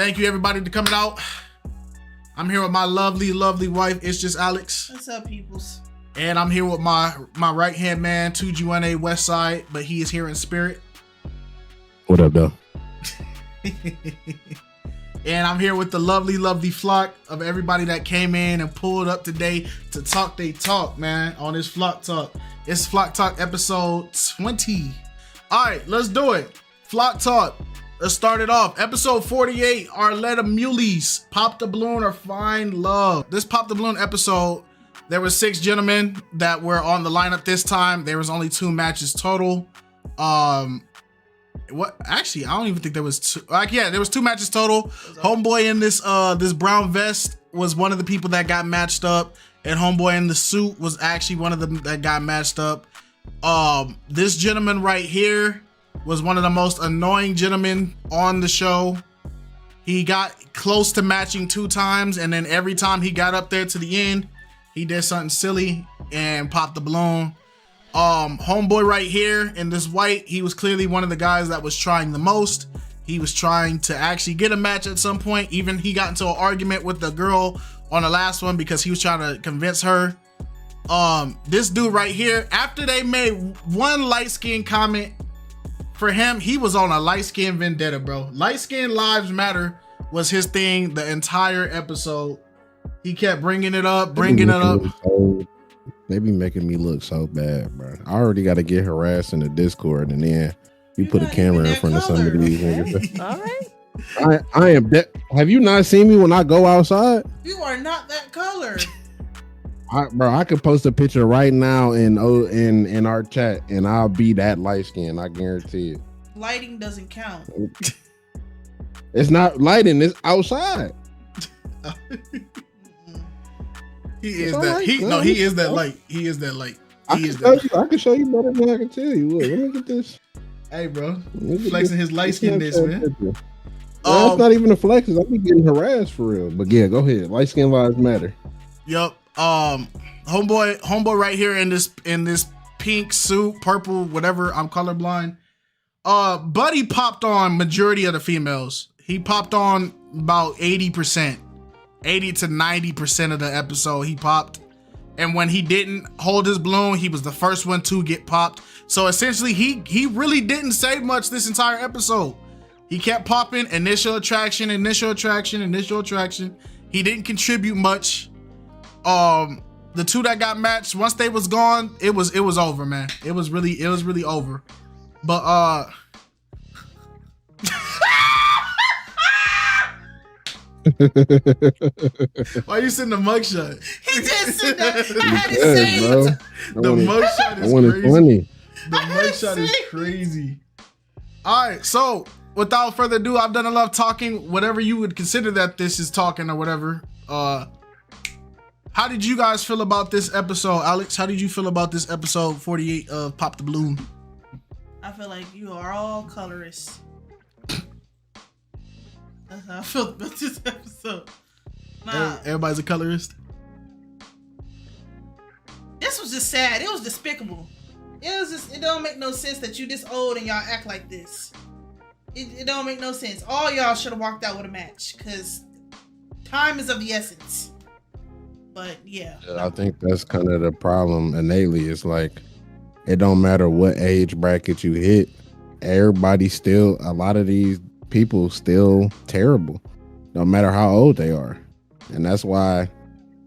Thank you everybody for coming out. I'm here with my lovely wife. It's just Alex. What's up, peoples? And I'm here with my right hand man, 2G1A West Side, but he is here in spirit. What up, though? And I'm here with the lovely flock of everybody that came in and pulled up today to talk they talk, man, on this Flock Talk. It's Flock Talk episode 20. All right, let's do it. Flock Talk. Let's start it off. Episode 48, Arletta Muleys, Pop the Balloon or Find Love. This Pop the Balloon episode, there were 6 gentlemen that were on the lineup this time. There was only 2 matches total. Actually, I don't even think there was 2. There was 2 matches total. Homeboy in this brown vest was one of the people that got matched up, and Homeboy in the suit was actually one of them that got matched up. This gentleman right here was one of the most annoying gentlemen on the show. He got close to matching 2 times, and then every time he got up there to the end, he did something silly and popped the balloon. Homeboy right here in this white, he was clearly one of the guys that was trying the most. He was trying to actually get a match at some point. Even he got into an argument with the girl on the last one because he was trying to convince her. This dude right here, after they made one light-skinned comment for him, he was on a light-skinned vendetta, bro. Light-skinned lives matter was his thing the entire episode. He kept bringing it up. They be making me look so bad, bro. I already got to get harassed in the Discord, and then you put a camera in front of some of these niggas. All right. I am. Have you not seen me when I go outside? You are not that color. I could post a picture right now in our chat, and I'll be that light skin. I guarantee it. Lighting doesn't count. It's not lighting. It's outside. He is that. He is that light. He is that light. I can show you better than I can tell you. Look, let me get this. Hey, bro, flexing his light skinness, man. That's not even a flex. I be getting harassed for real. But yeah, go ahead. Light skin lives matter. Yup. Homeboy right here in this pink suit, purple, whatever. I'm colorblind. Buddy popped on majority of the females. He popped on about 80%. 80 to 90% of the episode he popped, and when he didn't hold his balloon, he was the first one to get popped. So essentially he really didn't say much this entire episode. He kept popping initial attraction. He didn't contribute much. The 2 that got matched, once they was gone, it was over, man. It was really over. But why you sitting the mugshot? He just said that. I had to say it. The mugshot is crazy. Funny. The mugshot is crazy. All right, so without further ado, I've done a lot of talking. Whatever you would consider that this is talking or whatever. How did you guys feel about this episode, Alex? How did you feel about this episode 48 of Pop the Balloon? I feel like you are all colorists. That's how I felt about this episode. Nah. Everybody's a colorist. This was just sad. It was despicable. It don't make no sense that you this old and y'all act like this. It don't make no sense. All y'all should have walked out with a match because time is of the essence. But yeah. I think that's kind of the problem innately. It's like it don't matter what age bracket you hit. Everybody still, a lot of these people still terrible, no matter how old they are. And that's why,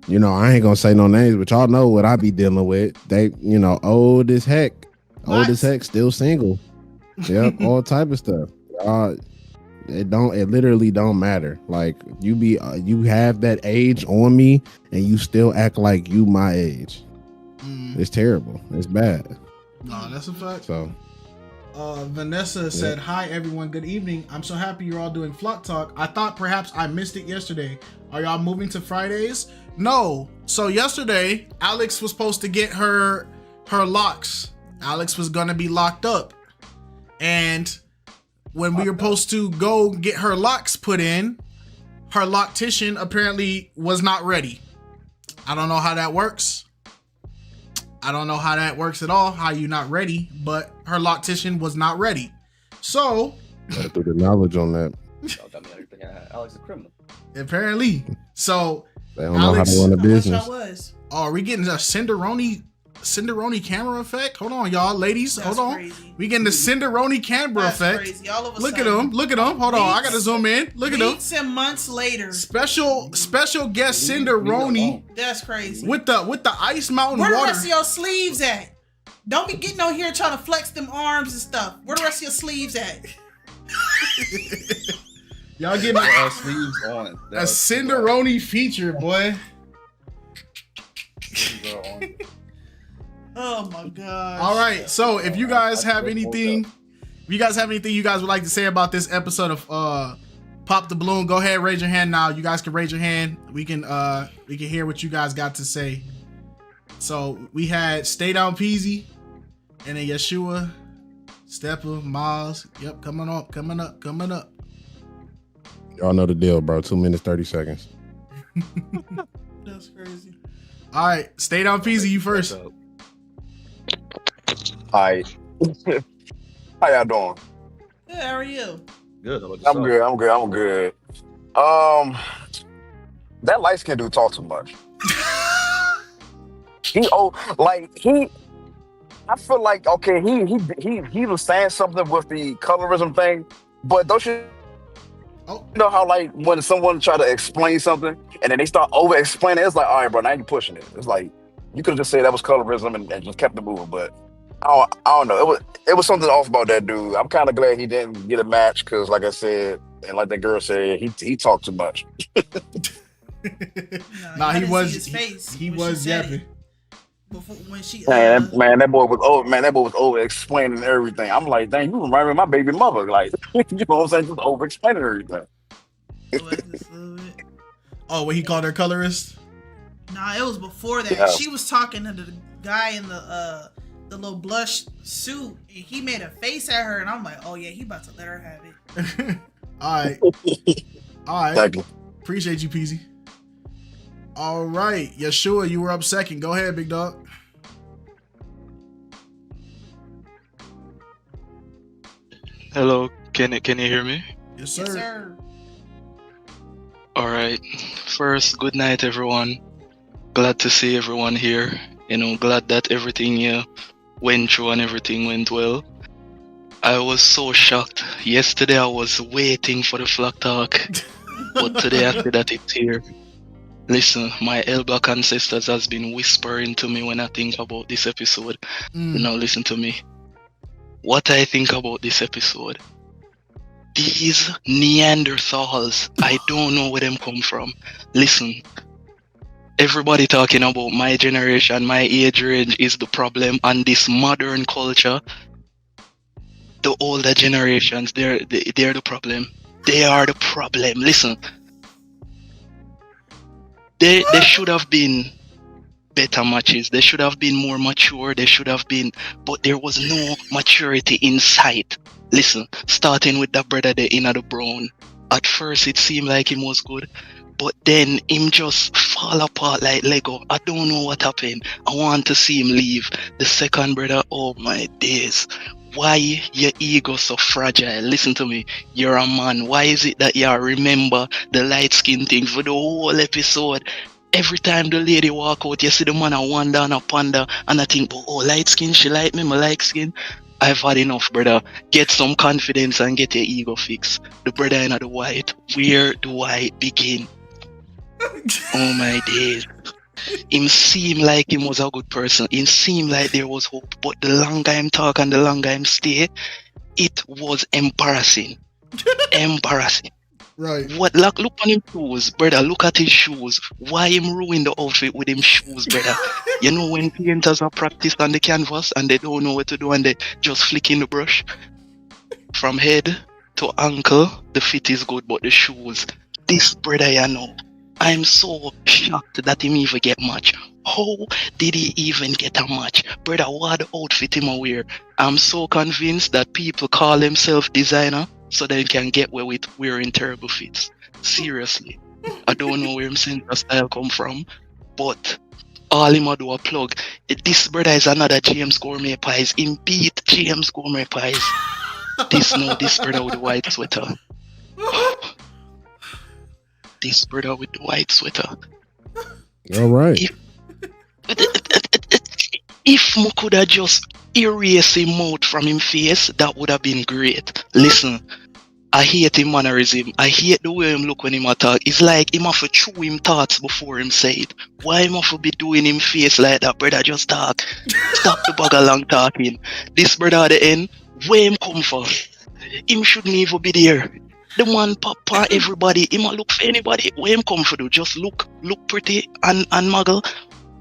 I ain't gonna say no names, but y'all know what I be dealing with. They, old as heck, still single. Yep, all type of stuff. It literally don't matter. Like you have that age on me and you still act like you my age. It's terrible. It's bad. No, that's a fact. So Vanessa said, "Hi everyone, good evening. I'm so happy you're all doing Flock Talk. I thought perhaps I missed it yesterday. Are y'all moving to Fridays?" No. So yesterday, Alex was supposed to get her locks. Alex was gonna be locked up, and when we were supposed to go get her locks put in, her loctician apparently was not ready. I don't know how that works. I don't know how that works at all, how you not ready, but her loctician was not ready. So I threw the knowledge on that. Y'all got me out here thinking Alex is a criminal. Apparently. So They don't know how Alex, to run a I wish I business. was. oh, are we getting a Cinderoni camera effect? Hold on, y'all, ladies. That's Hold on. crazy. We getting the Cinderoni camera That's effect. crazy. All of a Look at sudden. him. Look at him. Hold on. I gotta Weeks- zoom in. Look at him. Weeks and months later. Special guest Leave me Cinderoni alone. That's crazy. with the Ice Mountain Where the water. rest of your sleeves at? Don't be getting on here trying to flex them arms and stuff. Where the rest of your sleeves at? Y'all getting There are sleeves on. There a are sleeves on. Cinderoni feature, boy. Sleeves are on. Oh my god. All right. So if you guys I have just woke anything, up. if you guys have anything you guys would like to say about this episode of Pop the Balloon, go ahead, raise your hand now. You guys can raise your hand. We can hear what you guys got to say. So we had Stay Down Peasy, and then Yeshua, Stepper, Miles. Yep, coming up. Y'all know the deal, bro. 2 minutes, 30 seconds. That's crazy. All right, Stay Down Peasy, you first. What's up? Hi. How y'all doing? Good, how are you? Good. How about I'm yourself? good. I'm good. That light skin dude talk too much. I feel like okay, he was saying something with the colorism thing, but don't you Oh, know how like when someone try to explain something and then they start over explaining, it's like, all right, bro, now you're pushing it. It's like you could have just said that was colorism and just kept it moving, but I don't know. It was something off about that dude. I'm kind of glad he didn't get a match because, like I said, and like that girl said, he talked too much. nah, you he didn't was see his face he when was she said yapping. it. Before, when she Man, that boy was over. Man, that boy was over explaining everything. I'm like, dang, you remind me of my baby mother. Like, you know what I'm saying? Just over explaining everything. Oh, when he called her colorist. Nah, it was before that. Yeah. She was talking to the guy in the little blush suit, and he made a face at her, and I'm like, oh yeah, he about to let her have it. All right. Thank you. Appreciate you, Peasy. All right, Yeshua, you were up second. Go ahead, big dog. Hello, can you hear me? Yes, sir. Yes, sir. All right. First, good night, everyone. Glad to see everyone here. Glad that everything went through and everything went well. I was so shocked. Yesterday, I was waiting for the flock talk, but today I see that it's here. Listen, my Elbak ancestors has been whispering to me when I think about this episode. Listen to me. What I think about this episode. These Neanderthals, I don't know where them come from. Listen, everybody talking about my generation, my age range is the problem, and this modern culture, the older generations, they're the problem. They are the problem. Listen, they should have been better matches. They should have been more mature. They should have been, but there was no maturity in sight. Listen, starting with that brother there in the brown. At first it seemed like him was good, but then him just fall apart like Lego. I don't know what happened. I want to see him leave. The second brother, oh my days. Why your ego so fragile? Listen to me. You're a man. Why is it that you remember the light skin thing for the whole episode? Every time the lady walk out, you see the man a wander and a ponder, and I think, oh, light skin, she like me, my light skin. I've had enough, brother. Get some confidence and get your ego fixed. The brother in the white. Where do I begin? Oh my days. Him seemed like him was a good person. It seemed like there was hope. But the longer him talk and the longer him stay, it was embarrassing. Embarrassing. Right. What? Look on his shoes, brother. Look at his shoes. Why him ruin the outfit with him shoes, brother? You know when painters are practiced on the canvas and they don't know what to do and they just flicking the brush from head to ankle, the fit is good, but the shoes. This brother, I'm so shocked that him even get match. How did he even get a match? Brother, what outfit him wear? I'm so convinced that people call themselves designer so they can get away with wearing terrible fits. Seriously. I don't know where him center style come from, but all him do a plug. This brother is another James Gourmet Pies. Him beat James Gourmet Pies. This brother with the white sweater. This brother with the white sweater. All right. If Mo could have just erased him out from him face, that would have been great. Listen, I hate him mannerism. I hate the way him look when him attack. It's like him have to chew him thoughts before him say it. Why him have to be doing him face like that, brother? Just talk. Stop the bag of long talking. This brother at the end, where him come from? Him shouldn't even be there. The man papa everybody. Him a look for anybody. Where him come for do? Just look pretty and muggle.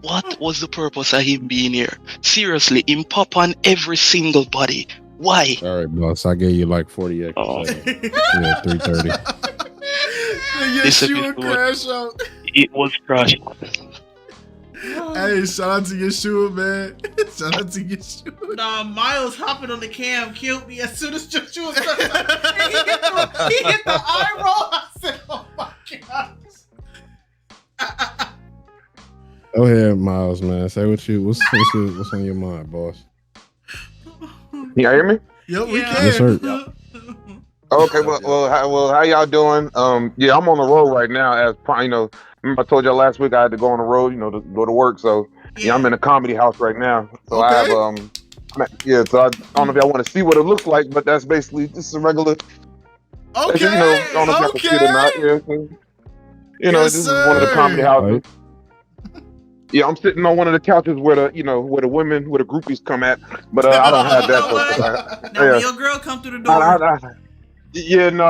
What was the purpose of him being here? Seriously, him pop on every single body. Why? All right, boss. I gave you like 40 extra seconds. Yeah, 3:30. Yeshua crash out. It was trash. Hey, shout out to Yeshua, man. Shout out to Yeshua. Nah, Miles hopping on the cam killed me as soon as Joshua started. He hit the eye roll. I said, oh my gosh. Go ahead, Miles, man. Say what's on your mind, boss. Can y'all hear me? Yep, we Yeah. can. Yes, sir. Okay, how y'all doing? Yeah, I'm on the road right now. Remember I told y'all last week I had to go on the road, to go to work. So yeah, I'm in a comedy house right now. So Okay. I have so I don't know if y'all want to see what it looks like, but that's basically just a regular. Okay. I don't know if y'all can see it or not. Yes, this is one of the comedy sir. houses. Yeah, I'm sitting on one of the couches where the groupies come at, but I don't have that. Now, when your girl come through the door. No.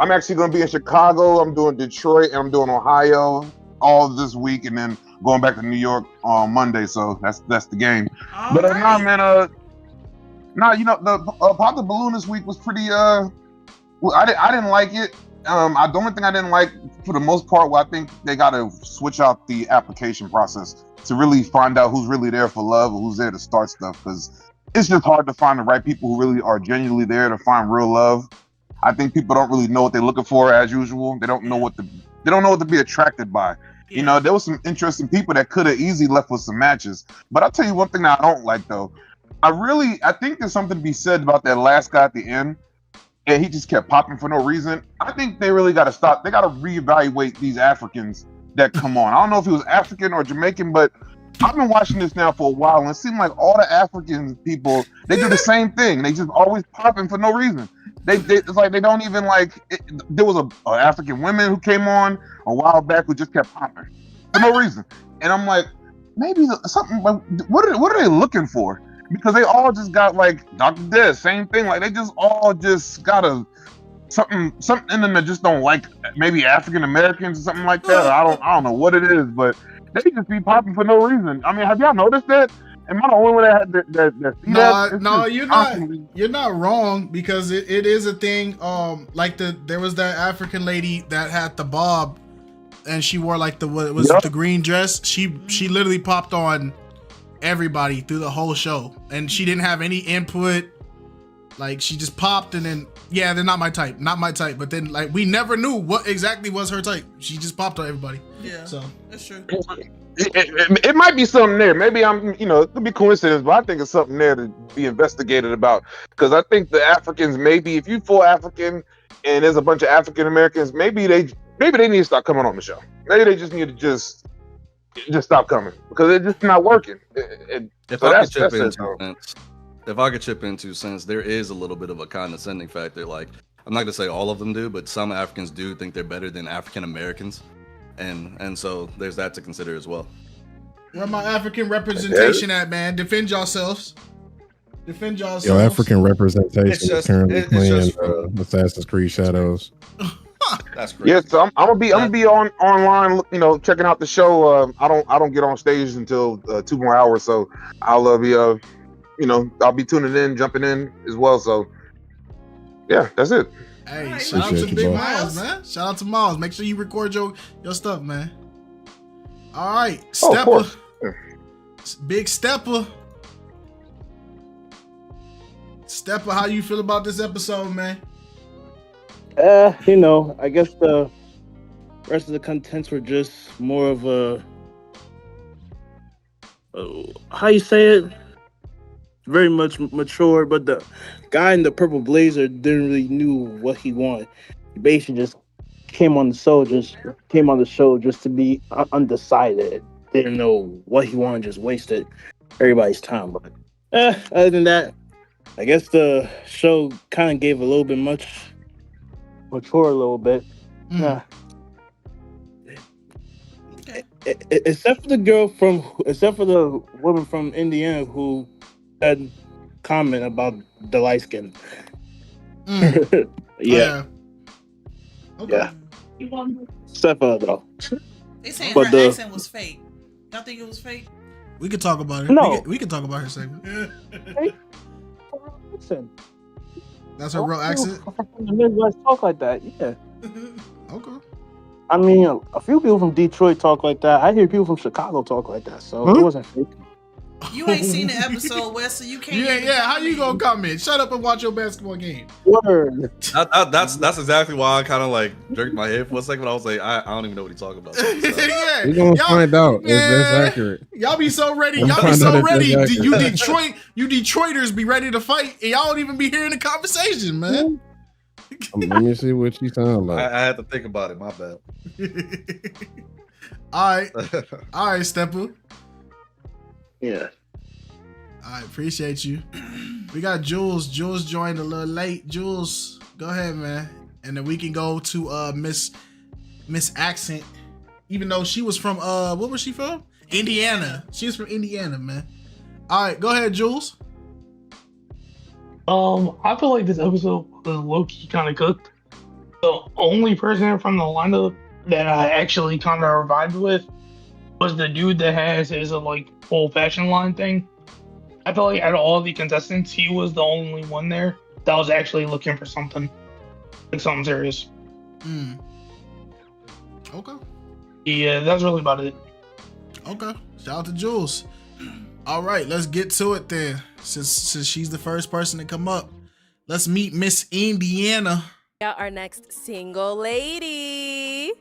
I'm actually going to be in Chicago. I'm doing Detroit, and I'm doing Ohio all this week, and then going back to New York on Monday. So that's the game. All But right. the Pop the Balloon this week was pretty. I didn't like it. The only thing I didn't like, for the most part, I think they got to switch out the application process to really find out who's really there for love or who's there to start stuff, because it's just hard to find the right people who really are genuinely there to find real love. I think people don't really know what they're looking for as usual. They don't know what to be attracted by. Yeah. There was some interesting people that could have easily left with some matches. But I'll tell you one thing that I don't like though. I think there's something to be said about that last guy at the end. And he just kept popping for no reason. I think they really got to stop. They got to reevaluate these Africans that come on. I don't know if he was African or Jamaican, but I've been watching this now for a while, and it seems like all the African people, they do the same thing. They just always popping for no reason. It's like they don't even like. There was a African woman who came on a while back who just kept popping for no reason, and I'm like, maybe something. Like, what are they looking for? Because they all just got like Dr. Dez, same thing. Like they just all just got something in them that just don't like maybe African Americans or something like that. I don't know what it is, but they just be popping for no reason. I mean, have y'all noticed that? Am I the only one that see that? No, you're not wrong, because it is a thing. There was that African lady that had the bob, and she wore like the green dress. She literally popped on everybody through the whole show, and she didn't have any input. Like, she just popped, and then they're not my type, but then like we never knew what exactly was her type. She just popped on everybody. Yeah, so that's true. It might be something there. Maybe it could be coincidence, but I think it's something there to be investigated about, because I think the Africans, maybe if you full African and there's a bunch of African Americans, maybe they need to start coming on the show. Maybe they just need to just stop coming, because it's just not working. If I could chip in 2 cents, there is a little bit of a condescending factor. Like, I'm not gonna say all of them do, but some Africans do think they're better than African Americans, and so there's that to consider as well. Where my African representation at, man? Defend yourselves. Your African representation is currently playing Assassin's Creed Shadows. That's crazy. Yeah, so I'm gonna be online, checking out the show. I don't get on stage until 2 more hours, so I'll be I'll be tuning in, jumping in as well. So yeah, that's it. Hey, shout out to Big Miles, man. Shout out to Miles. Make sure you record your stuff, man. All right, Stepper, Big Stepper. Stepper, how you feel about this episode, man? I guess the rest of the contents were just more of a how you say it? very much mature, but the guy in the purple blazer didn't really knew what he wanted. He basically just came on the show just to be undecided. Didn't know what he wanted, just wasted everybody's time. But other than that, I guess the show kind of gave a little bit mature a little bit. Okay. Except for the woman from Indiana who had comment about the light skin. Yeah. Okay. Except for that though. They saying But her accent was fake. Y'all think it was fake? We could talk about it. No. We could talk about her segment. Listen, That's her real accent? the Midwest talk like that, yeah. Okay. I mean, a few people from Detroit talk like that. I hear people from Chicago talk like that, so it wasn't fake. You ain't seen the episode, Wes, so you can't. Yeah. How you gonna comment? Shut up and watch your basketball game. Word. That's exactly why I kind of like jerked my head for a second. I was like, I don't even know what he's talking about. So. Yeah. We're gonna find out if man, that's accurate. Y'all be so ready. I'm Y'all be find out so if that's ready. accurate. You Detroiters be ready to fight, and y'all don't even be hearing the conversation, man. Let me see what she's talking about. I had to think about it. My bad. All right, Stepper. Yeah. I appreciate you. We got Jules. Jules joined a little late. Jules, go ahead, man. And then we can go to Miss Accent. Even though she was from what was she from? Indiana. She was from Indiana, man. All right, go ahead, Jules. I feel like this episode was low-key kind of cooked. The only person from the lineup that I actually kind of revived with was the dude that has his like full fashion line thing. I feel like out of all the contestants, he was the only one there that was actually looking for something, like something serious. Okay. Yeah, that's really about it. Okay. Shout out to Jules. All right, let's get to it then. Since she's the first person to come up, let's meet Miss Indiana. Our next single lady.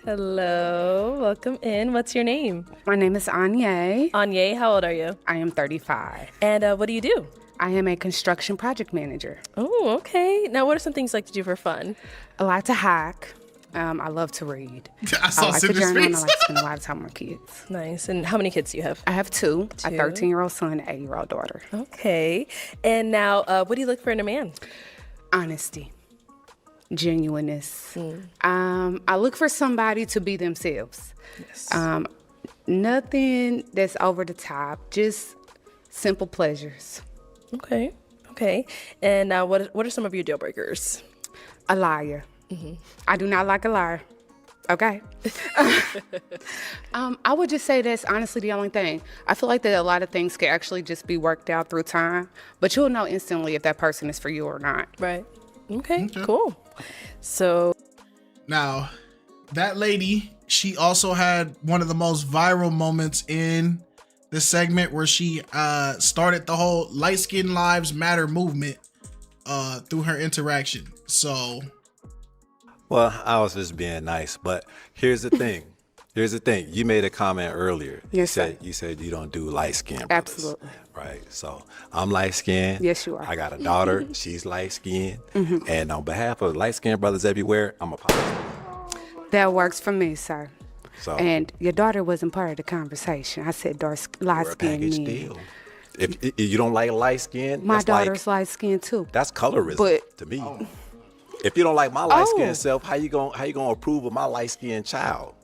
Hello, welcome in. What's your name? My name is Anya. Anya, how old are you? I am 35. And what do you do? I am a construction project manager. Oh, okay. Now, what are some things you like to do for fun? I like to hike. I love to read. I saw like to Cinder's journal, and I face. like to spend a lot of time with kids. Nice. And how many kids do you have? I have two. A Two. 13-year-old son and an 8-year-old daughter. Okay. And now, what do you look for in a man? Honesty. Genuineness. I look for somebody to be themselves. Yes. Nothing that's over the top, just simple pleasures. Okay. And what are some of your deal breakers? A liar. I do not like a liar. Okay. I would just say that's honestly the only thing. I feel like that a lot of things can actually just be worked out through time, but you'll know instantly if that person is for you or not. Right. Okay. Cool. So Now, that lady, she also had one of the most viral moments in the segment where she started the whole Light Skin Lives Matter movement through her interaction. So, well, I was just being nice, but here's the thing. You made a comment earlier. Yes, You said you don't do light skin brothers. Absolutely. Right. So I'm light skinned. Yes, you are. I got a daughter. She's light skinned. And on behalf of light skinned brothers everywhere, I'm apologizing. That works for me, sir. So And your daughter wasn't part of the conversation. I said light we're a skinned package men. deal. If you don't like light skin, My that's daughter's light skinned too. that's colorism But- to me. If you don't like my light skinned Oh. self, how you gonna approve of my light skinned child?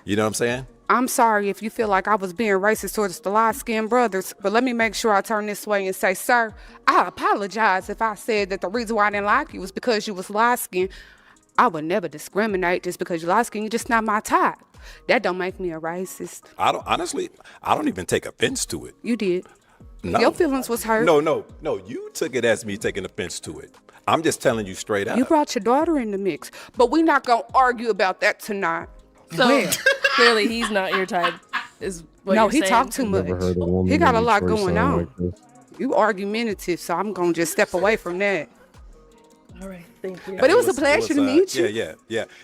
You know what I'm saying? I'm sorry if you feel like I was being racist towards the light-skinned brothers, but let me make sure I turn this way and say, sir, I apologize if I said that the reason why I didn't like you was because you was light-skinned. I would never discriminate just because you're light-skinned. You're just not my type. That don't make me a racist. I don't even take offense to it. You did. No. Your feelings was hurt. No. You took it as me taking offense to it. I'm just telling you straight up. You brought your daughter in the mix, but we're not going to argue about that tonight. So clearly he's not your type, is what No, you're he saying. talked too much. Never heard a woman He got a in lot Detroit going sound on. like this. You argumentative, so I'm going to just step away from that. All right, thank you. But it was a pleasure to meet you. Yeah.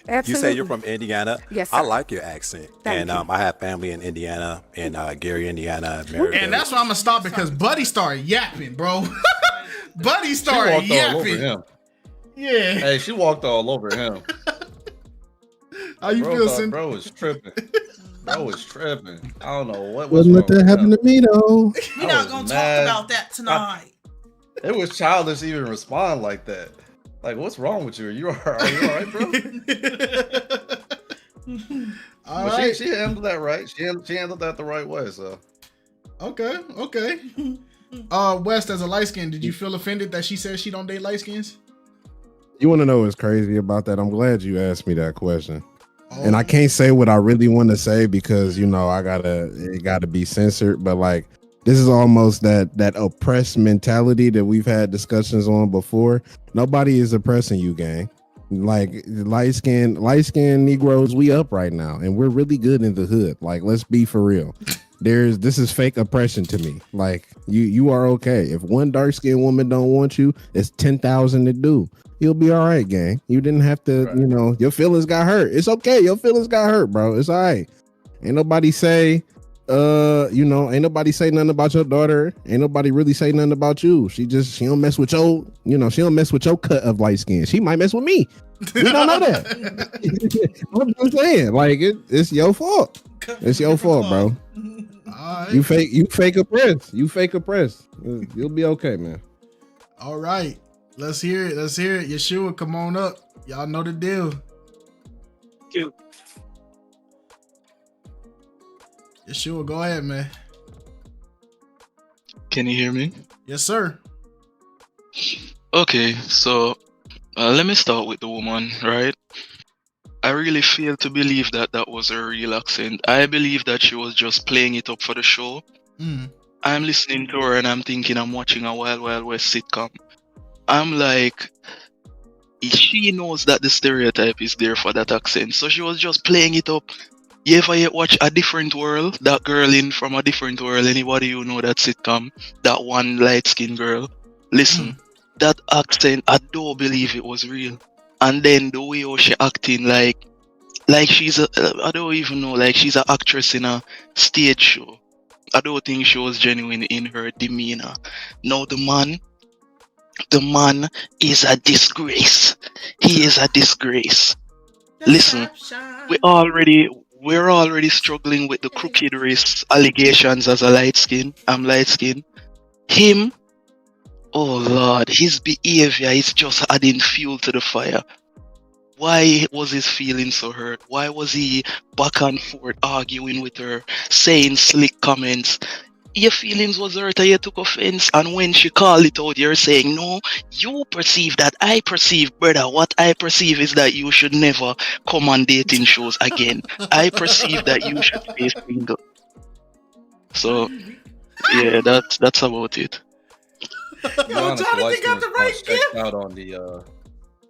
Absolutely. You say you're from Indiana. Yes, I sir. like your accent. Thank you. I have family in Indiana, in Gary, Indiana. And that's why I'm gonna stop because Buddy started yapping, bro. Buddy started She walked all over yapping. him. Yeah. Hey, she walked all over him. How you feel, Sin? Bro was tripping. Bro was tripping. I don't know what Wouldn't was let wrong that with happen him. to me though. We're not gonna talk about that tonight. It was childish to even respond like that. Like, what's wrong with you? Are you all right, bro? All But right. she handled that right. She handled that the right way. So Okay. West, as a light skin, did you feel offended that she said she don't date light skins? You want to know what's crazy about that? I'm glad you asked me that question. Oh. And I can't say what I really want to say because it gotta be censored. But like, this is almost that oppressed mentality that we've had discussions on before. Nobody is oppressing you, gang. Like light skin Negroes, we up right now, and we're really good in the hood. Like, let's be for real. This is fake oppression to me. Like, you are okay. If one dark skinned woman don't want you, it's 10,000 to do. You'll be all right, gang. You didn't have to, Right. Your feelings got hurt. It's okay. Your feelings got hurt, bro. It's all right. Ain't nobody say, ain't nobody say nothing about your daughter. Ain't nobody really say nothing about you. She don't mess with your, she don't mess with your cut of light skin. She might mess with me. We don't know that. I'm just saying, like, it's your fault. It's your fault, bro. All right. You fake oppressed. You'll be okay, man. All right. Let's hear it. Yeshua, come on up. Y'all know the deal. Cute. Yeshua, go ahead, man. Can you hear me? Yes, sir. Okay, so let me start with the woman, right? I really fail to believe that that was her real accent. I believe that she was just playing it up for the show. Mm. I'm listening to her and I'm thinking I'm watching a Wild Wild West sitcom. I'm like, she knows that the stereotype is there for that accent, so she was just playing it up. You ever watch A Different World? That girl in From A Different World, anybody you know that sitcom? That one light-skinned girl? Listen, that accent, I don't believe it was real. And then the way how she acting like she's I don't even know, like she's an actress in a stage show. I don't think she was genuine in her demeanor. No, the man is a disgrace. He is a disgrace. Listen, we're already struggling with the crooked race allegations as a light skin. I'm light skin. Him, oh Lord, his behavior is just adding fuel to the fire. Why was his feelings so hurt? Why was he back and forth arguing with her, saying slick comments? Your feelings was hurt and you took offense, and when she called it out, you're saying, no, you perceive that I perceive, brother. What I perceive is that you should never come on dating shows again. I perceive that you should be single. So, yeah, that's about it. Yo, Jonathan got the right gift.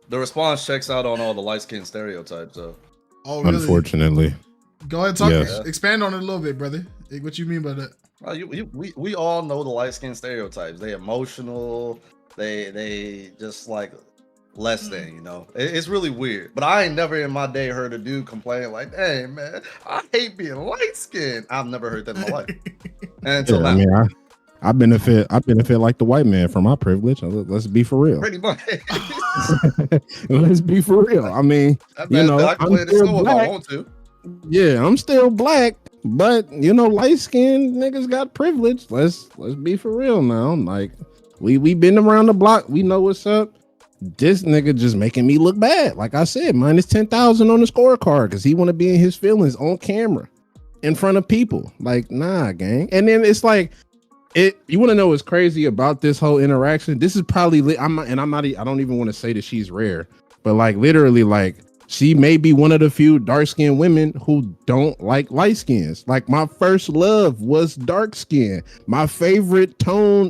The response checks out on all the light skin stereotypes, though. Oh, really? Unfortunately. Go ahead, talk. Yes. Expand on it a little bit, brother. What you mean by that? We all know the light skin stereotypes. They emotional. They just like less than, It's really weird. But I ain't never in my day heard a dude complain like, "Hey man, I hate being light skinned." I've never heard that in my life. Until now. I mean, I benefit like the white man from my privilege. Let's be for real. Pretty much. Let's be for real. I mean, I can play the snow if I want to. Yeah, I'm still black, but light skinned niggas got privilege. Let's be for real now. Like, we been around the block. We know what's up. This nigga just making me look bad. Like I said, minus 10,000 on the scorecard because he want to be in his feelings on camera in front of people. Like, nah, gang. And then it's like, you want to know what's crazy about this whole interaction? This is probably I don't even want to say that she's rare, but like literally, like she may be one of the few dark-skinned women who don't like light skins. Like my first love was dark skin. My favorite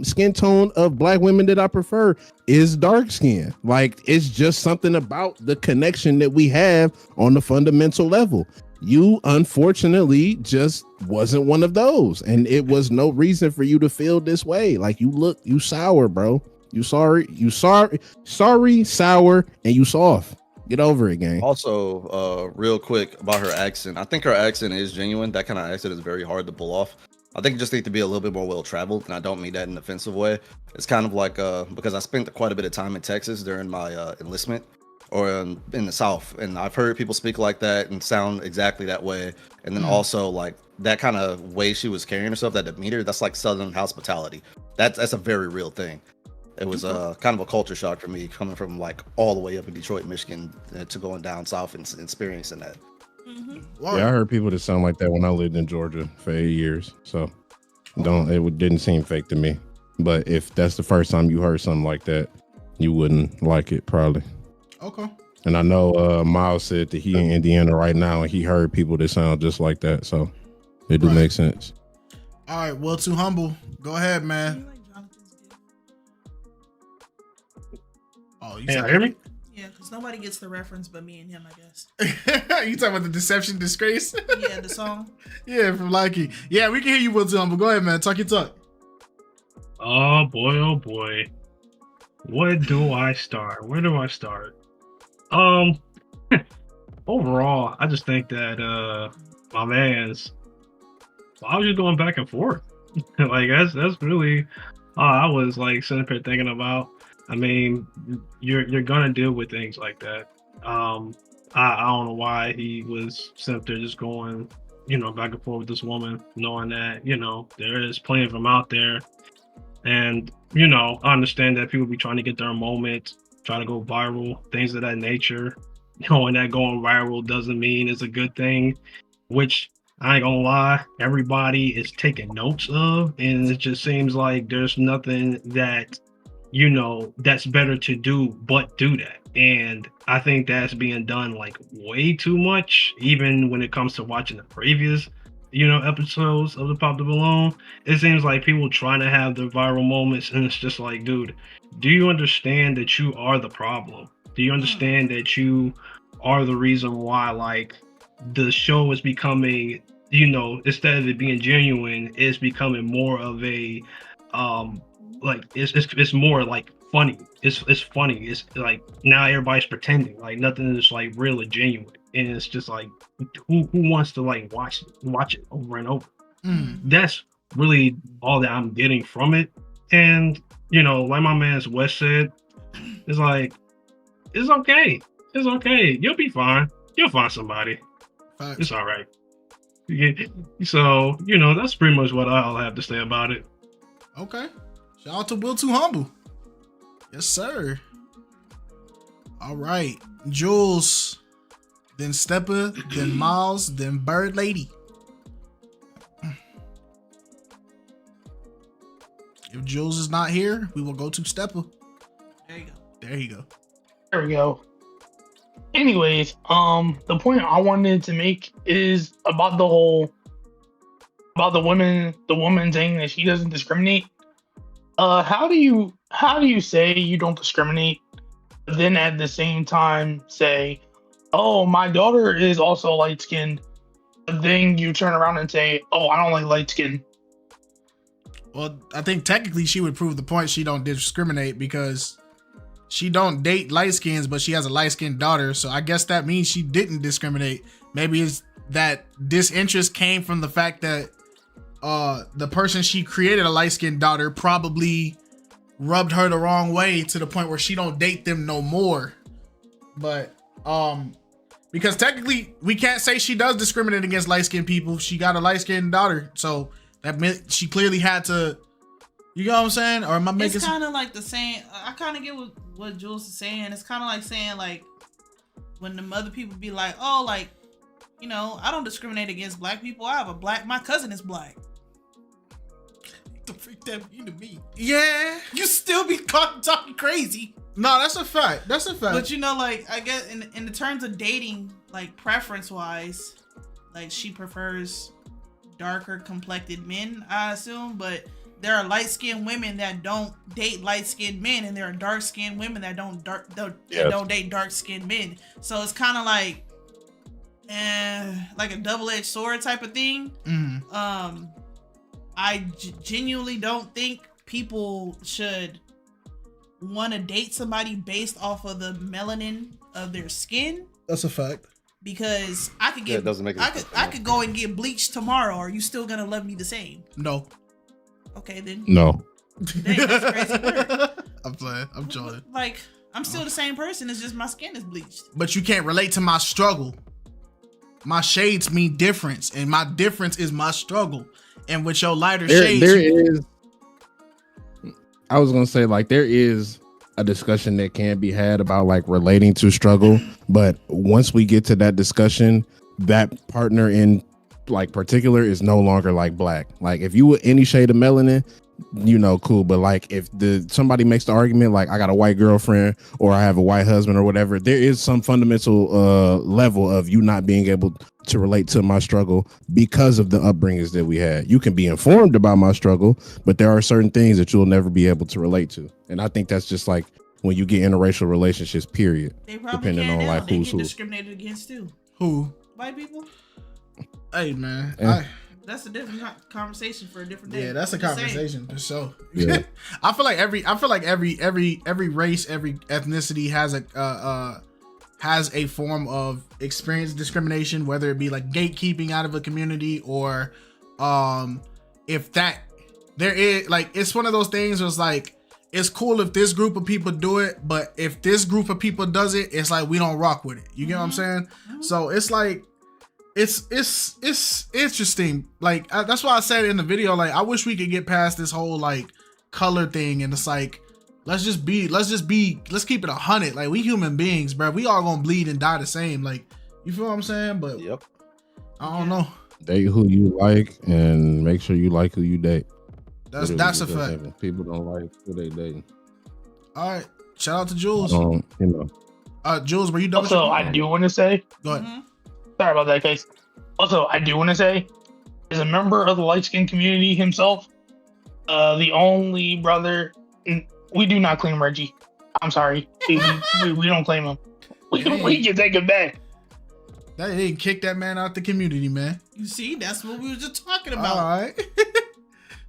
skin tone of black women that I prefer is dark skin. Like it's just something about the connection that we have on the fundamental level. You unfortunately just wasn't one of those, and it was no reason for you to feel this way. Like you sour, bro. You sorry, sour, and you soft. Get over it, gang. Also, real quick about her accent. I think her accent is genuine. That kind of accent is very hard to pull off. I think it just needs to be a little bit more well traveled, and I don't mean that in an offensive way. It's kind of like because I spent quite a bit of time in Texas during my enlistment, or in the South, and I've heard people speak like that and sound exactly that way. And then also like that kind of way she was carrying herself, that demeanor, that's like Southern hospitality. That's a very real thing. It was kind of a culture shock for me coming from like all the way up in Detroit, Michigan, to going down south and experiencing that. Yeah, I heard people that sound like that when I lived in Georgia for 8 years. So didn't seem fake to me. But if that's the first time you heard something like that, you wouldn't like it probably. Okay. And I know Miles said that he in Indiana right now, and he heard people that sound just like that. So it do make sense. All right, well, too humble. Go ahead, man. Oh, you hear me? Yeah, because nobody gets the reference but me and him, I guess. You talking about the Deception Disgrace? Yeah, the song. Yeah, from Likey. Yeah, we can hear you, Will Too Humble. Go ahead, man. Talk your talk. Oh boy. What do I start? Where do I start? Overall, I just think that my man's, I was just going back and forth. Like that's really all I was like sitting here thinking about. I mean, you're gonna deal with things like that. I don't know why he was sitting there just going, back and forth with this woman, knowing that, there is plenty of them out there. And, I understand that people be trying to get their moment, trying to go viral, things of that nature. And that going viral doesn't mean it's a good thing, which I ain't gonna lie, everybody is taking notes of, and it just seems like there's nothing that, that's better to do but do that. And I think that's being done like way too much, even when it comes to watching the previous, episodes of the Pop the Balloon. It seems like people trying to have the viral moments, and it's just like, dude, do you understand that you are the problem? Do you understand that you are the reason why, like, the show is becoming, instead of it being genuine, it's becoming more of a, like, it's more like funny. It's funny. It's like now everybody's pretending, like nothing is like real or genuine, and it's just like, who wants to like watch it over and over? That's really all that I'm getting from it. And like my man's Wes said, it's like, it's okay. It's okay. You'll be fine. You'll find somebody. It's all right. So, that's pretty much what I'll have to say about it. Okay. Shout out to Will Too Humble. Yes, sir. All right. Jules, then Stepper, then Miles, then Bird Lady. If Jules is not here, we will go to Stepper. There you go. There you go. There we go. Anyways, the point I wanted to make is about the woman saying that she doesn't discriminate. How do you say you don't discriminate, but then at the same time say, oh, my daughter is also light skinned, but then you turn around and say, oh, I don't like light skin. Well, I think technically she would prove the point she don't discriminate because she don't date light skins, but she has a light skinned daughter. So I guess that means she didn't discriminate. Maybe it's that disinterest came from the fact that the person she created a light skinned daughter probably rubbed her the wrong way to the point where she don't date them no more. But because technically we can't say she does discriminate against light skinned people. She got a light skinned daughter, so that meant she clearly had to. You know what I'm saying? Or am I making? It's kind of like the same. I kind of get what Jules is saying. It's kind of like saying, like, when the other people be like, oh, like, I don't discriminate against black people. I have my cousin is black. The freak that mean to me? Yeah, you still be talking crazy. No, that's a fact. That's a fact. But like, I guess in the terms of dating, like preference wise, like she prefers darker complected men, I assume, but there are light-skinned women that don't date light-skinned men, and there are dark-skinned women that don't date dark-skinned men. So it's kind of like a double-edged sword type of thing. I genuinely don't think people should want to date somebody based off of the melanin of their skin. That's a fact. Because I could get, it doesn't make any I could go and get bleached tomorrow. Are you still gonna love me the same? No. Okay then. No. Dang, that's crazy word. I'm playing. I'm joking. Like I'm still the same person. It's just my skin is bleached. But you can't relate to my struggle. My shades mean difference, and my difference is my struggle. And with your lighter shades, there is. I was gonna say, like, there is a discussion that can be had about like relating to struggle, but once we get to that discussion, that partner in like particular is no longer like black. Like if you were any shade of melanin, you know, cool. But like if somebody makes the argument like I got a white girlfriend or I have a white husband or whatever, there is some fundamental level of you not being able to relate to my struggle because of the upbringings that we had. You can be informed about my struggle, but there are certain things that you'll never be able to relate to. And I think that's just like when you get interracial relationships, period. They probably depending on now. like They who's get who. discriminated against too. Who? White people. Hey man, that's a different conversation for a different day. Yeah, that's a Just saying. conversation for sure. Yeah. I feel like every race, every ethnicity has a form of experience discrimination, whether it be like gatekeeping out of a community or if that there is like it's one of those things where it's like it's cool if this group of people do it, but if this group of people does it, it's like we don't rock with it. You get what I'm saying? So it's like it's interesting. Like that's why I said in the video, like I wish we could get past this whole like color thing, and it's like let's keep it 100. Like we human beings, bro. We all gonna bleed and die the same. Like you feel what I'm saying? But yep. I don't know. Date who you like and make sure you like who you date. That's a fact. People don't like who they dating. All right. Shout out to Jules. You know. Jules, were you done? Also, I do want to say. Go ahead. Sorry about that, case. Also, I do want to say, as a member of the light skin community himself, the only brother, we do not claim Reggie. I'm sorry, we don't claim him. We can take him back. They didn't kick that man out the community, man. You see, that's what we were just talking about. All right.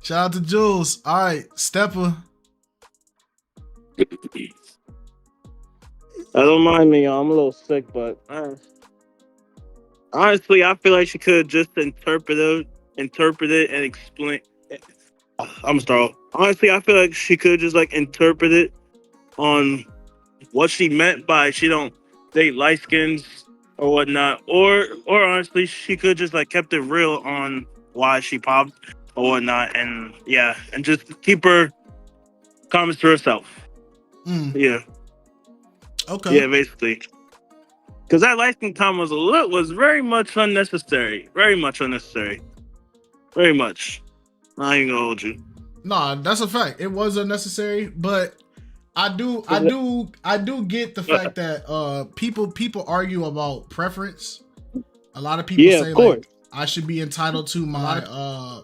Shout out to Jules. All right, Stepper. Don't mind me, I'm a little sick, but honestly, I feel like she could just interpret it and explain. I'm sorry. Honestly, I feel like she could just like interpret it on what she meant by she don't date light skins or whatnot, or honestly, she could just like kept it real on why she popped or whatnot, and just keep her comments to herself. Yeah. Okay. Yeah, basically. Because that light skin comment was very much unnecessary. Very much unnecessary. Very much. I ain't gonna hold you. Nah, that's a fact. It was unnecessary, but I do get the fact that people argue about preference. A lot of people say like I should be entitled to my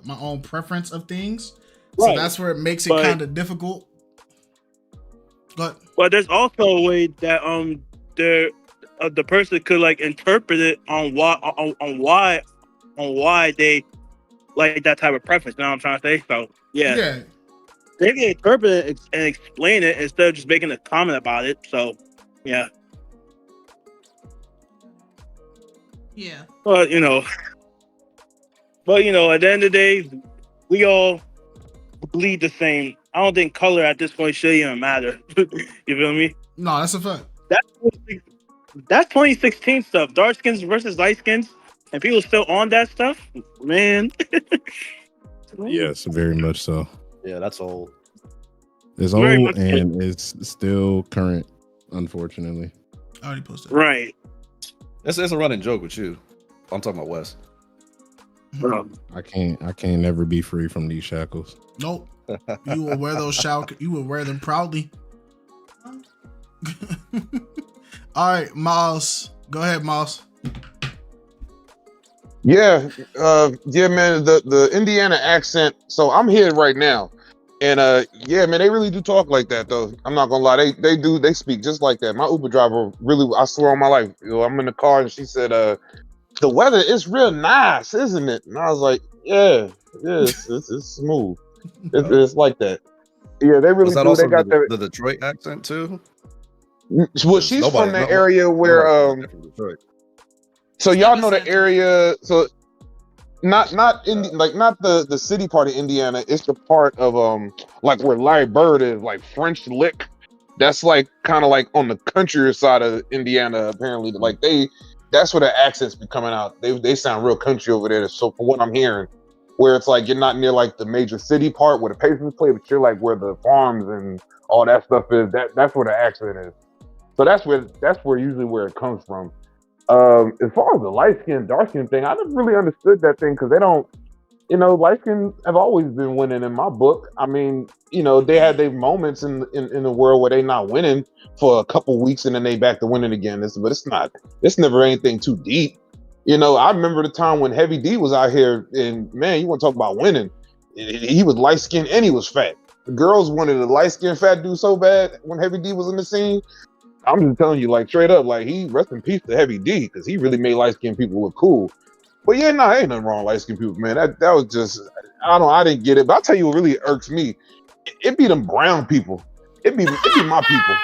my own preference of things. So that's where it makes it kind of difficult. But there's also a way that the person could like interpret it on why they like that type of preference. You know what I'm trying to say? So yeah. They can interpret it and explain it instead of just making a comment about it. So yeah. Yeah. But you know, at the end of the day, we all bleed the same. I don't think color at this point should even matter. You feel me? No, that's a fact. That's 2016 stuff. Dark skins versus light skins, and people still on that stuff, man. Yes, very much so. Yeah, that's old. It's old and it's still current, unfortunately. I already posted. Right. It's a running joke with you. I'm talking about Wes. I can't never be free from these shackles. Nope. You will wear those shackles. You will wear them proudly. All right, Miles. Go ahead, Miles. Yeah, man. The Indiana accent. So I'm here right now, and man, they really do talk like that though. I'm not gonna lie, they speak just like that. My Uber driver really, I swear on my life, I'm in the car and she said, "The weather is real nice, isn't it?" And I was like, "Yeah, it's smooth. It's like that." Yeah, they really Was that do. also They got the Detroit accent too? Well, she's from the area where so y'all know the area. So not in like not the city part of Indiana. It's the part of like where Larry Bird is, like French Lick. That's like kind of like on the country side of Indiana. Apparently, like that's where the accents be coming out. They sound real country over there. So from what I'm hearing, where it's like you're not near like the major city part where the Pacers play, but you're like where the farms and all that stuff is. That's where the accent is. So that's where usually where it comes from. As far as the light skin, dark skin thing, I never really understood that thing because they don't, light skin have always been winning in my book. I mean, they had their moments in the world where they not winning for a couple weeks and then they back to winning again. But it's never anything too deep. I remember the time when Heavy D was out here and man, you want to talk about winning. He was light skinned and he was fat. The girls wanted a light skinned fat dude so bad when Heavy D was in the scene. I'm just telling you, like straight up, like he rest in peace to Heavy D because he really made light skinned people look cool. But yeah, ain't nothing wrong with light skinned people, man. That was just I didn't get it. But I'll tell you what really irks me. It be them brown people. It be my people.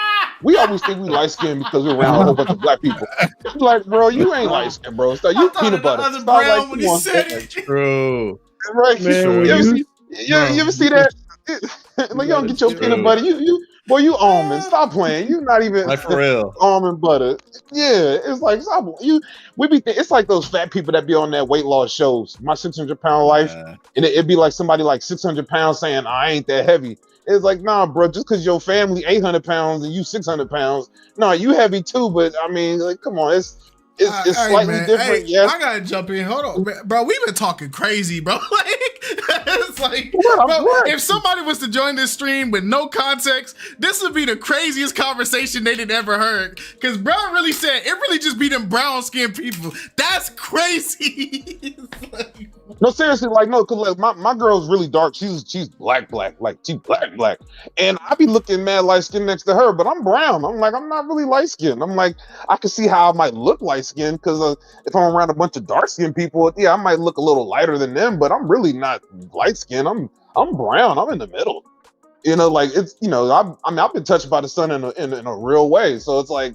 We always think we light skinned because we're around a whole bunch of black people. It's like, bro, you ain't light skinned, bro. So you peanut butter. Other brown when he said it. True. Right. Man, You ever see that? Like you don't get your peanut butter. Boy, you almond. Stop playing. You not even like for real. Almond butter. Yeah, it's like stop. It's like those fat people that be on that weight loss shows. My 600-pound life, and it'd be like somebody like 600 pounds saying I ain't that heavy. It's like nah, bro. Just because your family 800 pounds and you 600 pounds, nah, you heavy too. But I mean, like, come on, it's slightly different. Yes, I gotta jump in. Hold on, bro. We've been talking crazy, bro. It's like, if somebody was to join this stream with no context, this would be the craziest conversation they'd ever heard. Because bro really said it really just be them brown skinned people. That's crazy. No, seriously, like no, cause like my girl's really dark. She's black, like she's black, and I be looking mad light skinned next to her, but I'm brown. I'm like I'm not really light skinned. I'm like I can see how I might look light skinned because if I'm around a bunch of dark skinned people, yeah, I might look a little lighter than them, but I'm really not light skinned. I'm brown. I'm in the middle. Like it's I've been touched by the sun in a real way, so it's like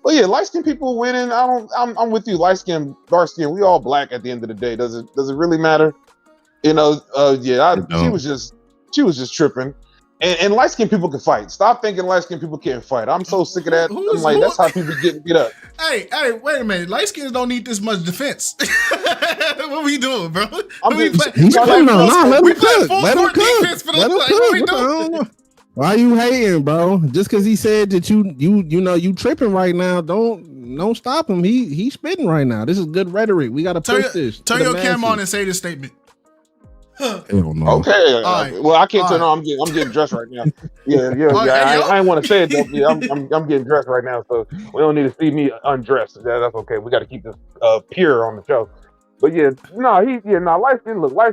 but yeah, light skinned people winning. I'm with you. Light skin, dark skin, we all black at the end of the day. Does it really matter? She was just tripping. And light skinned people can fight. Stop thinking light skinned people can't fight. I'm so sick of that. That's how people get beat up. Hey, wait a minute. Light skins don't need this much defense. What we doing, bro? We playing full court defense for the what we doing? Why you hating, bro? Just because he said that you tripping right now, don't stop him. He's spitting right now. This is good rhetoric. We gotta push this. Turn your camera on and say this statement. Okay. Well, I can't turn on. I'm getting dressed right now. Yeah. I ain't want to say it though. Yeah, I'm getting dressed right now, so we don't need to see me undressed. That's okay. We got to keep this pure on the show. But light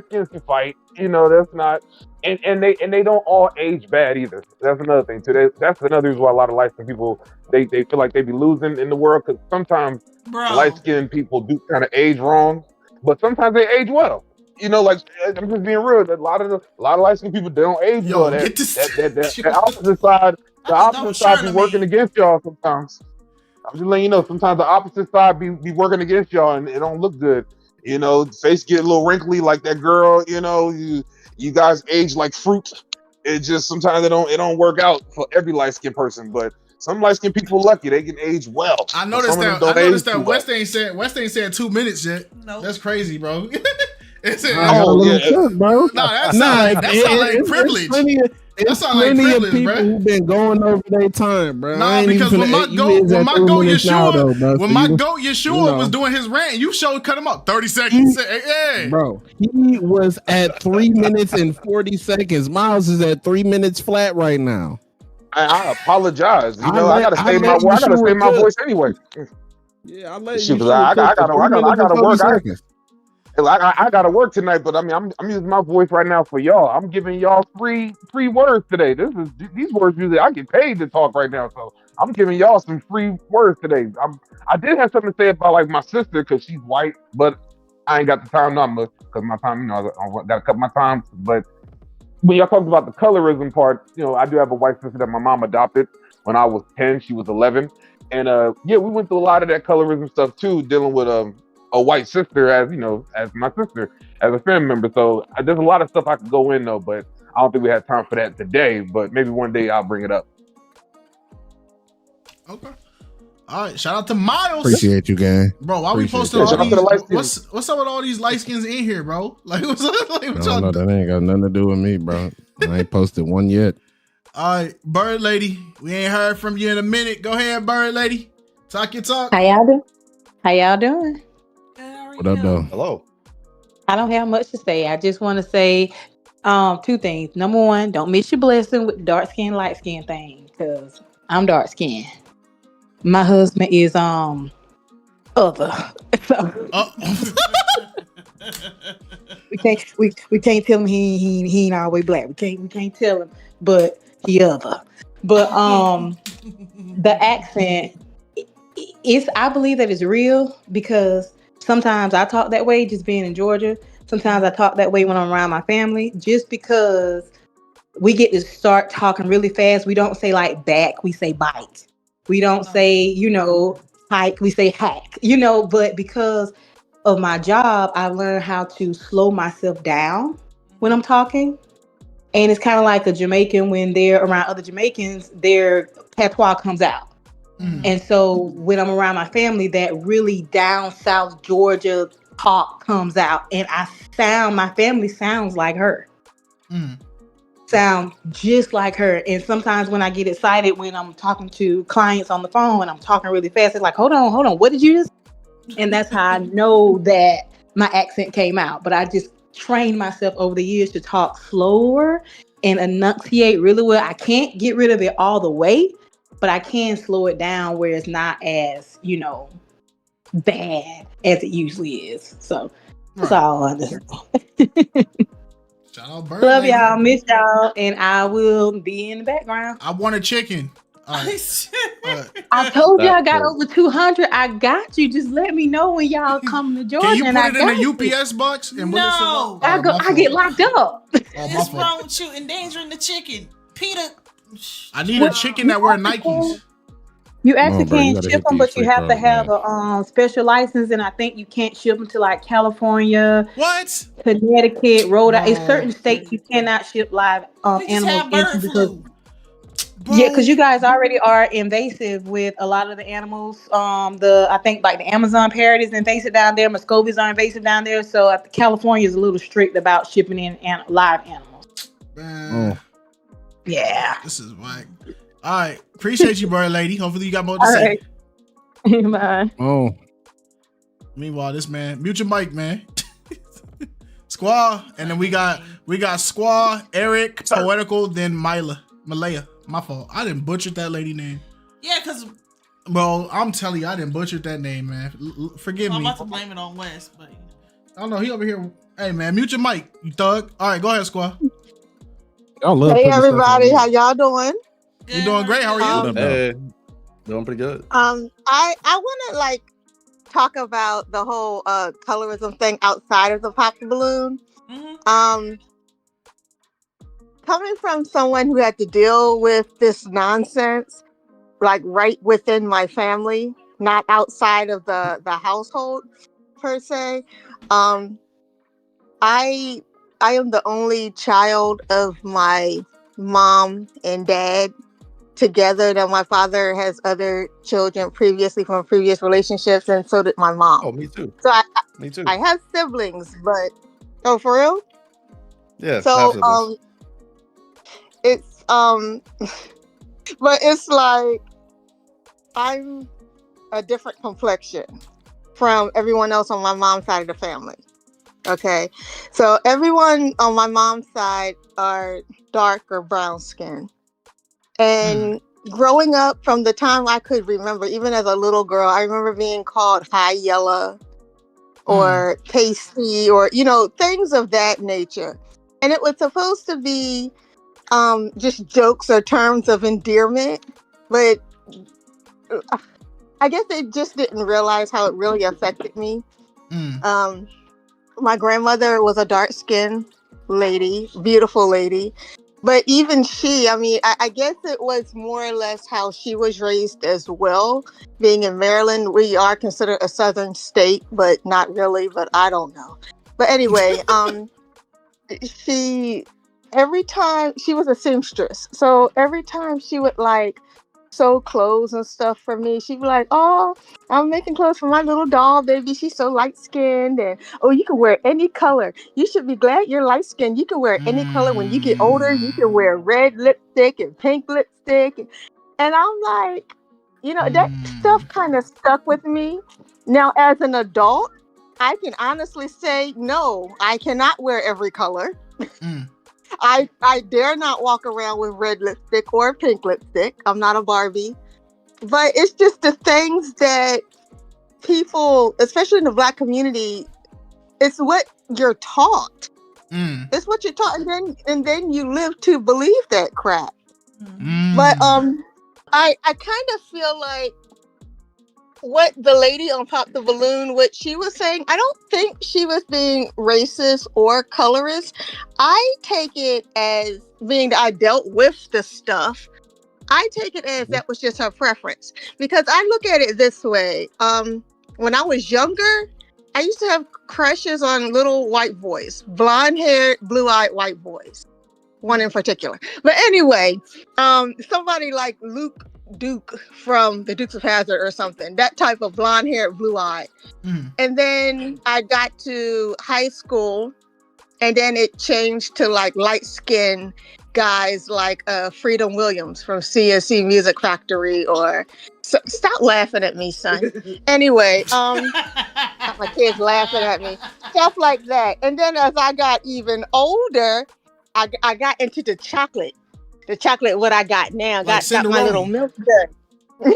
skins can fight. That's not, and they don't all age bad either. That's another thing too. That's another reason why a lot of light skinned people they feel like they be losing in the world because sometimes light skinned people do kind of age wrong, but sometimes they age well. Like I'm just being real. A lot of light skinned people they don't age well. The opposite side be working against y'all sometimes. I'm just letting you know. Sometimes the opposite side be working against y'all, and it don't look good. Face get a little wrinkly like that girl. You guys age like fruit. It just sometimes it don't work out for every light skinned person, but. Some light skinned people lucky they can age well. I noticed that West ain't said 2 minutes yet. No, that's crazy, bro. That's bro. That sounds like privilege. That sounds like privilege, people bro. Who've been going over their time, bro. Nah, because when my goat Yeshua was doing his rant, you cut him up 30 seconds. Hey. Bro, he was at 3 minutes and 40 seconds. Miles is at 3 minutes flat right now. I apologize. I gotta save my voice. I gotta save my voice anyway. Yeah, I'll let you. I gotta work. I gotta work tonight, but I mean, I'm using my voice right now for y'all. I'm giving y'all free words today. These words usually I get paid to talk right now, so I'm giving y'all some free words today. I did have something to say about like my sister because she's white, but I ain't got the time number because my time, I gotta cut my time. But when y'all talked about the colorism part, I do have a white sister that my mom adopted when I was 10. She was 11, and we went through a lot of that colorism stuff too, dealing with a white sister as my sister, as a family member. So there's a lot of stuff I could go in though, but I don't think we have time for that today. But maybe one day I'll bring it up. Okay. All right, shout out to Miles. Appreciate you, gang. Bro, why we posting all these? What's up with all these light skins in here, bro? Like, what's up? Like, I don't know. That ain't got nothing to do with me, bro. I ain't posted one yet. All right, Bird Lady, we ain't heard from you in a minute. Go ahead, Bird Lady. Talk your talk. How y'all doing? How y'all doing? What up, though? Hello. I don't have much to say. I just want to say two things. Number one, don't miss your blessing with the dark skin, light skin thing, because I'm dark skin. My husband is other. So we can't tell him he ain't always black. We can't tell him, but he other. But the accent, I believe that it's real, because sometimes I talk that way just being in Georgia. Sometimes I talk that way when I'm around my family, just because we get to start talking really fast. We don't say like back, we say bite. We don't say, hike, we say hack, but because of my job, I learned how to slow myself down when I'm talking. And it's kind of like a Jamaican, when they're around other Jamaicans, their patois comes out. And so when I'm around my family, that really down south Georgia talk comes out, and my family sounds like her. Sound just like her. And sometimes when I get excited, when I'm talking to clients on the phone and I'm talking really fast, it's like, hold on, what did you just? And that's how I know that my accent came out. But I just trained myself over the years to talk slower and enunciate really well. I can't get rid of it all the way, but I can slow it down where it's not as, bad as it usually is. So that's all I understand. Love y'all, miss y'all, and I will be in the background. I want a chicken. I told you I got over 200. I got you. Just let me know when y'all come to Georgia. Can you put it in a UPS box? And No, I get locked up. What's wrong with you endangering the chicken, Peter? I need a chicken that wear Nikes. You actually can ship them, but you have to have a special license, and I think you can't ship them to like California, Connecticut, Rhode Island. In certain states, you cannot ship live animals into, because you guys already are invasive with a lot of the animals. I think like the Amazon parrot is invasive down there. Muscovies are invasive down there. So California is a little strict about shipping in live animals. Yeah, this is whack. All right, appreciate you, Bird Lady. Hopefully you got more to say. Bye. Meanwhile, this man, mute your mic, man. Squaw, and then we got Squaw, Eric, Poetical, then Malaya. My fault. I didn't butcher that lady name. Yeah, because bro, I'm telling you, I didn't butcher that name, man. Forgive me. I'm about to blame it on Wes, but I don't know. He over here. Hey, man, mute your mic, you thug. All right, go ahead, Squaw. Hey, everybody, how y'all doing? You doing great? How are you? Hey, doing pretty good. I want to talk about the whole colorism thing outside of the pop the balloon. Coming from someone who had to deal with this nonsense, like right within my family, not outside of the household per se. I am the only child of my mom and dad together. That my father has other children previously from previous relationships, and so did my mom. Oh, me too. So Me too. I have siblings, but for real? Yeah. So it's but it's like I'm a different complexion from everyone else on my mom's side of the family. Okay, so everyone on my mom's side are dark or brown skin. And growing up, from the time I could remember, even as a little girl, I remember being called high yellow or pasty or, things of that nature. And it was supposed to be just jokes or terms of endearment. But I guess they just didn't realize how it really affected me. My grandmother was a dark skin lady, beautiful lady. But even she, I mean, I guess it was more or less how she was raised as well. Being in Maryland, we are considered a southern state, but not really, but I don't know. But anyway, she every time she was a seamstress, so every time she would like sew clothes and stuff for me, she'd be like, "Oh, I'm making clothes for my little doll baby, she's so light skinned, and oh, you can wear any color, you should be glad you're light skinned, you can wear any color, when you get older you can wear red lipstick and pink lipstick." And I'm like, that stuff kind of stuck with me. Now as an adult, I can honestly say, no, I cannot wear every color. I dare not walk around with red lipstick or pink lipstick. I'm not a Barbie. But it's just the things that people, especially in the Black community, it's what you're taught. It's what you're taught, and then you live to believe that crap. But I kind of feel like what the lady on Pop the Balloon, what she was saying, I don't think she was being racist or colorist. I take it as being that I dealt with the stuff. I take it as that was just her preference. Because I look at it this way. When I was younger, I used to have crushes on little white boys. Blonde-haired, blue-eyed white boys. One in particular. But anyway, somebody like Luke Duke from the Dukes of Hazzard or something, that type of blonde hair, blue eye. And then I got to high school, and then it changed to like light skinned guys like Freedom Williams from CSC Music Factory, or stop laughing at me, son. Anyway, got my kids laughing at me, stuff like that. And then as I got even older, I got into the chocolate what I got now. Got my little milk done.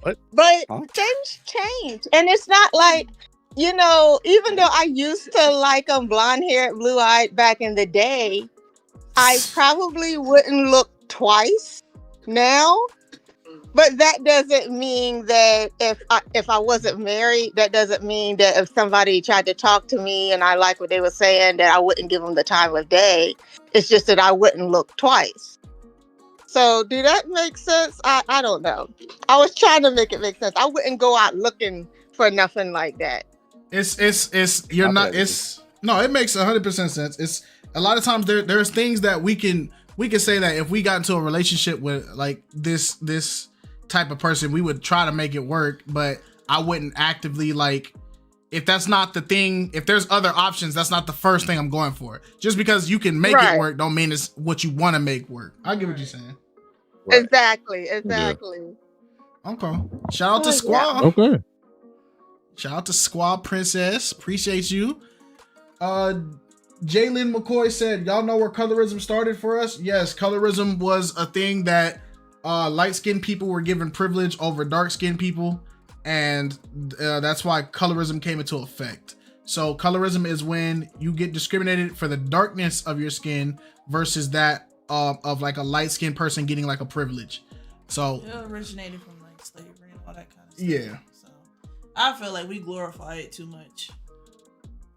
What? But things change. And it's not like, even though I used to like them blonde haired, blue eyed back in the day, I probably wouldn't look twice now. But that doesn't mean that if I wasn't married, that doesn't mean that if somebody tried to talk to me and I like what they were saying, that I wouldn't give them the time of day. It's just that I wouldn't look twice. So do that make sense? I don't know. I was trying to make it make sense. I wouldn't go out looking for nothing like that. It makes 100% sense. It's a lot of times there's things that we can say that if we got into a relationship with like this type of person, we would try to make it work, but I wouldn't actively like, if that's not the thing, if there's other options, that's not the first thing I'm going for. Just because you can make it work don't mean it's what you want to make work. I get what you're saying. Right. Exactly. Yeah. Okay. Shout out to Squaw. Yeah. Okay. Shout out to Squaw Princess. Appreciate you. Jalen McCoy said, y'all know where colorism started for us? Yes, colorism was a thing that light-skinned people were given privilege over dark-skinned people, and that's why colorism came into effect. So colorism is when you get discriminated for the darkness of your skin versus that of like a light-skinned person getting like a privilege. So it originated from like slavery and all that kind of stuff. Yeah. So I feel like we glorify it too much.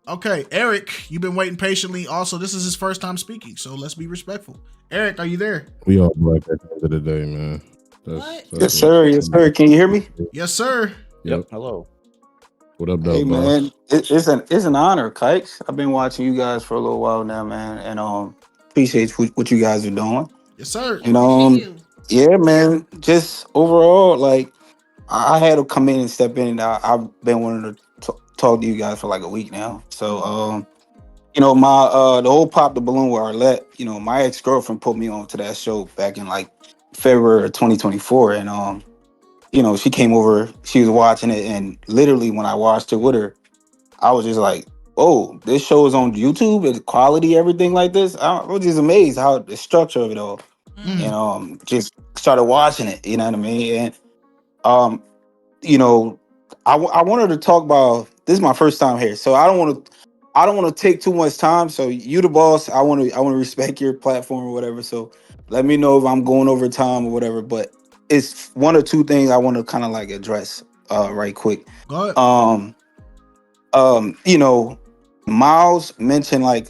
Okay, Eric, you've been waiting patiently. Also, this is his first time speaking, so let's be respectful. Eric, are you there? We all black at the end of the day, man. Yes, sir. Yes, sir. Can you hear me? Yes, sir. Yep. Hello. What up, though, Hey, boss? man. It's an honor, KiteZz. I've been watching you guys for a little while now, man, and appreciate what you guys are doing. Yes, sir. Yeah, man. Just overall, like I had to come in and step in, and I've been wanting to talk to you guys for like a week now. So, my the whole Pop the Balloon with Arlette, my ex-girlfriend put me on to that show back in like February of 2024, and she came over, she was watching it, and literally when I watched it with her, I was just like, oh, this show is on YouTube, it's quality, everything like this. I was just amazed how the structure of it all. And just started watching it, you know what I mean? And I wanted to talk about, this is my first time here, so I don't want to take too much time. So you the boss, I want to respect your platform or whatever. So let me know if I'm going over time or whatever. But it's one or two things I want to kind of like address right quick. Go ahead. Miles mentioned like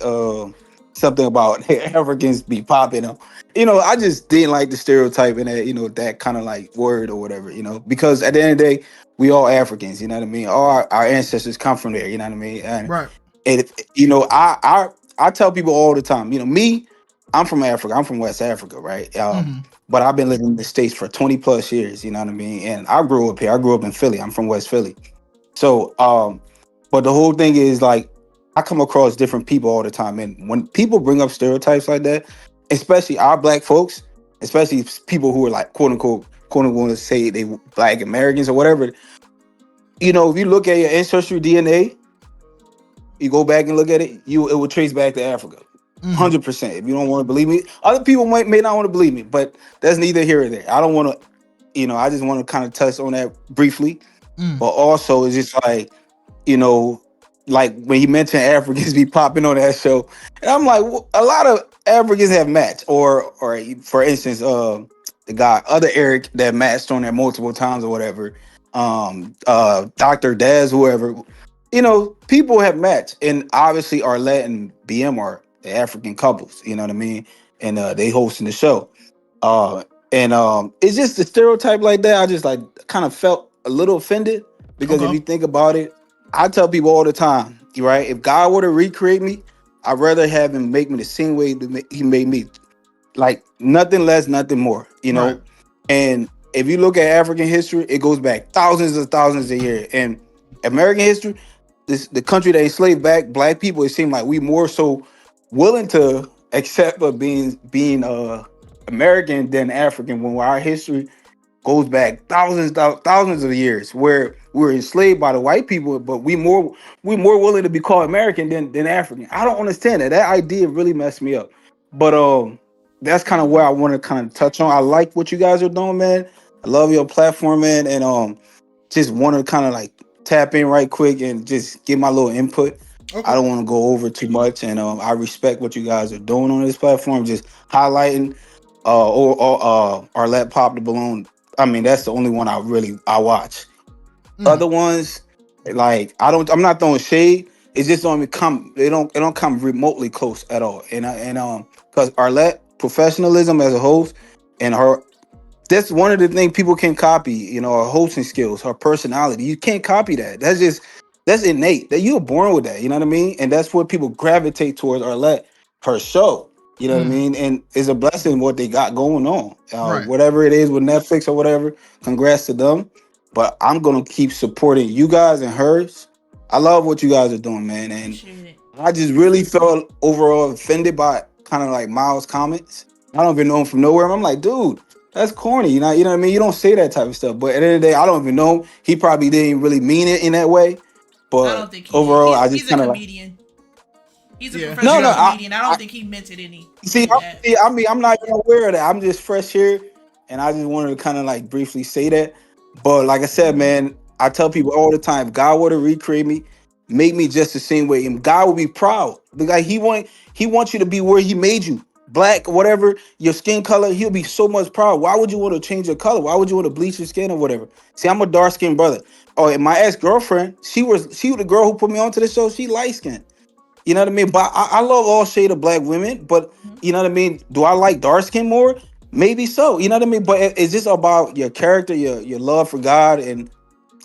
something about Africans be popping them. I just didn't like the stereotype in that, that kind of like word or whatever, because at the end of the day, we all Africans, you know what I mean? All our ancestors come from there, you know what I mean? And, Right. I tell people all the time, me, I'm from Africa. I'm from West Africa, right? But I've been living in the States for 20 plus years, you know what I mean? And I grew up here. I grew up in Philly. I'm from West Philly. So, but the whole thing is like, I come across different people all the time. And when people bring up stereotypes like that, especially our black folks, especially people who are like, quote unquote, say they Black Americans or whatever, if you look at your ancestry DNA, you go back and look at it, it will trace back to Africa. 100%. If you don't want to believe me, other people may not want to believe me, but that's neither here or there. I don't want to, I just want to kind of touch on that briefly. But also, it's just like, like when he mentioned Africans be popping on that show, and I'm like, a lot of Africans have matched, or for instance, the guy other Eric that matched on there multiple times or whatever, Dr. Daz, whoever, people have matched, and obviously Arlette and BM are the African couples, you know what I mean, and they hosting the show, and it's just the stereotype like that. I just like kind of felt a little offended because if you think about it, I tell people all the time, right? If God were to recreate me, I'd rather have him make me the same way he made me. Like nothing less, nothing more, Right. And if you look at African history, it goes back thousands of years. And American history, the country that enslaved black people, it seemed like we more so willing to accept being American than African, when our history goes back thousands of years, where we were enslaved by the white people, but we more willing to be called American than African. I don't understand that. That idea really messed me up. But that's kind of where I want to kind of touch on. I like what you guys are doing, man. I love your platform, man, and just want to kind of like tap in right quick and just give my little input. Okay. I don't want to go over too much, and I respect what you guys are doing on this platform, just highlighting or Let Pop the Balloon. I mean, that's the only one I watch. Other ones, like I'm not throwing shade. It just don't come. It don't come remotely close at all. And because Arlette professionalism as a host and her, that's one of the things people can copy. Her hosting skills, her personality. You can't copy that. That's innate. That you're born with that. You know what I mean? And that's what people gravitate towards Arlette, her show. You know what I mean? And it's a blessing what they got going on. Right. Whatever it is with Netflix or whatever, congrats to them. But I'm going to keep supporting you guys and hers. I love what you guys are doing, man. And I just really felt overall offended by kind of like Miles' comments. I don't even know him from nowhere. I'm like, dude, that's corny. You know what I mean? You don't say that type of stuff. But at the end of the day, I don't even know him. He probably didn't really mean it in that way. But I don't think he overall, I he's just a kind of comedian. He's a professional comedian. I don't think he meant it any. I mean, I'm not even aware of that. I'm just fresh here, and I just wanted to kind of like briefly say that. But like I said, man, I tell people all the time, if God were to recreate me, make me just the same way, and God will be proud. Like he wants you to be where He made you, black, whatever your skin color. He'll be so much proud. Why would you want to change your color? Why would you want to bleach your skin or whatever? See, I'm a dark skinned brother. Oh, and my ex girlfriend, she was the girl who put me onto the show. She light skinned. You know what I mean? But I love all shade of black women. But you know what I mean? Do I like dark skin more? Maybe so. You know what I mean? But it's just about your character, your love for God, and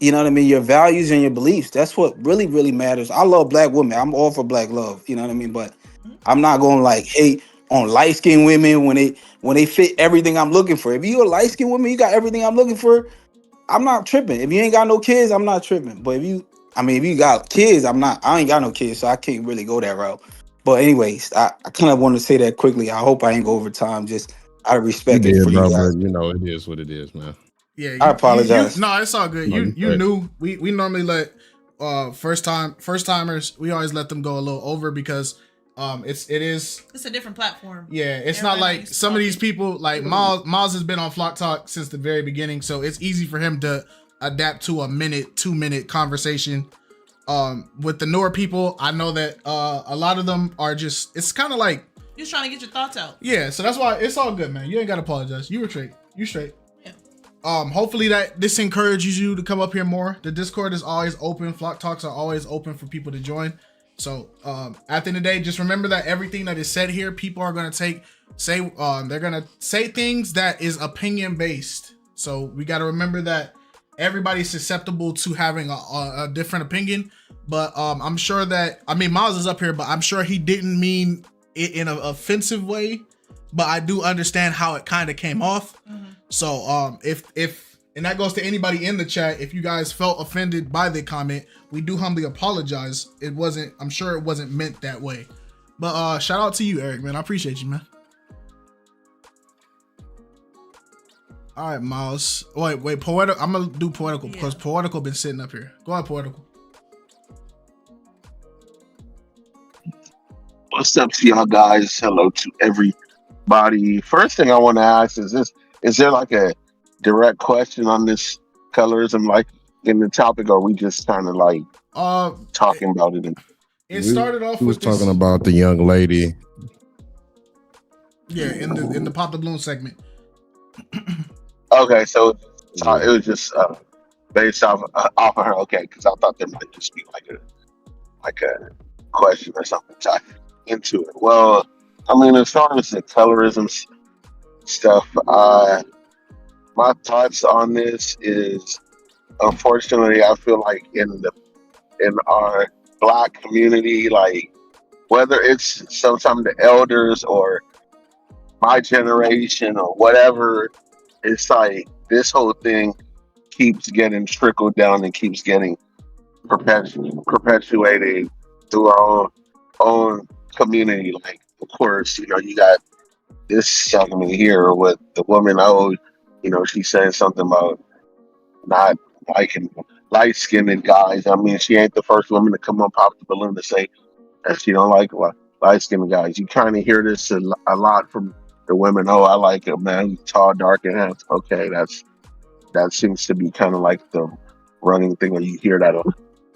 you know what I mean, your values and your beliefs. That's what really, really matters. I love black women. I'm all for black love. You know what I mean? But I'm not gonna like hate on light skinned women when they fit everything I'm looking for. If you're a light skinned woman, you got everything I'm looking for. I'm not tripping. If you ain't got no kids, I'm not tripping. But if you got kids, I ain't got no kids, so I can't really go that route. But anyways, I kind of want to say that quickly. I hope I ain't go over time, just out of respect You did, for you bro, guys. but it is what it is, man. Yeah, I apologize. No, it's all good. No, You you're knew we normally let first timers, we always let them go a little over because it's a different platform. Yeah, it's not like some of these people like Miles has been on Flock Talk since the very beginning, so it's easy for him to adapt to a 2-minute conversation. With the newer people, I know that a lot of them are just, it's kind of like you're trying to get your thoughts out. Yeah, so that's why it's all good, man. You ain't gotta apologize. You were straight. You straight. Yeah. Hopefully that this encourages you to come up here more. The Discord is always open. Flock Talks are always open for people to join. So at the end of the day, just remember that everything that is said here, people are gonna they're gonna say things that is opinion based. So we got to remember that everybody's susceptible to having a different opinion. But I'm sure that Miles is up here, but I'm sure he didn't mean it in an offensive way. But I do understand how it kind of came off. So if and that goes to anybody in the chat, if you guys felt offended by the comment, we do humbly apologize. I'm sure it wasn't meant that way. But shout out to you, Eric, man. I appreciate you, man. All right, Miles. Wait, Poetical. I'm gonna do Poetical because Poetical been sitting up here. Go ahead, Poetical. What's up to y'all guys? Hello to everybody. First thing I want to ask is there like a direct question on this colorism, like in the topic, or are we just kind of like talking about it? It started off with this, talking about the young lady. Yeah, in the Pop the Balloon segment. Okay, so it was just based off of her. Okay, because I thought there might just be like a question or something tied into it. Well, as far as the colorism stuff, my thoughts on this is, unfortunately, I feel like in our Black community, like whether it's sometimes the elders or my generation or whatever, it's like this whole thing keeps getting trickled down and keeps getting perpetuated through our own community. Like, of course, you got this segment here with the woman. She's saying something about not liking light-skinned guys. She ain't the first woman to come on Pop the Balloon to say that she don't like light-skinned guys. You kind of hear this a lot from the women. Oh, I like a man who's tall, dark, and handsome. Okay, that seems to be kind of like the running thing, or you hear that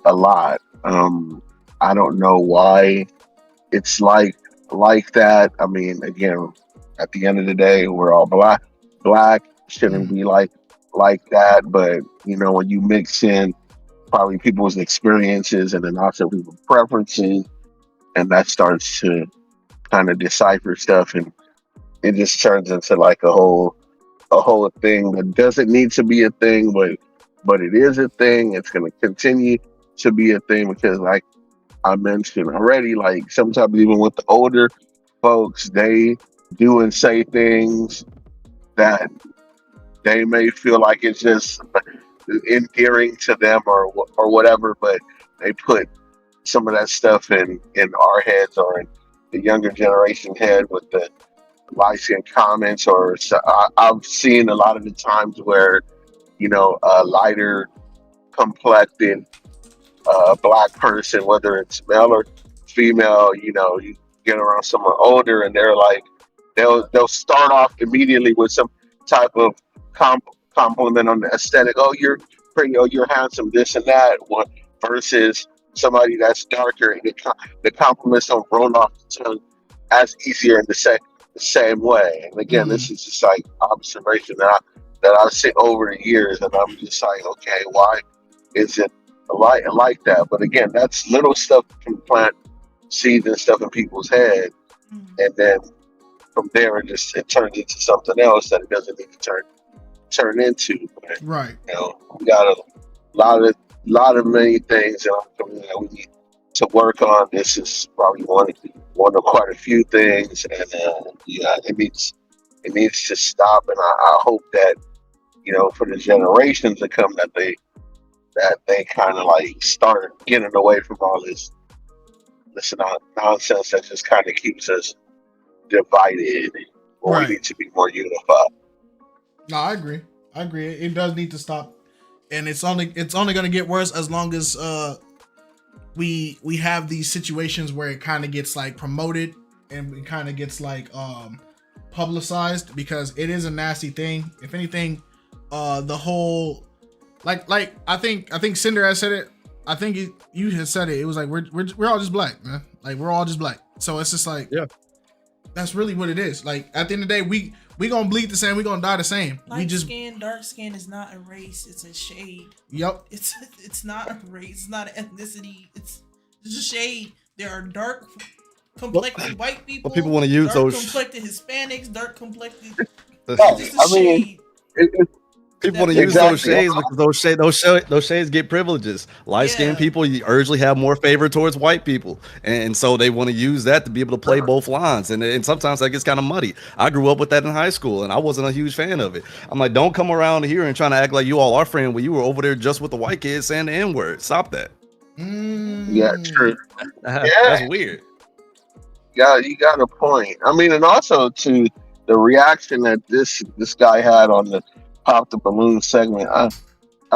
a lot. I don't know why it's like that. Again, at the end of the day, we're all black shouldn't be like that. But when you mix in probably people's experiences and then also people's preferences, and that starts to kind of decipher stuff, and it just turns into like a whole thing that doesn't need to be a thing, but it is a thing. It's going to continue to be a thing because, like I mentioned already, like sometimes even with the older folks, they do and say things that they may feel like it's just endearing to them or whatever, but they put some of that stuff in our heads or in the younger generation head with the likes and comments. Or I've seen a lot of the times where a lighter complected Black person, whether it's male or female, you get around someone older and they're like, they'll start off immediately with some type of compliment on the aesthetic. Oh, you're pretty. Oh, you're handsome. This and that. One versus somebody that's darker, and the compliments don't roll off the tongue as easier in the same way. And again, this is just like observation that I've seen over the years, and I'm just like, okay, why is it like that? But again, that's little stuff that can plant seeds and stuff in people's head, and then from there it turns into something else that it doesn't need to turn into. But, right. We got a lot of many things that we need to work on. This is probably one of quite a few things, and it needs to stop. And I hope that for the generations to come, that they kind of like start getting away from all this nonsense that just kind of keeps us divided. Or we need to be more unified. No, I agree. It does need to stop, and it's only going to get worse as long as we have these situations where it kind of gets like promoted and it kind of gets like publicized, because it is a nasty thing. If anything, the whole like I think Cinder has said it. I think you had said it. It was like we're all just black, man. Like we're all just black. So it's just like, yeah, that's really what it is. Like at the end of the day, we gonna bleed the same. We gonna die the same. Light skin, dark skin is not a race. It's a shade. Yep. It's not a race. It's not an ethnicity. It's a shade. There are dark complected white people. People want to use dark those. complected Hispanics, dark complected. I mean, People want to use those shades because those shades get privileges. Light skinned people usually have more favor towards white people, and so they want to use that to be able to play both lines. And sometimes that gets kind of muddy. I grew up with that in high school, and I wasn't a huge fan of it. I'm like, don't come around here and trying to act like you all are friends when you were over there just with the white kids saying the N word. Stop that. Yeah, true. That's weird. Yeah, you got a point. I mean, and also to the reaction that this guy had on the pop the balloon segment. I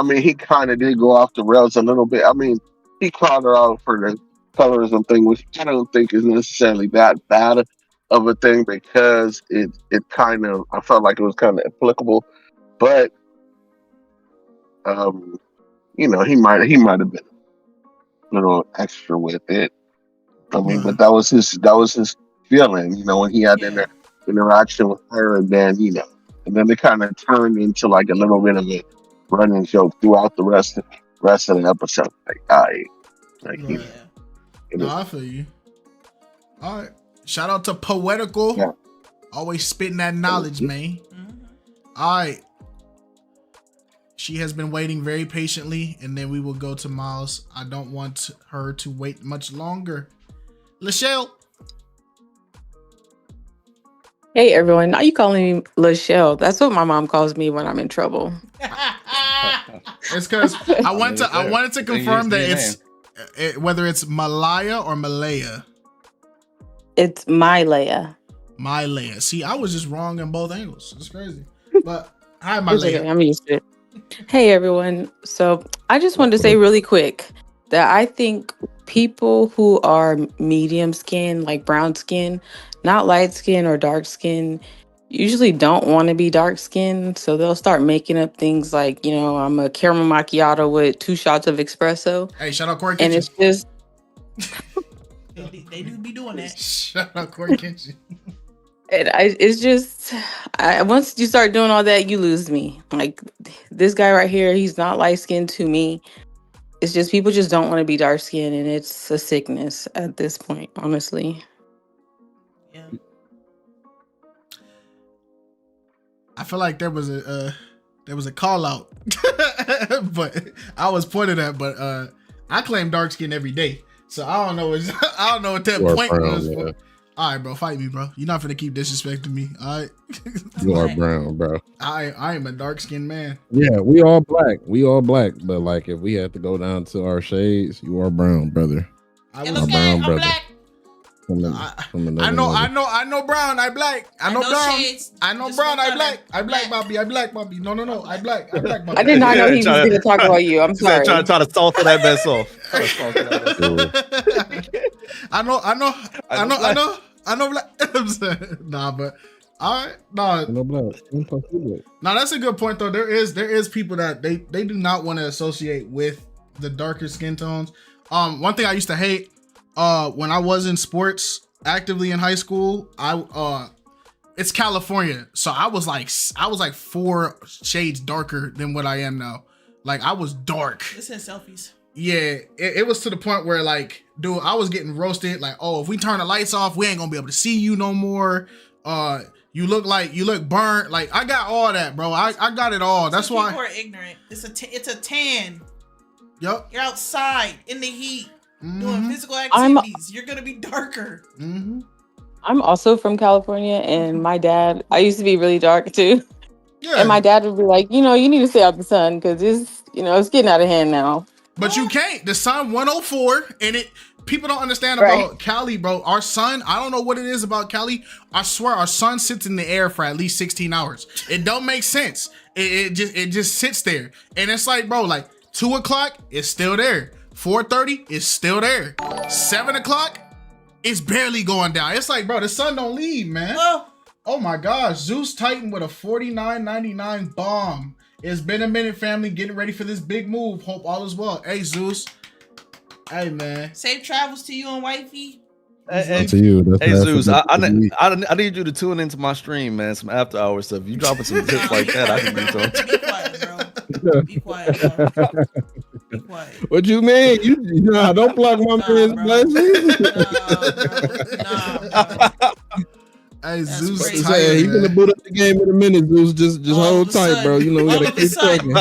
mean, he kind of did go off the rails a little bit. I mean, he called her out for the colorism thing, which I don't think is necessarily that bad of a thing because it kind of, I felt like it was kind of applicable, but you know, he might have been a little extra with it. I mean, but that was his feeling, you know, when he had that interaction with her, and then and then it kind of turned into like a little bit of a running joke throughout the rest of the episode. Like, no, I feel you. All right, shout out to Poetical, always spitting that knowledge, man. All right, she has been waiting very patiently, and then we will go to Miles. I don't want her to wait much longer. Lachelle. Hey everyone, now you calling me Lachelle. That's what my mom calls me when I'm in trouble. It's because I wanted to confirm that whether it's Malaya or Malaya. It's Mylea. Mylea. See, I was just wrong on both angles. It's crazy. But hi, Mylea. Okay, I'm used to it. Hey everyone. So I just wanted to say really quick that I think people who are medium skin, like brown skin, not light skin or dark skin, usually don't want to be dark skin. So they'll start making up things like, I'm a caramel macchiato with 2 shots of espresso. Hey, shout out Corey And Kitchen. it's just They do be doing that. Shout out Corey Kitchen. it's just once you start doing all that, you lose me. Like this guy right here, he's not light skinned to me. It's just people just don't want to be dark skinned, and it's a sickness at this point, honestly. Yeah. I feel like there was a call out, but I was pointed at. But I claim dark skin every day, so I don't know. I don't know what that point was. For. All right, bro, fight me, bro. You're not finna keep disrespecting me. All right. You are brown, bro. I am a dark skinned man. Yeah, we all black. But like, if we had to go down to our shades, you are brown, brother. I was brown, brother. I know brown, I black. I know brown. Shades. I know brown, I black. I black, Bobby. I black, Bobby. No. I black, Bobby. I did not know he was going to talk about you. I'm sorry. Trying to salsa that mess off. I know black. Nah, but all right. No, that's a good point though. There is people that they do not want to associate with the darker skin tones. One thing I used to hate when I was in sports actively in high school, it's California, so I was like 4 shades darker than what I am now. Like I was dark. It's in selfies. Yeah, it was to the point where like, dude, I was getting roasted. Like, oh, if we turn the lights off, we ain't gonna be able to see you no more. You look burnt. Like I got all that, bro. I got it all. That's why people are ignorant. It's a tan. Yep. You're outside in the heat doing physical activities. You're gonna be darker. I'm also from California, and my dad, I used to be really dark too. Yeah. And my dad would be like, you need to stay out the sun because it's getting out of hand now. But you can't. The sun 104, and people don't understand about Cali, bro. Our sun, I don't know what it is about Cali. I swear our sun sits in the air for at least 16 hours. It don't make sense. It just sits there. And it's like, bro, like 2 o'clock, it's still there. 4:30, it's still there. 7 o'clock, it's barely going down. It's like, bro, the sun don't leave, man. Oh my gosh. Zeus Titan with a 49.99 bomb. It's been a minute, family. Getting ready for this big move. Hope all is well. Hey, Zeus. Hey, man. Safe travels to you and wifey. Hey, to you. Hey, Zeus, I need you to tune into my stream, man. Some after hours stuff. You dropping some tips like that, I can do something. Be quiet, bro. Be quiet, bro. What you mean? Don't block my man's blessings. Hey, Zeus He tired, he man. gonna boot up the game in a minute. Zeus, just hold tight, bro. You know we gotta keep talking.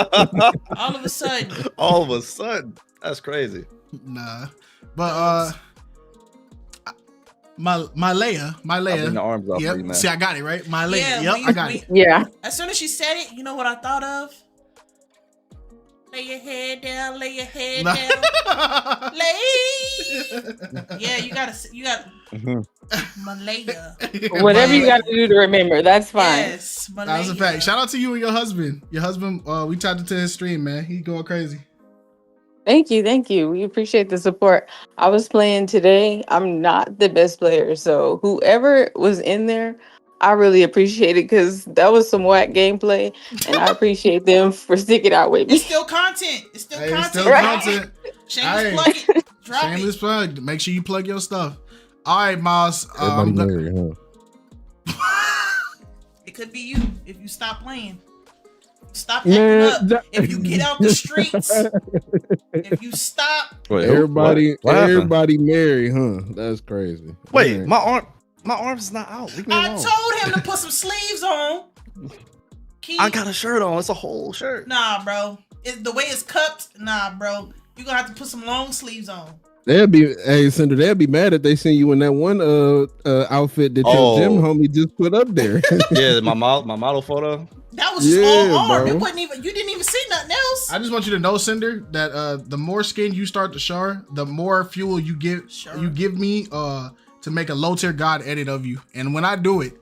All of a sudden. All of a sudden. That's crazy. Nah, but my Leia. I'll the arms off Yep. you, man. See, I got it right. My Leia. Yeah, I got it. Yeah. As soon as she said it, you know what I thought of? Lay your head down, lay your head down. Yeah, you got Malaya. Whatever you got to do to remember, that's fine. Yes, Malaya. That's a fact. Shout out to you and your husband. Your husband, we tapped into his stream, man. He going crazy. Thank you. We appreciate the support. I was playing today. I'm not the best player, so whoever was in there, I really appreciate it because that was some whack gameplay, and I appreciate them for sticking out with me. It's still content. It's still content. It's still content. Shameless plug it. Drop Shameless plug. Make sure you plug your stuff. All right, Miles. Everybody married, huh? It could be you if you stop playing. Stop acting up. If you get out the streets. If you stop. Wait, everybody what married, huh? That's crazy. Wait, Right. my arm's not out. Leave me I alone. told him to put some sleeves on. I got a shirt on. It's a whole shirt. Nah, bro. The way it's cupped, nah, bro. You gonna have to put some long sleeves on. Cinder, they'll be mad if they see you in that one outfit that your gym homie just put up there. Yeah, my model photo. That was a small arm. bro. It wasn't even. You didn't even see nothing else. I just want you to know, Cinder, that the more skin you start to shower, the more fuel you give me to make a low tier god edit of you. And when I do it,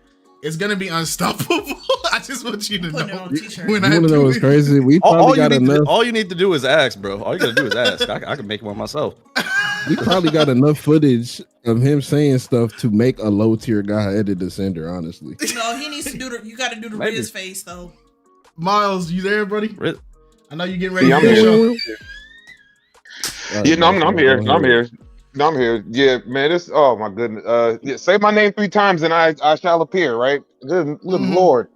it's gonna be unstoppable. I just want you to know. You wanna know what's crazy? We probably got enough. All you need to do is ask, bro. All you gotta do is ask. I can make one myself. We probably got enough footage of him saying stuff to make a low tier guy edit the Cinder, honestly. No, he needs to do you got to do the Riz face though. Miles, you there, buddy? I know you getting ready Yeah, for the show. Yeah, no, I'm here. I'm here. Yeah, man. Oh my goodness. Yeah, say my name 3 times and I shall appear. Right? Good Lord.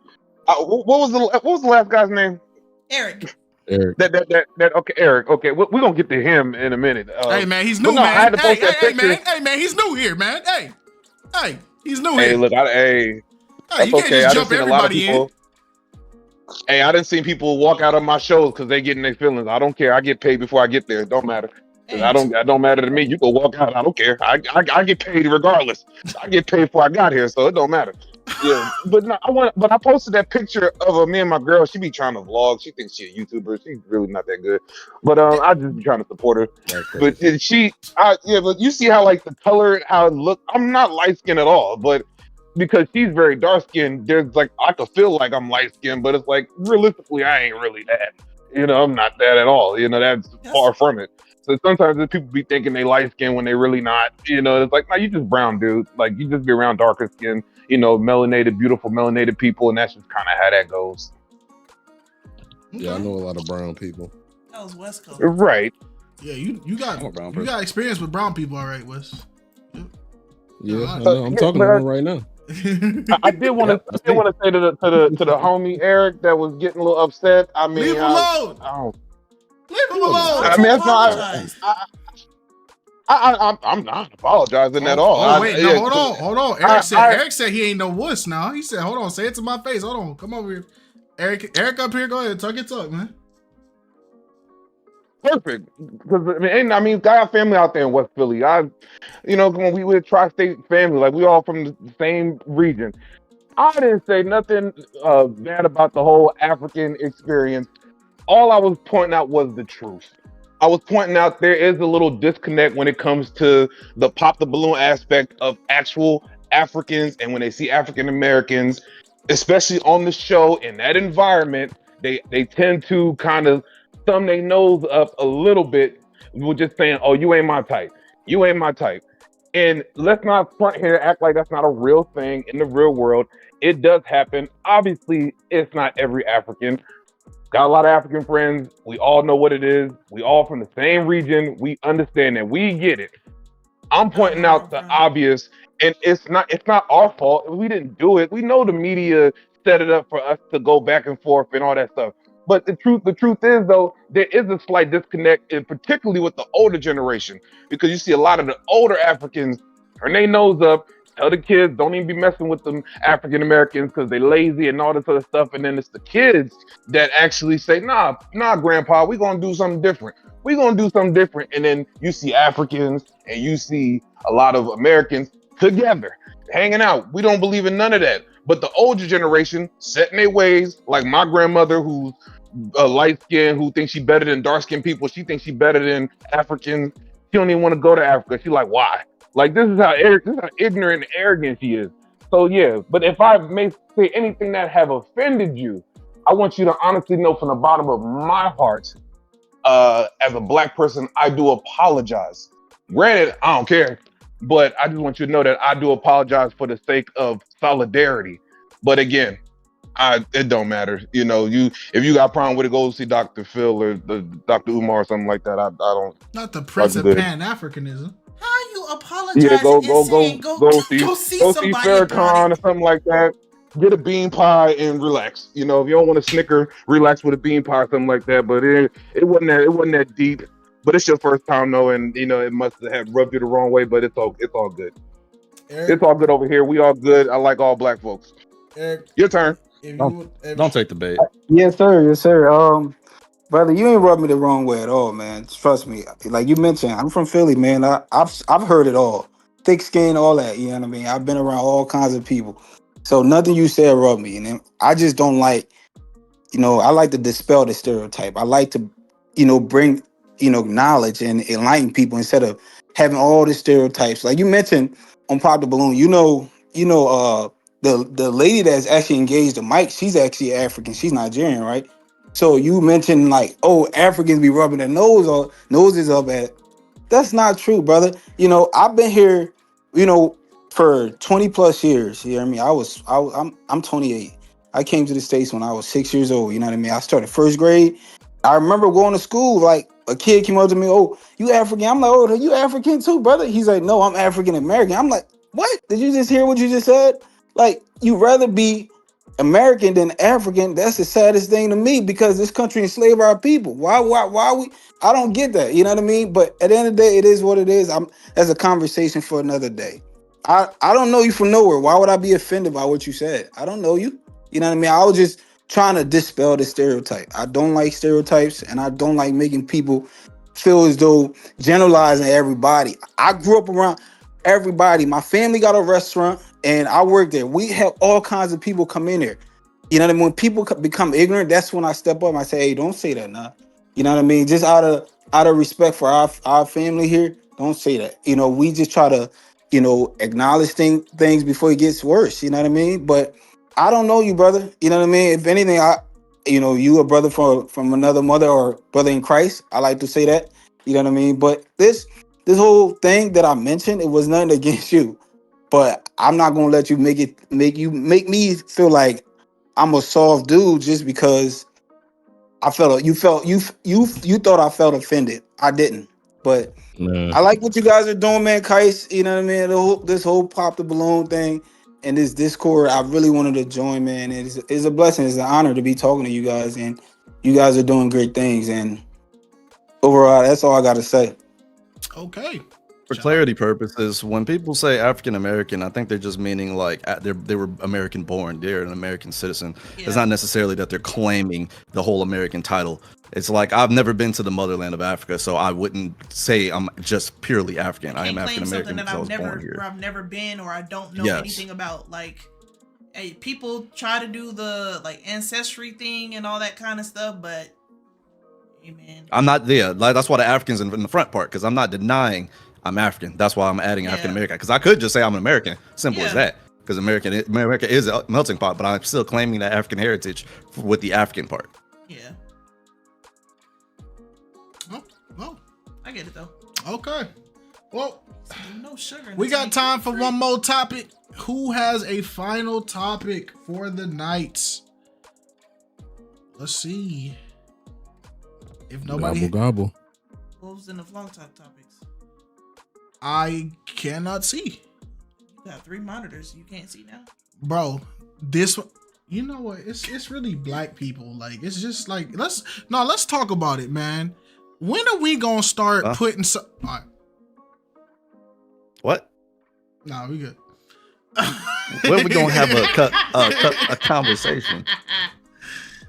What was the last guy's name? Eric. Okay, Eric. Okay, we're gonna get to him in a minute. Hey man, he's new, no, man. I had to post that picture. Hey man, he's new here, man. Hey, he's new Hey, here. look, that's you can't okay. just I jump done seen a lot of everybody people. Hey, I didn't see people walk out of my shows because they getting their feelings. I don't care. I get paid before I get there. It don't matter. That don't matter to me. You can walk out. I don't care. I get paid regardless. I get paid before I got here, so it don't matter. Yeah, but no, I posted that picture of me and my girl. She be trying to vlog. She thinks she a YouTuber. She's really not that good. But I just be trying to support her. But but you see how like the color, how it look. I'm not light skinned at all, but because she's very dark skinned, there's like I could feel like I'm light skinned, but it's like realistically I ain't really that. I'm not that at all. That's far from it. So sometimes the people be thinking they light skinned when they really not. It's like, no, you just brown, dude. Like you just be around darker skin, melanated, beautiful melanated people, and that's just kind of how that goes. Yeah, I know a lot of brown people. That was West Coast. Right. Yeah, you got experience with brown people, all right, Wes. Yeah, I know. I'm talking to him right now. I did want to say to the homie Eric that was getting a little upset. I mean, leave him alone. Leave him alone. I mean, that's not. I'm not apologizing at all. Hold on. Eric said he ain't no wuss now. He said, hold on, say it to my face. Hold on, come over here. Eric up here, go ahead, talk your talk, man. Perfect, because I mean, I have family out there in West Philly. Come on, we're a tri-state family, like we all from the same region. I didn't say nothing bad about the whole African experience. All I was pointing out was the truth. I was pointing out there is a little disconnect when it comes to the pop the balloon aspect of actual Africans, and when they see African Americans, especially on the show in that environment, they tend to kind of thumb their nose up a little bit with just saying, "Oh, you ain't my type. You ain't my type." And let's not front here act like that's not a real thing in the real world. It does happen. Obviously, it's not every African. Got a lot of African friends. We all know what it is. We all from the same region. We understand that. We get it. I'm pointing out the obvious, and it's not our fault. We didn't do it. We know the media set it up for us to go back and forth and all that stuff. But the truth is though, there is a slight disconnect, and particularly with the older generation, because you see a lot of the older Africans turn their nose up, tell the kids don't even be messing with them African Americans because they lazy and all this other stuff, and then it's the kids that actually say, nah, grandpa, we're gonna do something different. We're gonna do something different. And then you see Africans and you see a lot of Americans together, hanging out. We don't believe in none of that. But the older generation set in their ways, like my grandmother, who's light skinned, who thinks she better than dark skinned people. She thinks she better than Africans. She don't even want to go to Africa. She's like, why? Like this is how ignorant and arrogant she is. So yeah, but if I may say anything that have offended you, I want you to honestly know from the bottom of my heart, as a black person, I do apologize. Granted, I don't care, but I just want you to know that I do apologize for the sake of solidarity. But again, it don't matter. You know, if you got a problem with it, go see Dr. Phil or the Dr. Umar or something like that. I don't. Not the Prince of Pan-Africanism. How you apologizing Yeah, go see see somebody Farrakhan or something like that. Get a bean pie and relax. You know, if you don't want to snicker, relax with a bean pie or something like that. But it wasn't that deep. But it's your first time though, and you know it must have rubbed you the wrong way. But it's all good. Eric? It's all good over here. We all good. I like all black folks. Eric, your turn. Don't take the bait. Yes, sir. Brother, you ain't rubbed me the wrong way at all, man. Trust me. Like you mentioned, I'm from Philly, man. I've heard it all. Thick skin, all that. You know what I mean? I've been around all kinds of people. So nothing you said rubbed me. And I just don't like, I like to dispel the stereotype. I like to, bring, knowledge and enlighten people instead of having all the stereotypes. Like you mentioned on Pop the Balloon, the lady that's actually engaged to Mike, she's actually African. She's Nigerian, right? So you mentioned like, oh, Africans be rubbing their noses up at. That's not true, brother. I've been here, for 20 plus years. You know what I mean? I'm 28. I came to the States when I was 6 years old. You know what I mean? I started first grade. I remember going to school, like a kid came up to me, oh, you African? I'm like, oh, you African too, brother? He's like, no, I'm African American. I'm like, what? Did you just hear what you just said? Like, you rather be American than African. That's the saddest thing to me because this country enslaved our people. Why we? I don't get that. You know what I mean? But at the end of the day, it is what it is. That's a conversation for another day. I don't know you from nowhere. Why would I be offended by what you said? I don't know you. You know what I mean? I was just trying to dispel the stereotype. I don't like stereotypes, and I don't like making people feel as though generalizing everybody. I grew up around everybody. My family got a restaurant, and I worked there. We have all kinds of people come in there. You know what I mean? When people become ignorant, that's when I step up. I say, "Hey, don't say that now." You know what I mean? Just out of respect for our family here, don't say that. We just try to, acknowledge things before it gets worse. You know what I mean? But I don't know you, brother. You know what I mean? If anything, you a brother from another mother or brother in Christ. I like to say that. You know what I mean? But this whole thing that I mentioned, it was nothing against you. But I'm not gonna let you make me feel like I'm a soft dude just because you thought I felt offended. I didn't. But I like what you guys are doing, man. KiteZz, you know what I mean? This whole Pop the Balloon thing and this Discord, I really wanted to join, man. It's a blessing. It's an honor to be talking to you guys, and you guys are doing great things. And overall, that's all I got to say. Okay. For clarity purposes, when people say African American, I think they're just meaning like they were American born. They're an American citizen. It's not necessarily that they're claiming the whole American title. It's like I've never been to the motherland of Africa, so I wouldn't say I'm just purely African. I am African American because I was born here. I've never been or I don't know anything about. Like, hey, people try to do the like ancestry thing and all that kind of stuff, but hey, man, I'm not there. Like, that's why the Africans in the front part, because I'm not denying I'm African. That's why I'm adding African American, because I could just say I'm an American. Simple as that. Because America is a melting pot, but I'm still claiming that African heritage with the African part. Yeah. Oh, I get it though. Okay. Well, no sugar. We got time for one more topic. Who has a final topic for the night? Let's see. If nobody gobble. What was in the vlog topics? I cannot see. You got 3 monitors. You can't see now. Bro, this You know what? It's really black people. Like, it's just like let's talk about it, man. When are we gonna start putting some? All right. What? Nah, we good. When we gonna have a conversation?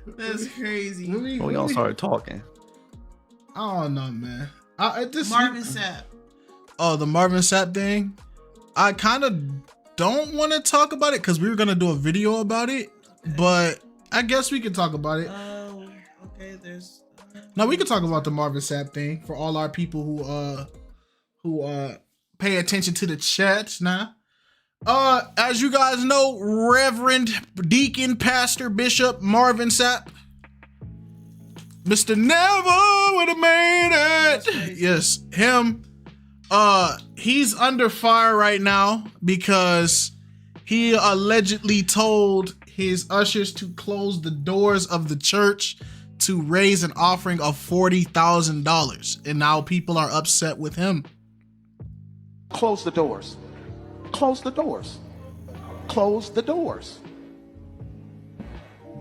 That's crazy. When we gonna start talking? I don't know, man. Marvin Sapp. Oh, the Marvin Sapp thing. I kind of don't want to talk about it because we were gonna do a video about it, but I guess we can talk about it. Okay. There's. No, we can talk about the Marvin Sapp thing for all our people who pay attention to the chat now. As you guys know, Reverend Deacon Pastor Bishop Marvin Sapp, Mr. Never would have made it. Yes, him. He's under fire right now because he allegedly told his ushers to close the doors of the church to raise an offering of $40,000, and now people are upset with him. Close the doors. Close the doors. Close the doors.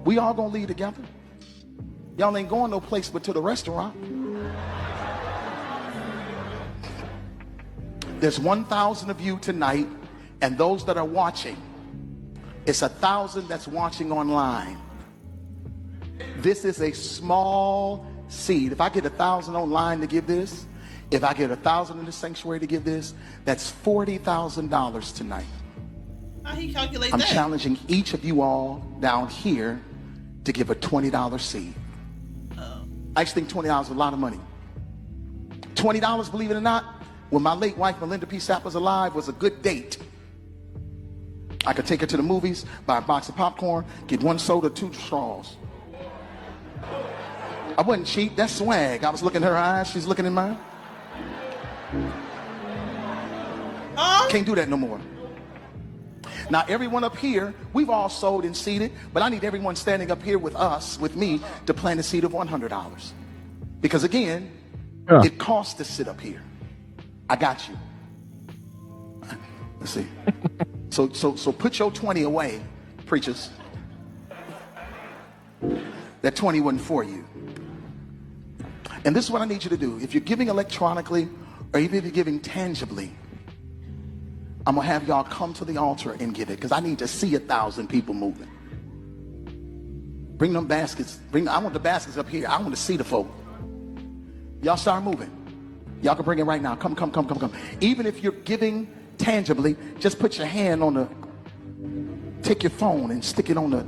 We all gonna leave together. Y'all ain't going no place but to the restaurant. There's 1,000 of you tonight, and those that are watching, it's 1,000 that's watching online. This is a small seed. If I get 1,000 online to give this, if I get 1,000 in the sanctuary to give this, that's $40,000 tonight. How he calculate I'm that? challenging each of you all down here to give a $20 seed. I just think $20 is a lot of money. $20, believe it or not, when my late wife Melinda P. Sapp was alive, was a good date. I could take her to the movies, buy a box of popcorn, get 1 soda, 2 straws. I wasn't cheap, that's swag. I was looking in her eyes, she's looking in mine. Can't do that no more. Now everyone up here, we've all sold and seeded, but I need everyone standing up here with us, with me, to plant a seed of $100. Because again, it costs to sit up here. I got you. Let's see. So put your 20 away, preachers. That 20 wasn't for you. And this is what I need you to do. If you're giving electronically, or even if you're giving tangibly, I'm gonna have y'all come to the altar and give it, because I need to see 1,000 people moving. Bring them baskets. I want the baskets up here. I want to see the folk. Y'all start moving. Y'all can bring it right now. Come. Even if you're giving tangibly, just put your hand on take your phone and stick it on the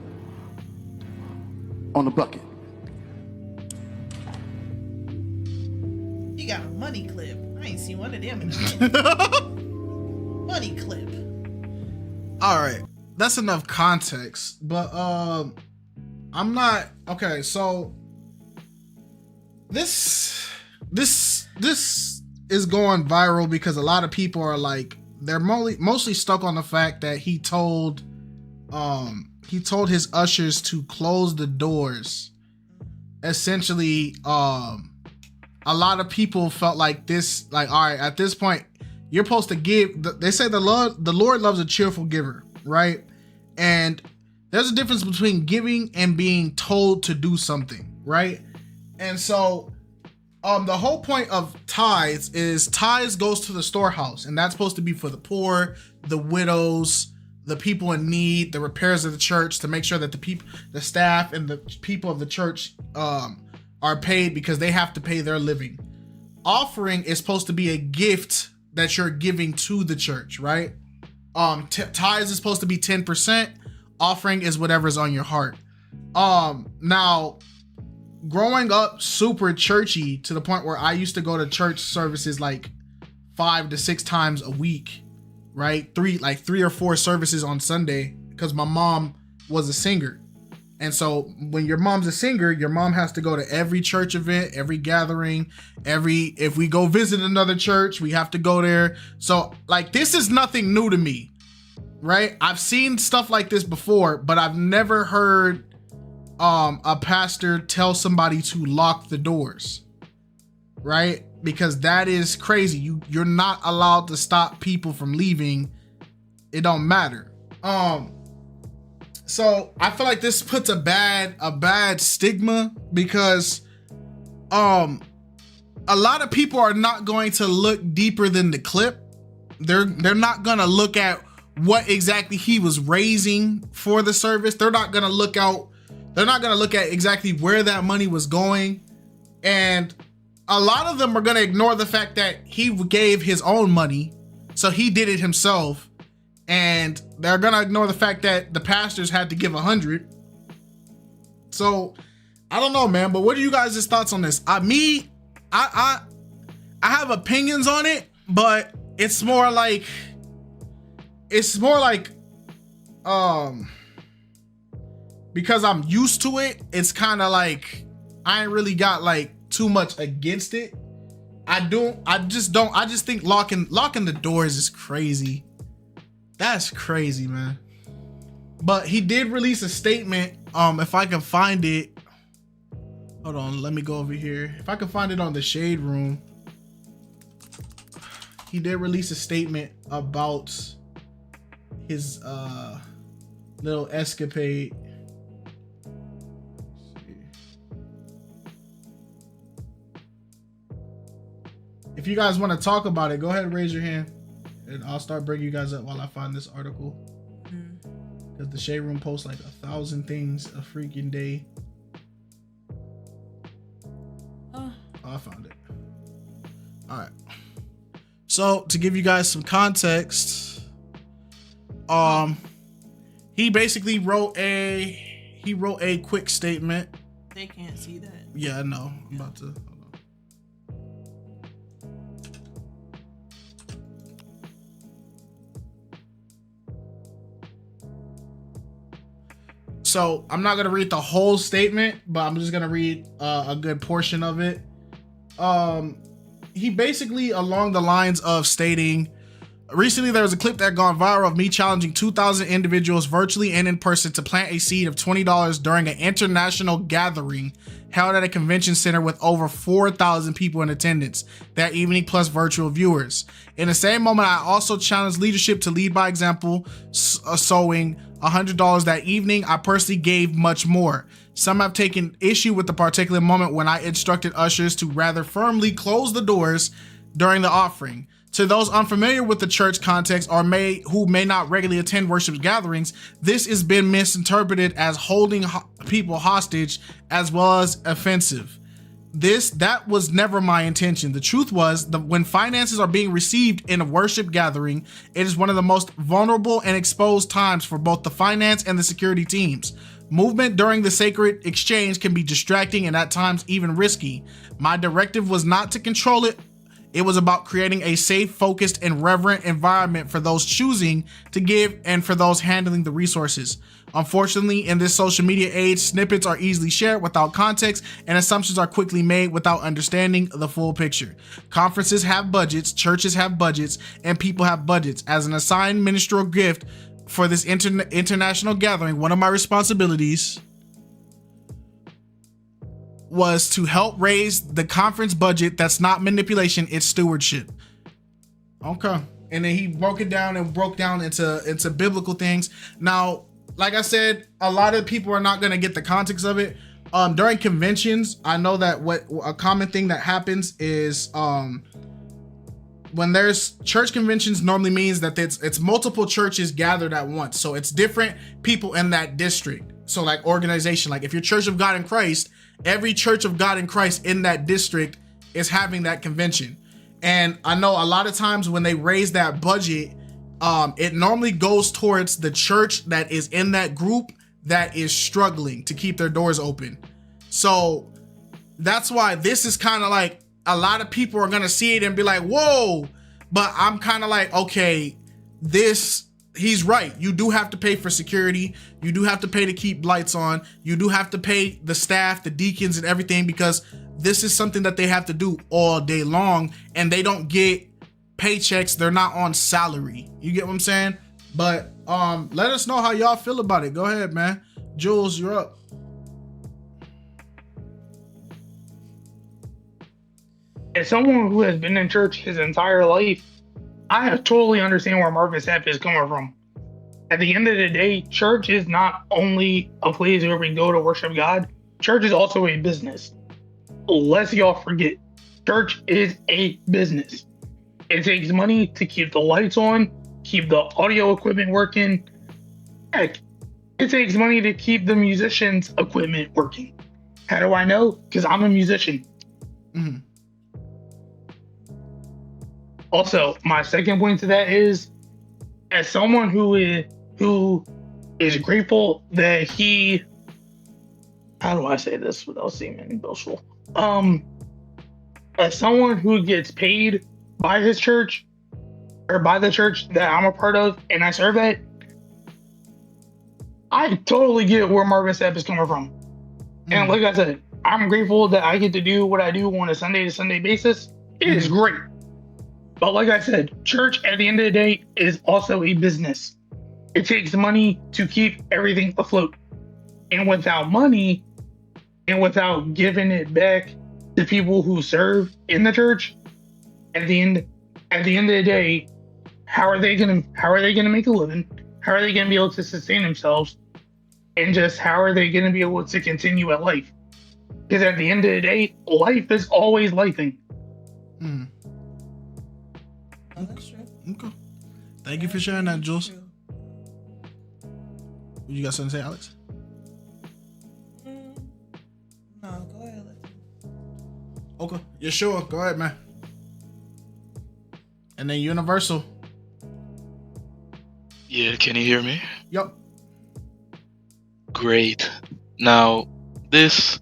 bucket. He got a money clip. I ain't seen one of them in a minute. Money clip. All right, that's enough context, but I'm not okay. So this is going viral because a lot of people are like, they're mostly stuck on the fact that he told his ushers to close the doors. Essentially, a lot of people felt like this, like, all right, at this point, you're supposed to give. They say the Lord loves a cheerful giver, right? And there's a difference between giving and being told to do something, right? And so, the whole point of tithes is tithes goes to the storehouse, and that's supposed to be for the poor, the widows, the people in need, the repairs of the church, to make sure that the staff and the people of the church are paid, because they have to pay their living. Offering is supposed to be a gift that you're giving to the church, right? Tithes is supposed to be 10%. Offering is whatever's on your heart. Now, growing up super churchy to the point where I used to go to church services like 5 to 6 times a week, right? 3 or 4 services on Sunday, because my mom was a singer. And so when your mom's a singer, your mom has to go to every church event, every gathering, if we go visit another church, we have to go there. So like, this is nothing new to me, right? I've seen stuff like this before, but I've never heard a pastor tell somebody to lock the doors, right? Because that is crazy. You're not allowed to stop people from leaving. It don't matter. So I feel like this puts a bad stigma because a lot of people are not going to look deeper than the clip. They're not gonna look at what exactly he was raising for the service. They're not gonna look at exactly where that money was going. And a lot of them are gonna ignore the fact that he gave his own money. So he did it himself. And they're gonna ignore the fact that the pastors had to give 100. So I don't know, man. But what are you guys' thoughts on this? I have opinions on it, but it's more like because I'm used to it. It's kind of like I ain't really got like too much against it. I just think locking the doors is crazy. That's crazy, man. But he did release a statement. If I can find it, hold on, let me go over here. If I can find it on the Shade Room, he did release a statement about his little escapade. If you guys want to talk about it, go ahead and raise your hand. And I'll start bringing you guys up while I find this article. Because the Shade Room posts like 1,000 things a freaking day. Oh, I found it. All right. So to give you guys some context, he basically wrote a quick statement. They can't see that. Yeah, I know. I'm about to. So I'm not gonna read the whole statement, but I'm just gonna read a good portion of it. He basically along the lines of stating, recently there was a clip that gone viral of me challenging 2,000 individuals virtually and in person to plant a seed of $20 during an international gathering held at a convention center with over 4,000 people in attendance that evening plus virtual viewers. In the same moment, I also challenged leadership to lead by example, sowing $100 that evening. I personally gave much more. Some have taken issue with the particular moment when I instructed ushers to rather firmly close the doors during the offering. To those unfamiliar with the church context or who may not regularly attend worship gatherings, this has been misinterpreted as holding people hostage as well as offensive. That was never my intention. The truth was when finances are being received in a worship gathering, it is one of the most vulnerable and exposed times for both the finance and the security teams. Movement during the sacred exchange can be distracting and at times even risky. My directive was not to control it. It was about creating a safe, focused, and reverent environment for those choosing to give and for those handling the resources. Unfortunately, in this social media age, snippets are easily shared without context and assumptions are quickly made without understanding the full picture. Conferences have budgets, churches have budgets, and people have budgets. As an assigned ministerial gift for this international gathering, one of my responsibilities was to help raise the conference budget. That's not manipulation, it's stewardship. Okay. And then he broke down into biblical things. Now, like I said, a lot of people are not going to get the context of it. During conventions, I know that what a common thing that happens is when there's church conventions normally means that it's multiple churches gathered at once. So it's different people in that district. So like organization, like if you're Church of God in Christ, every Church of God in Christ in that district is having that convention. And I know a lot of times when they raise that budget, it normally goes towards the church that is in that group that is struggling to keep their doors open. So that's why this is kind of like a lot of people are going to see it and be like, whoa, but I'm kind of like, okay, he's right. You do have to pay for security. You do have to pay to keep lights on. You do have to pay the staff, the deacons and everything, because this is something that they have to do all day long and they don't get paychecks. They're not on salary. You get what I'm saying? But let us know how y'all feel about it. Go ahead, man. Jules, you're up. As someone who has been in church his entire life, I totally understand where Marvin Sapp is coming from. At the end of the day, church is not only a place where we go to worship God. Church is also a business. Lest y'all forget, church is a business. It takes money to keep the lights on, keep the audio equipment working. Heck, it takes money to keep the musicians' equipment working. How do I know? Because I'm a musician. Mm-hmm. Also, my second point to that is, as someone who is grateful that he, how do I say this without seeming boastful? As someone who gets paid by his church or by the church that I'm a part of and I serve at, I totally get where Marvin Sapp is coming from. And like I said, I'm grateful that I get to do what I do on a Sunday to Sunday basis. It is great. But like I said, church at the end of the day is also a business. It takes money to keep everything afloat. And without money and without giving it back to people who serve in the church, at the end of the day, how are they gonna make a living? How are they gonna be able to sustain themselves? And just how are they gonna be able to continue at life? Because at the end of the day, life is always lifing. Mm. Oh, that's true. Okay. Thank you for sharing that, Jules. You got something to say, Alex? No, go ahead. Okay. Yeah, sure. Go ahead, man. And then Universal. Yeah, can you hear me? Yep. Great. Now, this.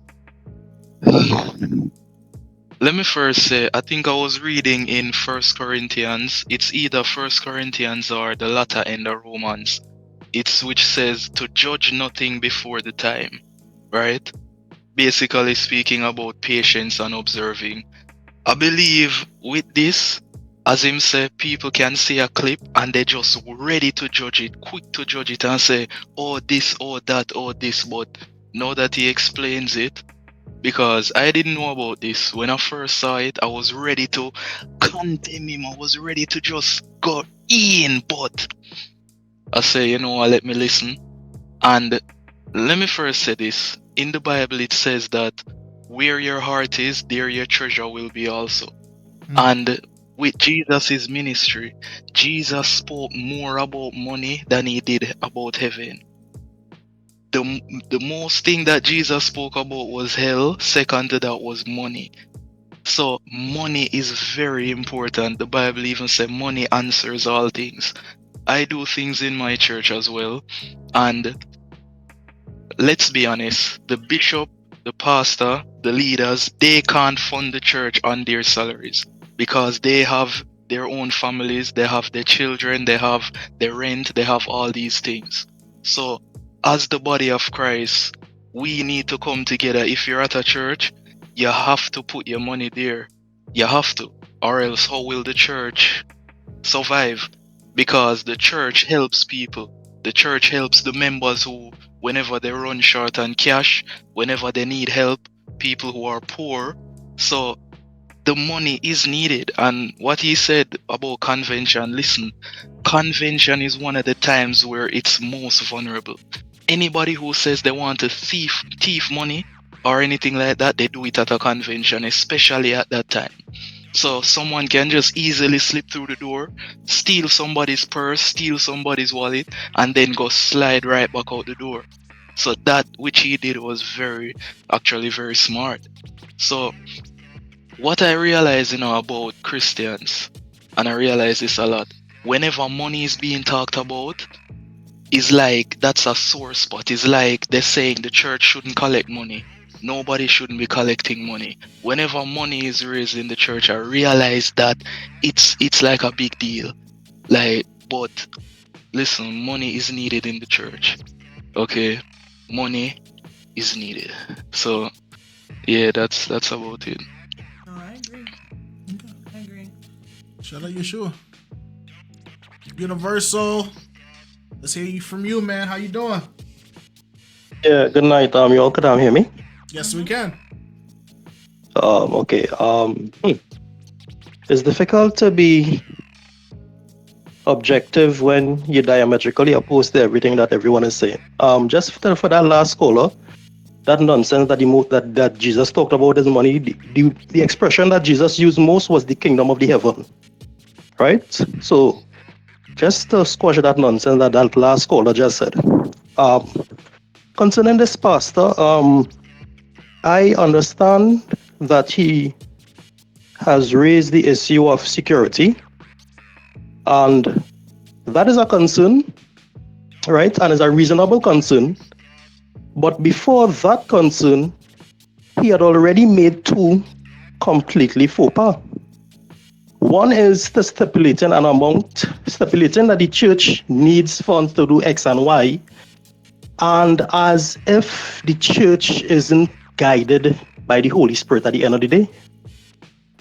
Let me first say, I think I was reading in 1 Corinthians. It's either 1 Corinthians or the latter end of Romans. It's which says to judge nothing before the time, right? Basically speaking about patience and observing. I believe with this, as him said, people can see a clip and they're just ready to judge it, quick to judge it and say, oh this, oh that, oh this. But now that he explains it, because I didn't know about this. When I first saw it, I was ready to condemn him. I was ready to just go in. But I say, you know what, let me listen. And let me first say this. In the Bible, it says that where your heart is, there your treasure will be also. And with Jesus' ministry, Jesus spoke more about money than he did about heaven. The most thing that Jesus spoke about was hell. Second to that was money. So money is very important. The Bible even says money answers all things. I do things in my church as well. And let's be honest, the bishop, the pastor, the leaders, they can't fund the church on their salaries because they have their own families, they have their children, they have their rent, they have all these things. So as the body of Christ, we need to come together. If you're at a church, you have to put your money there. You have to, or else how will the church survive? Because the church helps people. The church helps the members who, whenever they run short on cash, whenever they need help, people who are poor. So the money is needed. And what he said about convention, listen, convention is one of the times where it's most vulnerable. Anybody who says they want to thief money or anything like that, they do it at a convention, especially at that time. So someone can just easily slip through the door, steal somebody's purse, steal somebody's wallet, and then go slide right back out the door. So that which he did was actually very smart. So what I realize, about Christians, and I realize this a lot, whenever money is being talked about, it's like that's a sore spot. It's like they're saying the church shouldn't collect money. Nobody shouldn't be collecting money. Whenever money is raised in the church, I realize that it's like a big deal. But listen, money is needed in the church. Okay? Money is needed. So yeah, that's about it. No, I agree. I agree. Shout out Yeshua. Universal. Let's hear from you, man. How you doing? Yeah, good night. You all can hear me? Yes, we can. Okay. It's difficult to be objective when you're diametrically opposed to everything that everyone is saying. Just for that last caller, that nonsense that Jesus talked about his money, the expression that Jesus used most was the kingdom of the heaven, right? So just to squash that nonsense that last caller just said. Concerning this pastor, I understand that he has raised the issue of security, and that is a concern, right? And is a reasonable concern. But before that concern, he had already made two completely faux pas. One is the stipulating an amount, stipulating that the church needs funds to do X and Y, and as if the church isn't guided by the Holy Spirit at the end of the day.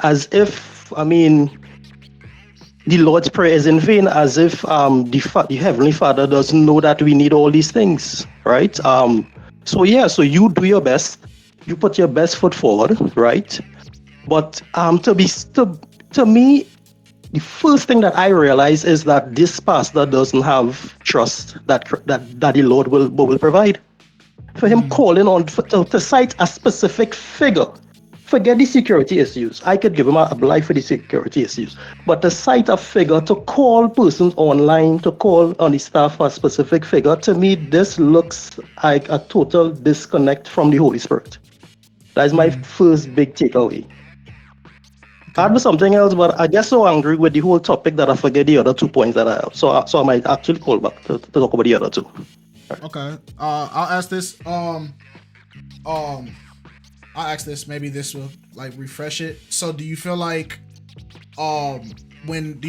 As if, the Lord's Prayer is in vain, as if the Heavenly Father doesn't know that we need all these things, right? So you do your best, you put your best foot forward, right? But to me, the first thing that I realize is that this pastor doesn't have trust that the Lord will provide. For him calling on to cite a specific figure, forget the security issues. I could give him a life for the security issues, but to cite a figure, to call persons online, to call on the staff a specific figure, to me, this looks like a total disconnect from the Holy Spirit. That is my first big takeaway. I'd be something else, but I get so angry with the whole topic that I forget the other 2 points that I have. So I might actually call back to talk about the other two. Okay. I'll ask this. I'll ask this. Maybe this will like refresh it. So, do you feel like, when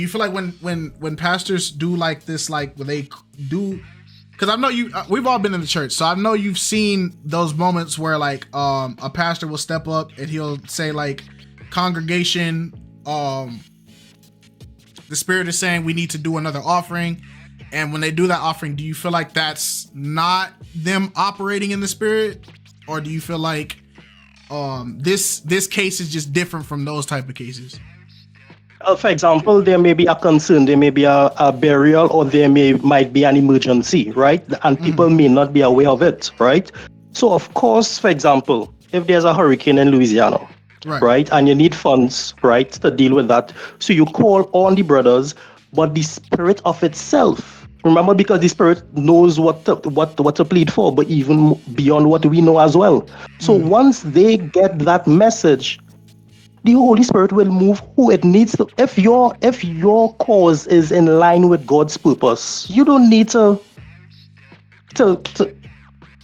pastors do like this, like when they do, because I know we've all been in the church, so I know you've seen those moments where like a pastor will step up and he'll say like, congregation, the Spirit is saying we need to do another offering. And when they do that offering, do you feel like that's not them operating in the Spirit? Or do you feel like this case is just different from those type of cases? For example, there may be a concern, there may be a burial, or there might be an emergency, right? And people may not be aware of it, right? So of course, for example, if there's a hurricane in Louisiana, right, and you need funds, right, to deal with that, so you call on the brothers, but the Spirit of itself, remember, because the Spirit knows what to plead for, but even beyond what we know as well. So once they get that message, the Holy Spirit will move who it needs to. If your cause is in line with God's purpose, you don't need to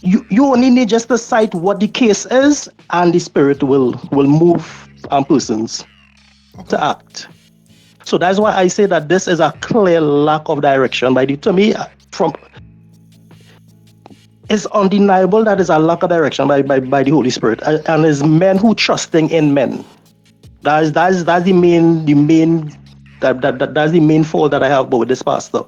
you only need just to cite what the case is, and the Spirit will move persons to act. So that's why I say that this is a clear lack of direction to me. It's undeniable that is a lack of direction by the Holy Spirit, and it's men who trusting in men. That's the main fault that I have with this pastor.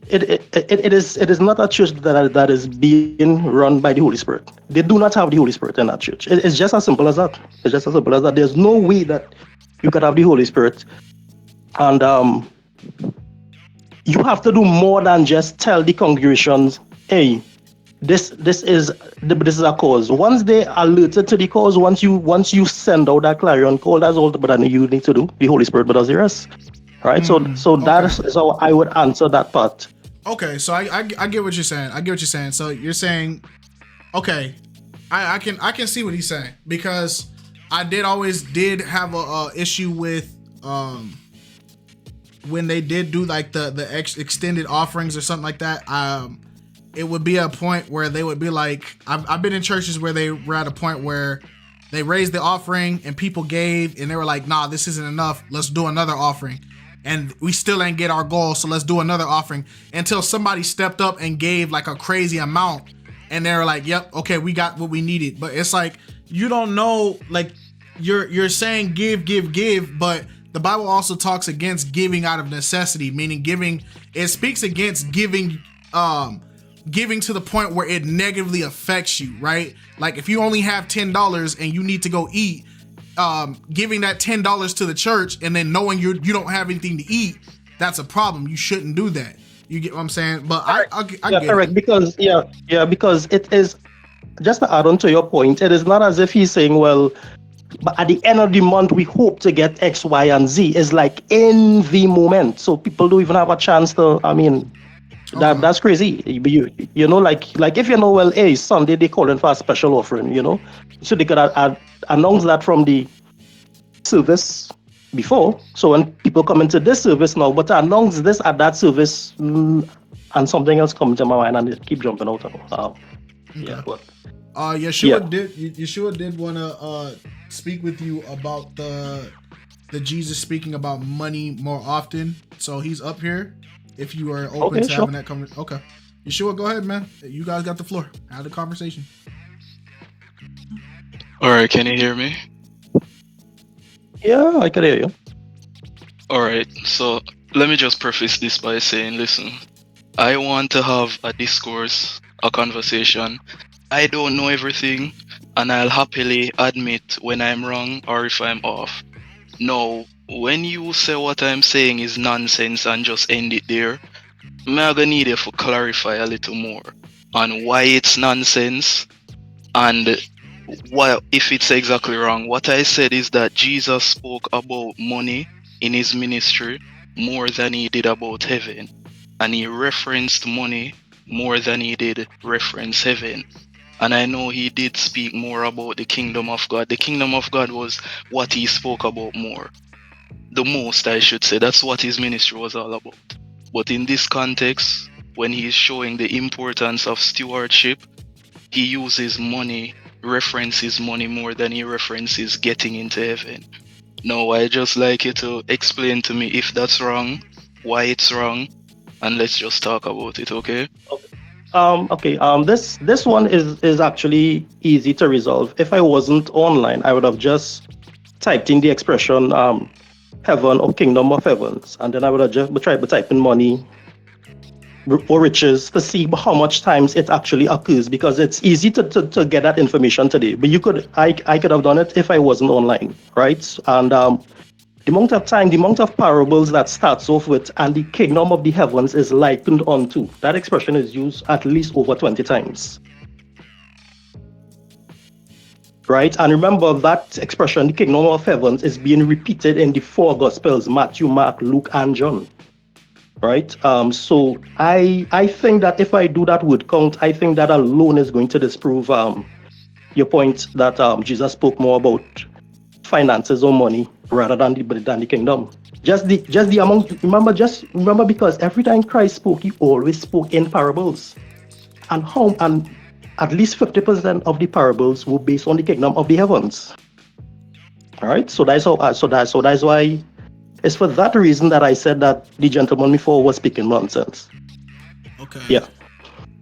It is not a church that is being run by the Holy Spirit. They do not have the Holy Spirit in that church. It's just as simple as that. It's just as simple as that. There's no way that you could have the Holy Spirit, and you have to do more than just tell the congregations, hey, this is a cause. Once they are alerted to the cause, once you send out that clarion call, that's all that you need to do. The Holy Spirit does the rest. Right? So that is how I would answer that part. Okay, so I get what you're saying. I get what you're saying. So you're saying, okay, I can see what he's saying, because I did have a issue with when they did do like the extended offerings or something like that. It would be a point where they would be like, I've been in churches where they were at a point where they raised the offering and people gave, and they were like, nah, this isn't enough. Let's do another offering. And we still ain't get our goal, so let's do another offering, until somebody stepped up and gave like a crazy amount, and they were like, yep, okay, we got what we needed. But it's like, you don't know, like you're saying give, but the Bible also talks against giving out of necessity, meaning it speaks against giving to the point where it negatively affects you, right? Like if you only have $10 and you need to go eat, giving that $10 to the church and then knowing you don't have anything to eat, that's a problem. You shouldn't do that. You get what I'm saying? But I Yeah, get correct. it. Because because it is just to add on to your point. It is not as if he's saying, well, but at the end of the month we hope to get X, Y, and Z. It's like in the moment, so people don't even have a chance to. I mean, that's crazy. You know, like if you know, well, hey, Sunday they calling for a special offering, you know, so they could announce that from the service before. So when people come into this service now, but to announce this at that service, and something else comes to my mind, and they keep jumping out. Yeah, but Yeshua did want to speak with you about the Jesus speaking about money more often. So he's up here. If you are open to having that conversation, okay. Yeshua, go ahead, man. You guys got the floor. Have the conversation. All right, can you hear me? Yeah, I can hear you. All right, so let me just preface this by saying, listen, I want to have a discourse, a conversation. I don't know everything, and I'll happily admit when I'm wrong or if I'm off. No, when you say what I'm saying is nonsense and just end it there, I'm gonna need you to clarify a little more on why it's nonsense and why, if it's exactly wrong. What I said is that Jesus spoke about money in his ministry more than he did about heaven, and he referenced money more than he did reference heaven. And I know he did speak more about the kingdom of God. The kingdom of God was what he spoke about more. The most, I should say. That's what his ministry was all about. But in this context, when he is showing the importance of stewardship, he uses money, references money more than he references getting into heaven. Now, I just like you to explain to me if that's wrong, why it's wrong, and let's just talk about it, okay? Okay. This one is actually easy to resolve. If I wasn't online, I would have just typed in the expression heaven or kingdom of heavens, and then I would have just tried to type in money or riches to see how much times it actually occurs, because it's easy to get that information today. But I could have done it if I wasn't online, right? And the amount of time, the amount of parables that starts off with, and the kingdom of the heavens is likened unto. That expression is used at least over 20 times. Right? And remember that expression, the kingdom of heavens, is being repeated in the four gospels: Matthew, Mark, Luke, and John. Right? So I think that if I do that word count, I think that alone is going to disprove your point that Jesus spoke more about finances or money rather than the kingdom. Just the amount. Remember, because every time Christ spoke, he always spoke in parables, and at least 50% of the parables were based on the kingdom of the heavens. All right, so that's how. That's why. It's for that reason that I said that the gentleman before was speaking nonsense. Okay. Yeah.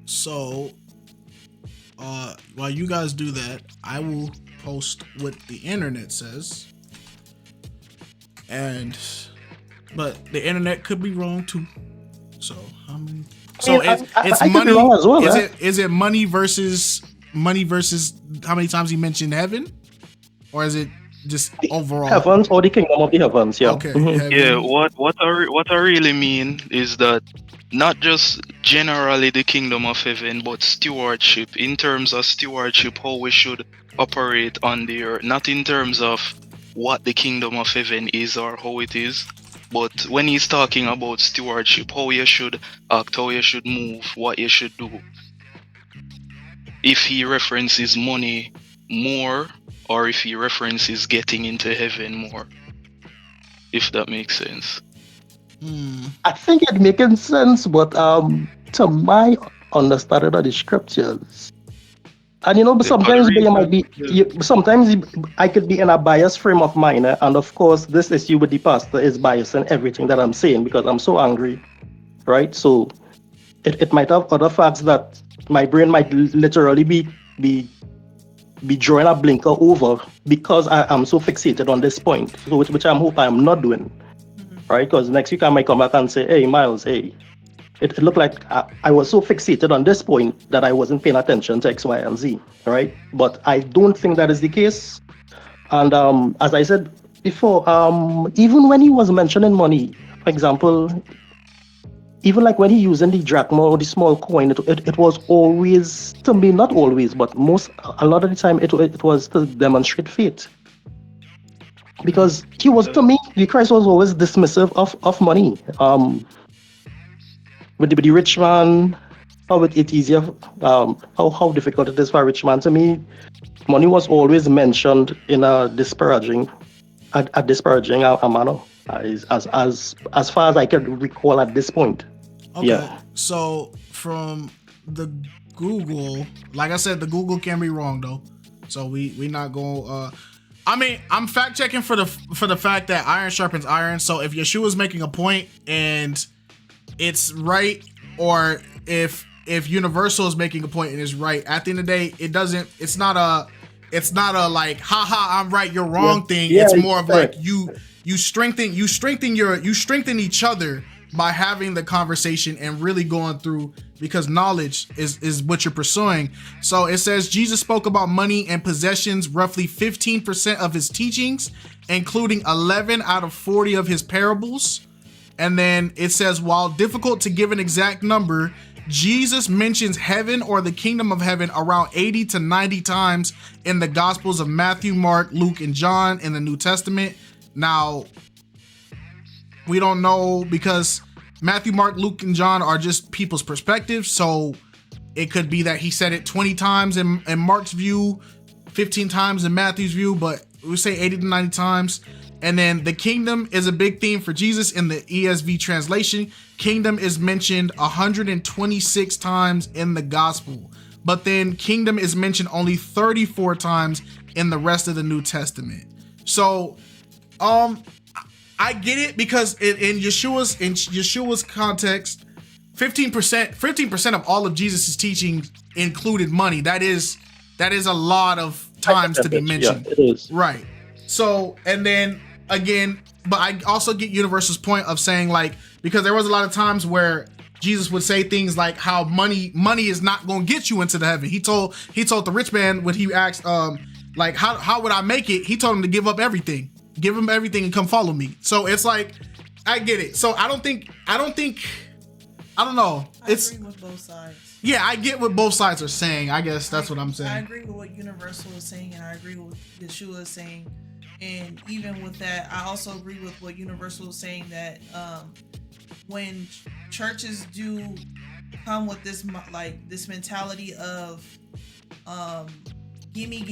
So, while you guys do that, I will post what the internet says. But the internet could be wrong too. So how many? So it's I money. could be wrong as well. Is it money versus how many times he mentioned heaven, or is it just overall heavens or the kingdom of the heavens? Yeah. Okay. Yeah. What I really mean is that not just generally the kingdom of heaven, but stewardship. In terms of stewardship, how we should operate on the earth, not in terms of what the kingdom of heaven is or how it is, but when he's talking about stewardship, how you should act, how you should move, what you should do. If he references money more, or if he references getting into heaven more, if that makes sense. I think it making sense, but to my understanding of the scriptures, and but sometimes sometimes I could be in a biased frame of mind, and of course this issue with the pastor is biased in everything that I'm saying because I'm so angry, right? So it might have other facts that my brain might literally be drawing a blinker over because I am so fixated on this point, so which I hope I'm not doing, right? Because next week I might come back and say, hey Miles, hey, it looked like I was so fixated on this point that I wasn't paying attention to X, Y, and Z, right? But I don't think that is the case. And as I said before, even when he was mentioning money, for example, even like when he using the drachma or the small coin, it was always, to me, not always, but a lot of the time, it was to demonstrate faith. Because he was, to me, the Christ was always dismissive of money. With the rich man, how it easier, how difficult it is for a rich man. To me, money was always mentioned in a disparaging manner, as far as I can recall at this point. Okay, Yeah. so from the Google, like I said, the Google can be wrong though, so we not going. I mean, I'm fact checking for the fact that iron sharpens iron. So if Yeshua's making a point and it's right, or if Universal is making a point and it's right, at the end of the day, it's not a like haha I'm right you're wrong thing. It's more of like you strengthen each other by having the conversation and really going through, because knowledge is what you're pursuing. So it says Jesus spoke about money and possessions roughly 15% of his teachings, including 11 out of 40 of his parables. And then it says, while difficult to give an exact number, Jesus mentions heaven or the kingdom of heaven around 80 to 90 times in the Gospels of Matthew, Mark, Luke, and John in the New Testament. Now, we don't know, because Matthew, Mark, Luke, and John are just people's perspectives. So it could be that he said it 20 times in Mark's view, 15 times in Matthew's view, but we say 80 to 90 times. And then the kingdom is a big theme for Jesus in the ESV translation. Kingdom is mentioned 126 times in the gospel, but then kingdom is mentioned only 34 times in the rest of the New Testament. So, I get it, because in Yeshua's context, 15% of all of Jesus's teachings included money. That is a lot of times to be mentioned. Yeah, it is. Right. So, and then again, but I also get Universal's point of saying, like, because there was a lot of times where Jesus would say things like how money is not going to get you into the heaven. He told the rich man when he asked, like, how would I make it? He told him to give up everything. Give him everything and come follow me. So it's like, I get it. So I don't know. I agree with both sides. Yeah, I get what both sides are saying. I guess that's what I'm saying. I agree with what Universal is saying, and I agree with what Yeshua is saying. And even with that, I also agree with what Universal is saying, that when churches do come with this mentality of gimme,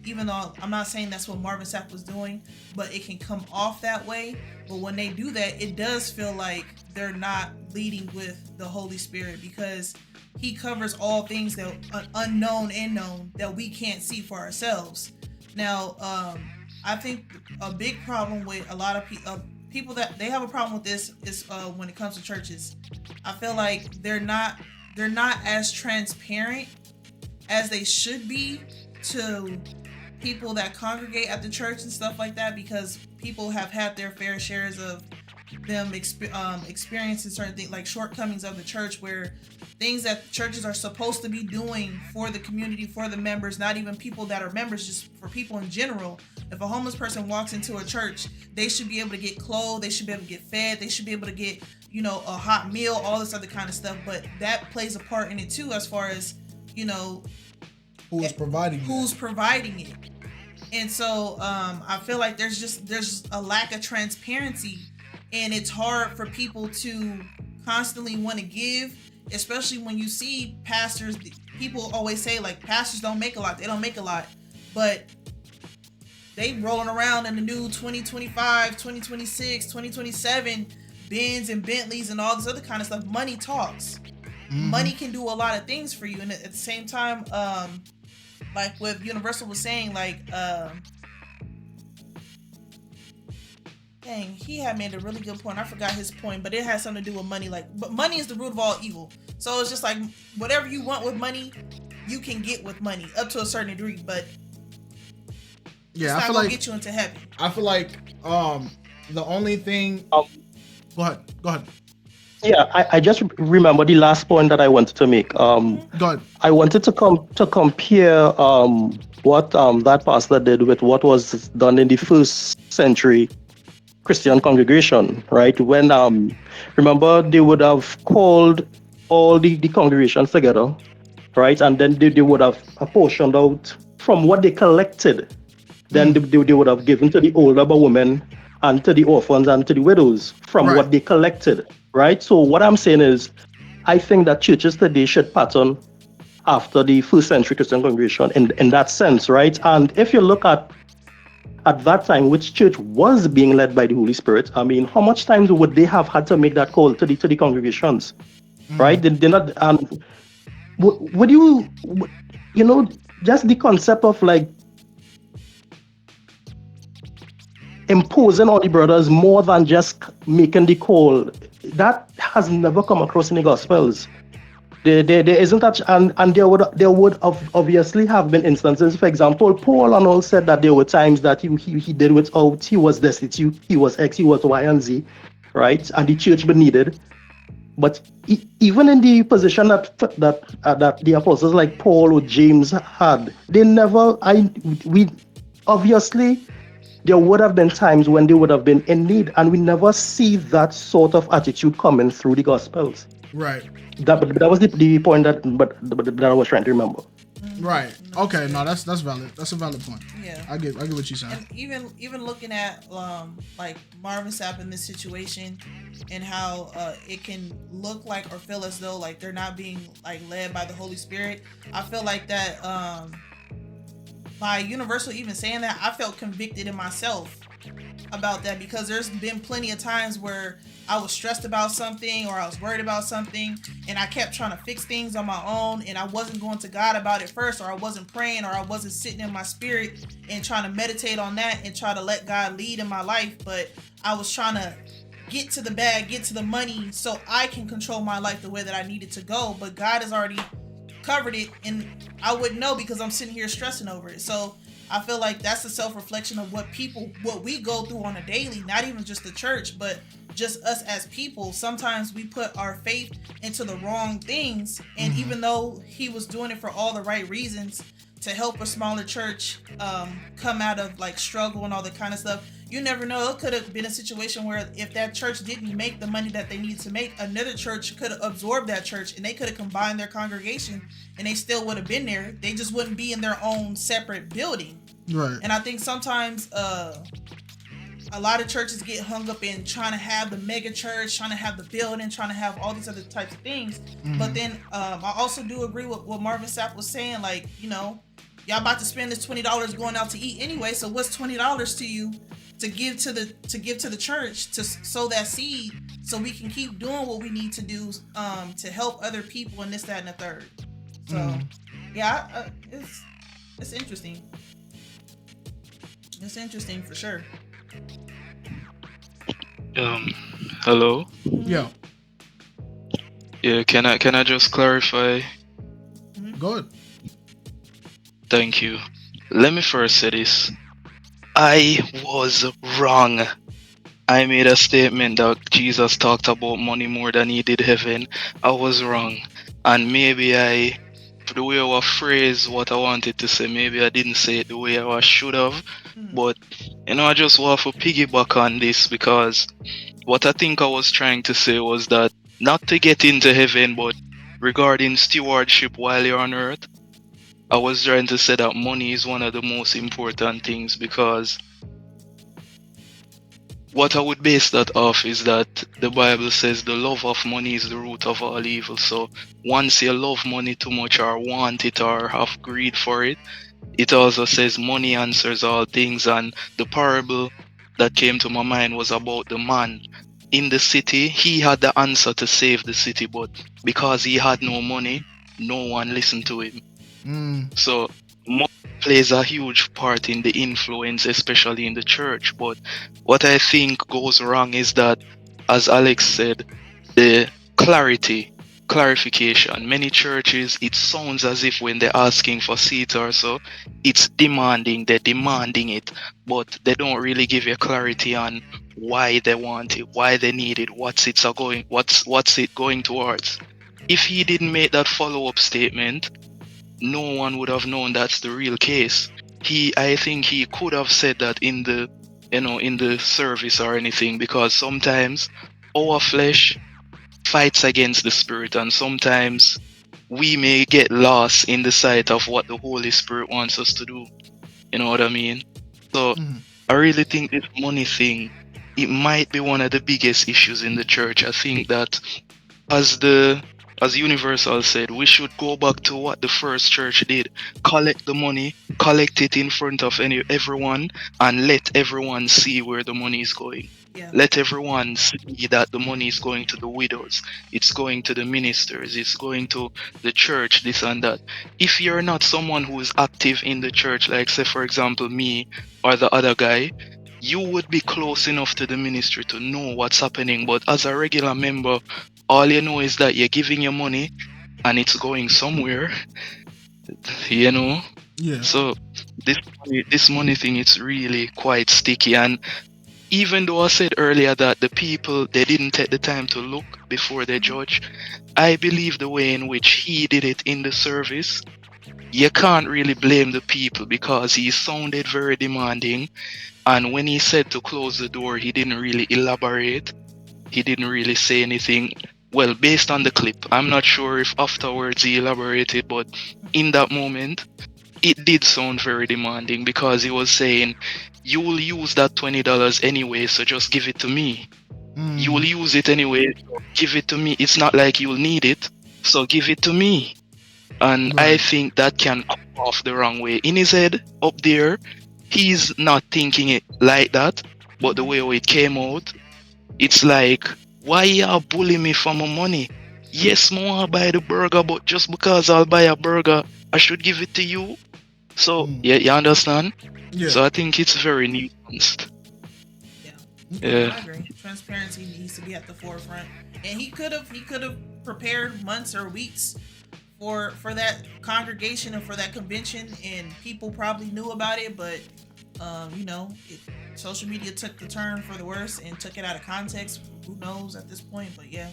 even though I'm not saying that's what Marvin Sapp was doing, but it can come off that way. But when they do that, it does feel like they're not leading with the Holy Spirit, because he covers all things that unknown and known that we can't see for ourselves. Now, I think a big problem with a lot of people that they have a problem with this is when it comes to churches. I feel like they're not as transparent as they should be to people that congregate at the church and stuff like that, because people have had their fair shares of them experiencing certain things, like shortcomings of the church, where things that churches are supposed to be doing for the community, for the members, not even people that are members, just for people in general. If a homeless person walks into a church, they should be able to get clothed, they should be able to get fed, they should be able to get, a hot meal, all this other kind of stuff. But that plays a part in it too, as far as, who's providing it. And so I feel like there's a lack of transparency, and it's hard for people to constantly want to give, especially when you see pastors. People always say, like, pastors don't make a lot, but they rolling around in the new 2025, 2026, 2027 Benz and Bentleys and all this other kind of stuff. Money talks. Mm-hmm. Money can do a lot of things for you. And at the same time, like what Universal was saying, like, dang, he had made a really good point. I forgot his point, but it has something to do with money. Like, but money is the root of all evil. So it's just like, whatever you want with money, you can get with money up to a certain degree, but yeah, it's not gonna get you into heaven. I feel like the only thing. Go ahead. Yeah, I just remember the last point that I wanted to make. Go ahead. I wanted to compare what that pastor did with what was done in the first century Christian congregation, right? When remember they would have called all the congregations together, right? And then they would have apportioned out from what they collected. Then they would have given to the older women and to the orphans and to the widows from what they collected, right? So what I'm saying is, I think that churches today should pattern after the first century Christian congregation in that sense, right? And if you look at that time, which church was being led by the Holy Spirit, I mean, how much times would they have had to make that call to the congregations, right? They're not. Would you, you know, just the concept of like imposing on the brothers more than just making the call, that has never come across in the Gospels. There isn't that, and there would have obviously have been instances. For example, Paul and all said that there were times that he did without, he was destitute, he was X, he was Y and Z, right? And the church was needed. But even in the position that the apostles like Paul or James had, they never. We obviously there would have been times when they would have been in need, and we never see that sort of attitude coming through the Gospels. Right. That was the point that I was trying to remember. Right. Okay. No, that's valid. That's a valid point. Yeah. I get what you're saying. And even looking at like Marvin Sapp in this situation and how it can look like or feel as though like they're not being like led by the Holy Spirit. I feel like that by Universal even saying that, I felt convicted in myself about that, because there's been plenty of times where I was stressed about something or I was worried about something and I kept trying to fix things on my own, and I wasn't going to God about it first, or I wasn't praying, or I wasn't sitting in my spirit and trying to meditate on that and try to let God lead in my life. But I was trying to get to the bag, get to the money so I can control my life the way that I needed to go. But God has already covered it and I wouldn't know because I'm sitting here stressing over it. So I feel like that's a self-reflection of what we go through on a daily, not even just the church, but just us as people. Sometimes we put our faith into the wrong things. And even though he was doing it for all the right reasons to help a smaller church come out of like struggle and all that kind of stuff, you never know. It could have been a situation where if that church didn't make the money that they needed to make, another church could have absorbed that church and they could have combined their congregation and they still would have been there. They just wouldn't be in their own separate building. Right. And I think sometimes a lot of churches get hung up in trying to have the mega church, trying to have the building, trying to have all these other types of things. But then I also do agree with what Marvin Sapp was saying. Like, you know, y'all about to spend this $20 going out to eat anyway. So what's $20 to you to give to the church to sow that seed so we can keep doing what we need to do to help other people and this, that, and the third. So yeah, it's interesting. It's interesting for sure. Hello. Yeah. Yeah. Can I just clarify? Go ahead. Thank you. Let me first say this. I was wrong. I made a statement that Jesus talked about money more than he did heaven. I was wrong. And maybe the way I phrased what I wanted to say, maybe I didn't say it the way I should have. But, you know, I just want to piggyback on this, because what I think I was trying to say was that not to get into heaven, but regarding stewardship while you're on earth, I was trying to say that money is one of the most important things, because what I would base that off is that the Bible says the love of money is the root of all evil. So once you love money too much or want it or have greed for it, it also says money answers all things. And the parable that came to my mind was about the man in the city. He had the answer to save the city, but because he had no money, no one listened to him. So money plays a huge part in the influence, especially in the church. But what I think goes wrong is that, as Alex said, the clarification. Many churches, it sounds as if when they're asking for seats or so, it's they're demanding it, but they don't really give you clarity on why they want it, why they need it, what's it going towards. If he didn't make that follow-up statement, no one would have known that's the real case. I think he could have said that in the in the service or anything, because sometimes our flesh fights against the spirit, and sometimes we may get lost in the sight of what the Holy Spirit wants us to do. You know what I mean? So I really think this money thing, it might be one of the biggest issues in the church. I think that as Universal said, we should go back to what the first church did. Collect the money, collect it in front of everyone, and let everyone see where the money is going. Yeah. Let everyone see that the money is going to the widows, it's going to the ministers, it's going to the church, this and that. If you're not someone who is active in the church, like say for example me or the other guy, you would be close enough to the ministry to know what's happening. But as a regular member, all you know is that you're giving your money and it's going somewhere, Yeah. So this money thing, it's really quite sticky. And even though I said earlier that the people, they didn't take the time to look before they judge, I believe the way in which he did it in the service, you can't really blame the people, because he sounded very demanding. And when he said to close the door, he didn't really elaborate. He didn't really say anything. Well, based on the clip, I'm not sure if afterwards he elaborated, but in that moment, it did sound very demanding, because he was saying, you will use that $20 anyway, so just give it to me. You will use it anyway, so give it to me. It's not like you'll need it, so give it to me. And I think that can come off the wrong way. In his head, up there, he's not thinking it like that, but the way it came out, it's like, why y'all bully me for my money? Yes, I want to buy the burger, but just because I'll buy a burger, I should give it to you? So, yeah, you understand? Yeah. So I think it's very nuanced. Yeah. I agree. Transparency needs to be at the forefront, and he could have prepared months or weeks for that congregation and for that convention, and people probably knew about it, but social media took the turn for the worse and took it out of context. Who knows at this point? But yeah.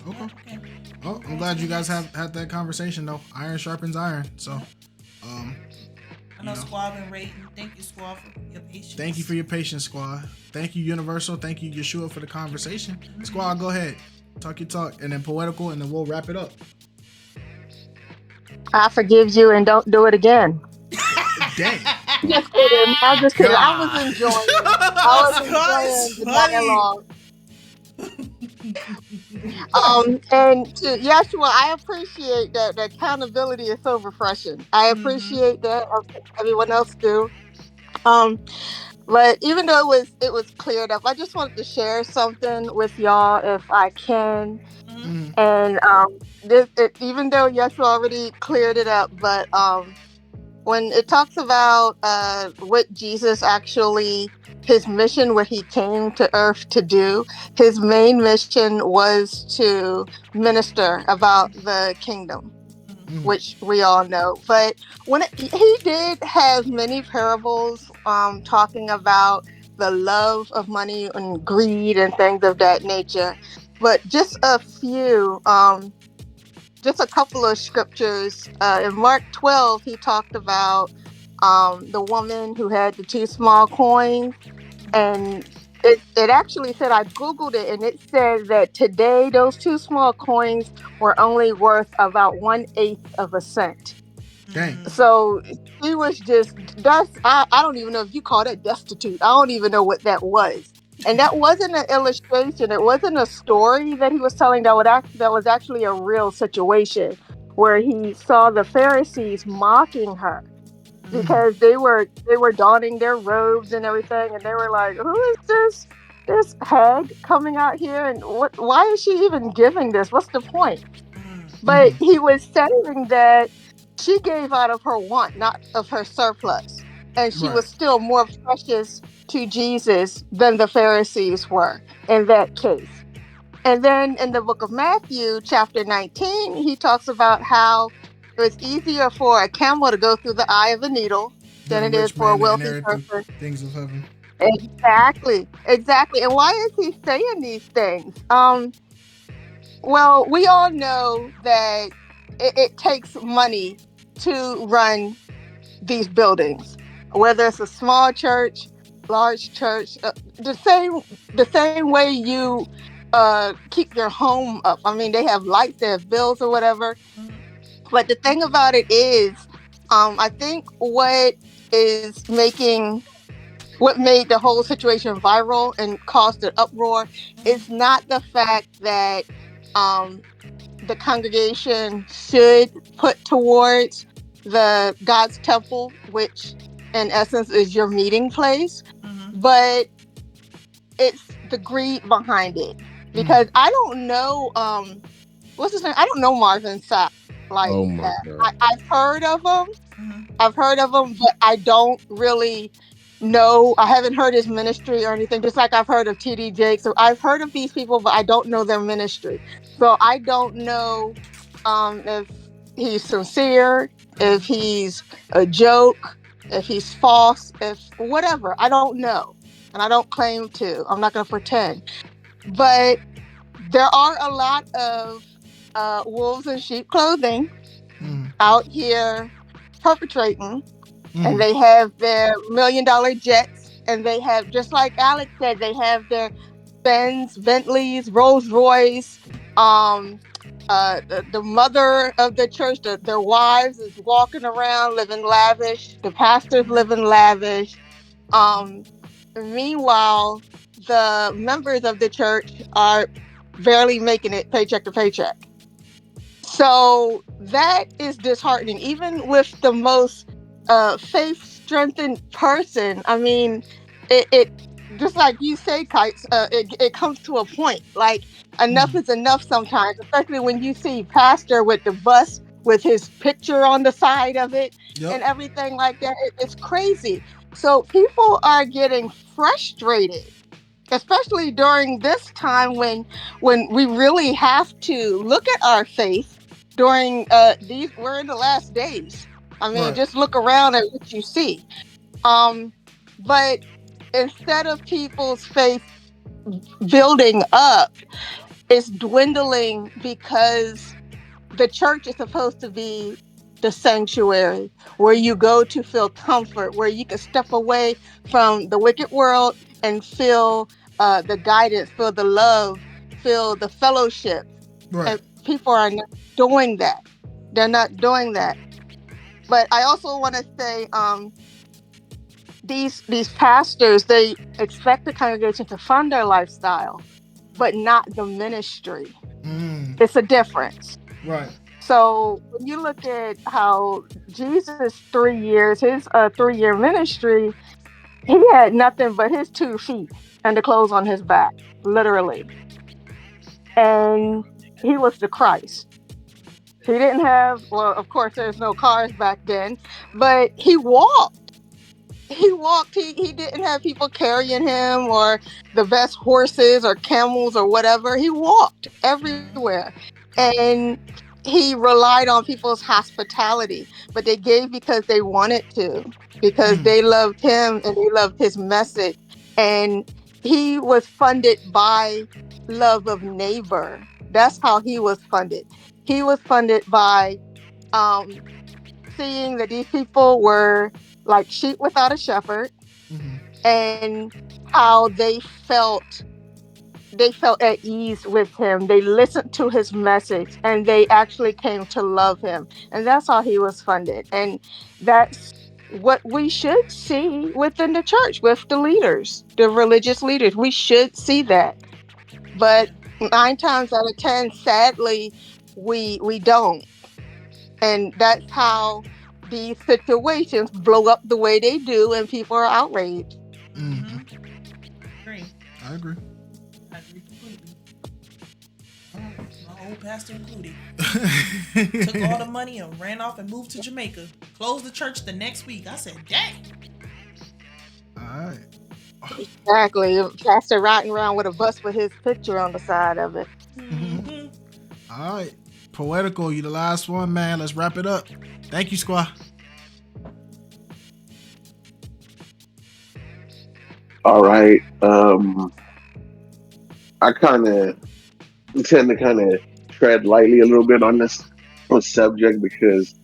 Okay. Oh, I'm glad you guys had that conversation though. Iron sharpens iron. So, I know Squad been rating. Thank you, Squad, for your patience. Thank you for your patience, Squad. Thank you, Universal. Thank you, Yeshua, for the conversation. Squad, go ahead. Talk your talk, and then Poetical, and then we'll wrap it up. I forgive you and don't do it again. Dang. Just kidding. I'm just kidding. I was enjoying it. I was enjoying the dialogue. And to Yeshua, I appreciate that the accountability is so refreshing. I appreciate that. Everyone else do. But even though it was cleared up, I just wanted to share something with y'all if I can. And even though Yeshua already cleared it up, but when it talks about what Jesus actually, his mission, what he came to earth to do, his main mission was to minister about the kingdom, which we all know. But he did have many parables talking about the love of money and greed and things of that nature. But just a few, just a couple of scriptures. In Mark 12, he talked about the woman who had the 2 small coins. And it actually said, I Googled it, and it said that today those 2 small coins were only worth about 1/8 of a cent. Dang. So he was just, I don't even know if you call that destitute. I don't even know what that was. And that wasn't an illustration. It wasn't a story that he was telling. That was actually a real situation where he saw the Pharisees mocking her because they were donning their robes and everything, and they were like, "Who is this hag coming out here? And why is she even giving this? What's the point?" But he was saying that she gave out of her want, not of her surplus. And she was still more precious to Jesus than the Pharisees were in that case. And then in the book of Matthew, chapter 19, he talks about how it was easier for a camel to go through the eye of a needle than it is for a wealthy person. Things of heaven. Exactly. And why is he saying these things? Well, we all know that it takes money to run these buildings, whether it's a small church large church, the same way you keep your home up. I mean, they have lights, they have bills or whatever. But the thing about it is, I think what made the whole situation viral and caused an uproar is not the fact that the congregation should put towards the God's temple, which in essence is your meeting place, but it's the greed behind it. Because I don't know, what's his name? I don't know Marvin Sapp like Oh my that. god. I've heard of him. I've heard of him, but I don't really know. I haven't heard his ministry or anything. Just like I've heard of TD Jakes. So I've heard of these people, but I don't know their ministry. So I don't know if he's sincere, if he's a joke, if he's false, if whatever. I don't know, and I don't claim to. I'm not going to pretend. But there are a lot of wolves in sheep clothing out here perpetrating, and they have their $1 million jets, and they have, just like Alex said, they have their Benz, Bentleys, Rolls Royce. The mother of the church, their wives is walking around living lavish. The pastors living lavish. Meanwhile, the members of the church are barely making it paycheck to paycheck. So that is disheartening. Even with the most faith-strengthened person, I mean, it just like you say, Kites, it comes to a point. Like, enough is enough sometimes, especially when you see pastor with the bus with his picture on the side of it and everything like that. It's crazy. So people are getting frustrated, especially during this time when we really have to look at our faith during we're in the last days. I mean, just look around at what you see. But instead of people's faith building up, it's dwindling because the church is supposed to be the sanctuary where you go to feel comfort, where you can step away from the wicked world and feel the guidance, feel the love, feel the fellowship. And people are not doing that. They're not doing that. But I also want to say, these pastors, they expect the congregation to fund their lifestyle, but not the ministry. It's a difference. Right. So when you look at how Jesus 3 years, his 3-year ministry, he had nothing but his 2 feet and the clothes on his back, literally. And he was the Christ. He didn't have, well, of course, there's no cars back then, but he walked. He didn't have people carrying him or the best horses or camels or whatever. He walked everywhere. And he relied on people's hospitality, but they gave because they wanted to, because they loved him and they loved his message. And he was funded by love of neighbor. That's how he was funded. He was funded by seeing that these people were like sheep without a shepherd, and how they felt at ease with him. They listened to his message and they actually came to love him. And that's how he was funded. And that's what we should see within the church, with the leaders, the religious leaders. We should see that. But 9 times out of 10, sadly, we don't. And that's how these situations blow up the way they do, and people are outraged. Agree. I agree. I agree completely. My old pastor included. Took all the money and ran off and moved to Jamaica. Closed the church the next week. I said, dang. All right. Exactly. Pastor riding around with a bus with his picture on the side of it. All right. Poetical, you the last one, man. Let's wrap it up. Thank you, Squaw. All right. I kind of tend to tread lightly a little bit on this subject because,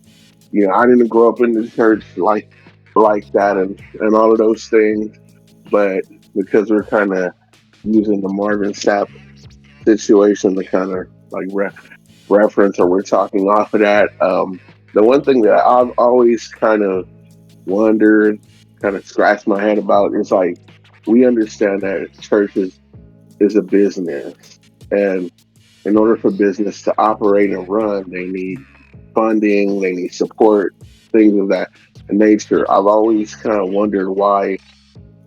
I didn't grow up in the church like that and all of those things. but because we're kind of using the Marvin Sapp situation to kind of like reference, or we're talking off of that. The one thing that I've always kind of wondered, kind of scratched my head about is like, we understand that church is a business, and in order for business to operate and run, they need funding, they need support, things of that nature. I've always kind of wondered why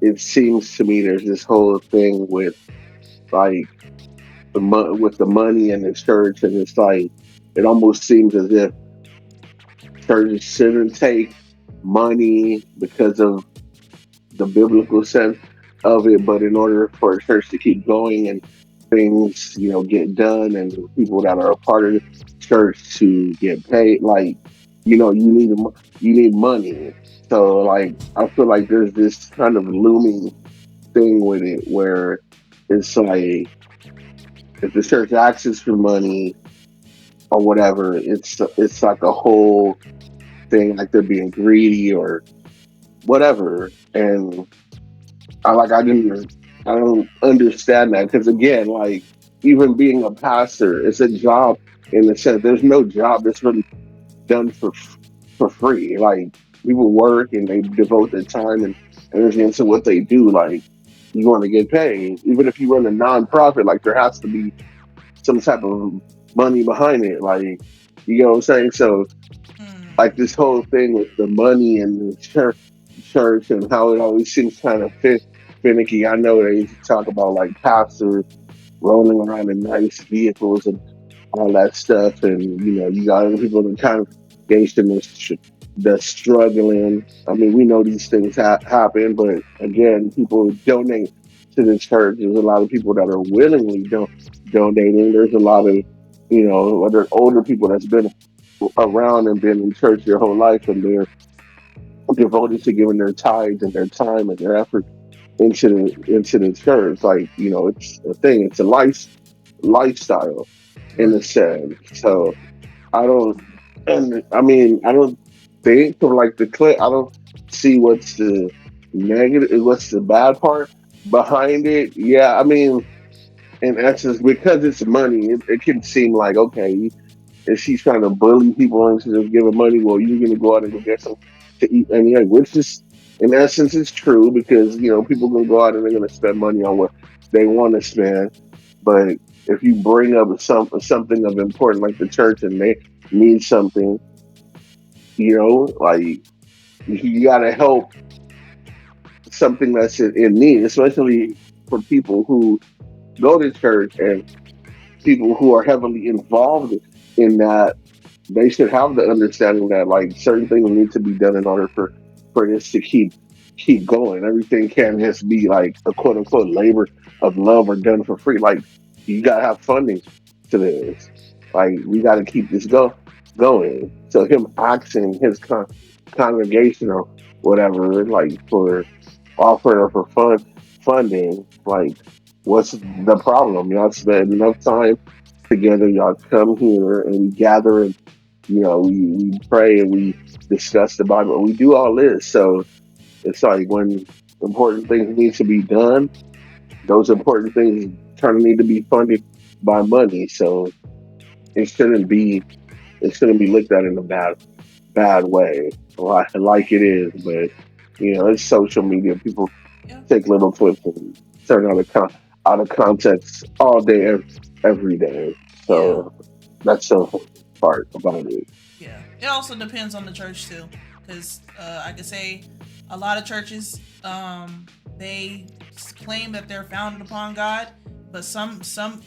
it seems to me there's this whole thing with like with the money in the church, and it's like it almost seems as if churches shouldn't take money because of the biblical sense of it, but in order for a church to keep going and things, get done, and people that are a part of the church to get paid, like, you need money. So like I feel like there's this kind of looming thing with it where it's like if the church asks for money or whatever, it's like a whole thing, like they're being greedy or whatever. And I don't understand that, because again, like, even being a pastor, it's a job in the sense there's no job that's really done for free. Like, people work and they devote their time and energy into what they do. Like, you want to get paid, even if you run a nonprofit. Like, there has to be some type of money behind it. Like, you know what I'm saying? So, like, this whole thing with the money and the church and how it always seems kind of finicky. I know they used to talk about like pastors rolling around in nice vehicles and all that stuff, and you got other people that kind of engaged in that's struggling. I mean, we know these things happen, but again, people donate to the church. There's a lot of people that are willingly donating. There's a lot of whether older people that's been around and been in church their whole life, and they're devoted to giving their tithes and their time and their effort into the church. Like, it's a thing. It's a lifestyle in a sense. So I don't, and I mean, I don't think from like the clip. I don't see what's the negative, what's the bad part behind it. Yeah, I mean, in essence, because it's money, it can seem like, okay, if she's trying to bully people into just giving money, well, you're going to go out and go get some to eat. And yeah, which is, in essence, is true, because, people going to go out and they're going to spend money on what they want to spend. But if you bring up something of important like the church and they need something, like, you got to help something that's in need, especially for people who go to church and people who are heavily involved in that. They should have the understanding that like certain things need to be done in order for this to keep going. Everything can't just be like a quote unquote labor of love or done for free. Like, you gotta have funding to this. Like, we gotta keep this going. So him asking his congregation or whatever, like, for offering or for funding, like, what's the problem? Y'all spend enough time together. Y'all come here and we gather, and we pray and we discuss the Bible. We do all this. So it's like when important things need to be done, those important things kind of need to be funded by money. So it shouldn't be looked at in a bad way, like it is. But it's social media. People take little clips and turn out of context all day, every day. So that's the part about it. Yeah, it also depends on the church too, because I could say a lot of churches they claim that they're founded upon God, but some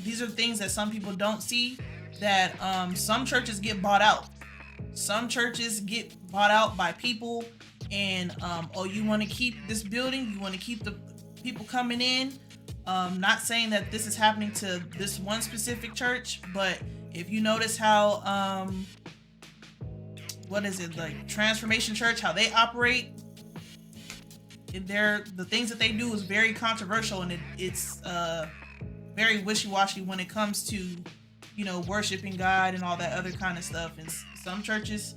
these are things that some people don't see, that some churches get bought out. Some churches get bought out by people, and you want to keep this building, you want to keep the people coming in. Not saying that this is happening to this one specific church, but if you notice how what is it, like Transformation Church, how they operate, the things that they do is very controversial, and it's very wishy-washy when it comes to worshiping God and all that other kind of stuff. And some churches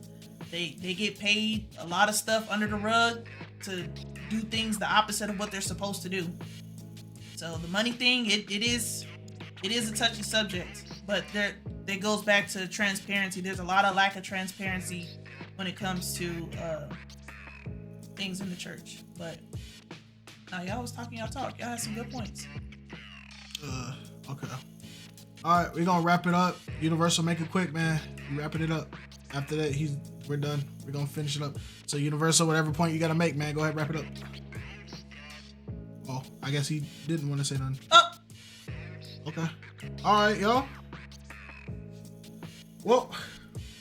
they get paid a lot of stuff under the rug to do things the opposite of what they're supposed to do. So the money thing, it is a touchy subject, but there goes back to transparency. There's a lot of lack of transparency when it comes to things in the church. But now y'all was talking y'all talk. Y'all had some good points. Okay. All right, we're gonna wrap it up. Universal, make it quick, man. You wrapping it up. After that, we're done. We're gonna finish it up. So Universal, whatever point you gotta make, man, go ahead, wrap it up. Oh, I guess he didn't want to say nothing. Oh. Okay. All right, y'all. Well,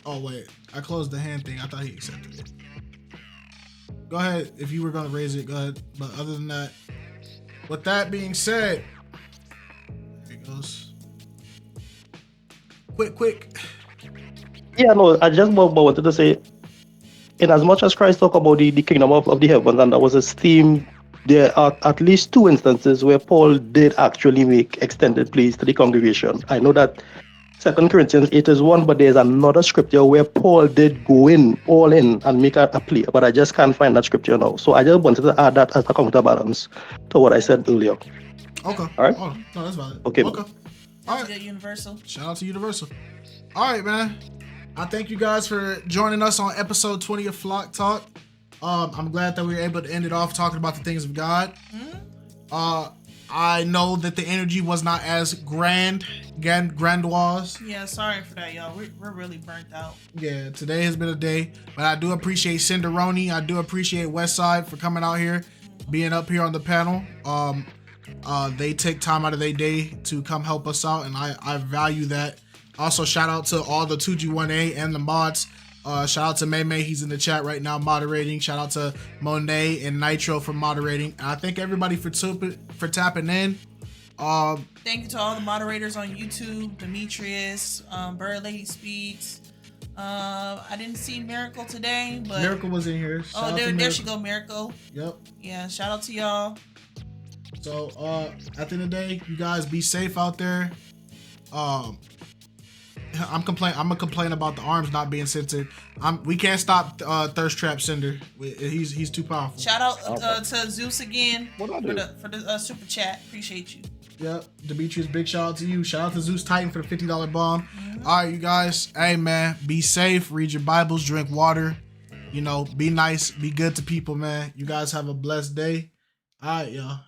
oh wait, I closed the hand thing. I thought he accepted it. Go ahead, if you were gonna raise it, go ahead. But other than that, with that being said, there it goes. Quick. Yeah, no, I just wanted to say, in as much as Christ talked about the kingdom of the heavens, and that was his theme, there are at least 2 instances where Paul did actually make extended pleas to the congregation. I know that 2 Corinthians 8 is one, but there's another scripture where Paul did go all in, and make a plea, but I just can't find that scripture now. So I just wanted to add that as a counterbalance to what I said earlier. Okay. All right. Oh, no, that's valid. Okay. All right. Good, Universal. Shout out to Universal. All right, man. I thank you guys for joining us on episode 20 of Flock Talk. I'm glad that we were able to end it off talking about the things of God. I know that the energy was not as grandiose. Yeah, sorry for that, y'all. We're really burnt out. Yeah, today has been a day, but I do appreciate Cinderoni. I do appreciate Westside for coming out here, being up here on the panel. They take time out of their day to come help us out, and I value that. Also, shout out to all the 2G1A and the mods. Shout out to May, he's in the chat right now moderating. Shout out to Monet and Nitro for moderating. And I thank everybody for tapping in. Thank you to all the moderators on YouTube, Demetrius, Bird Lady Speaks. I didn't see Miracle today, but Miracle was in here. Shout there she go, Miracle. Yep. Yeah, shout out to y'all. So at the end of the day, you guys be safe out there. I'm gonna complain about the arms not being censored. We can't stop Thirst Trap Cinder. He's too powerful. Shout out to Zeus again for the super chat. Appreciate you. Yep, Demetrius, big shout out to you. Shout out to Zeus Titan for the $50 bomb. All right, you guys. Hey man, be safe. Read your Bibles. Drink water. Be nice. Be good to people, man. You guys have a blessed day. All right, y'all.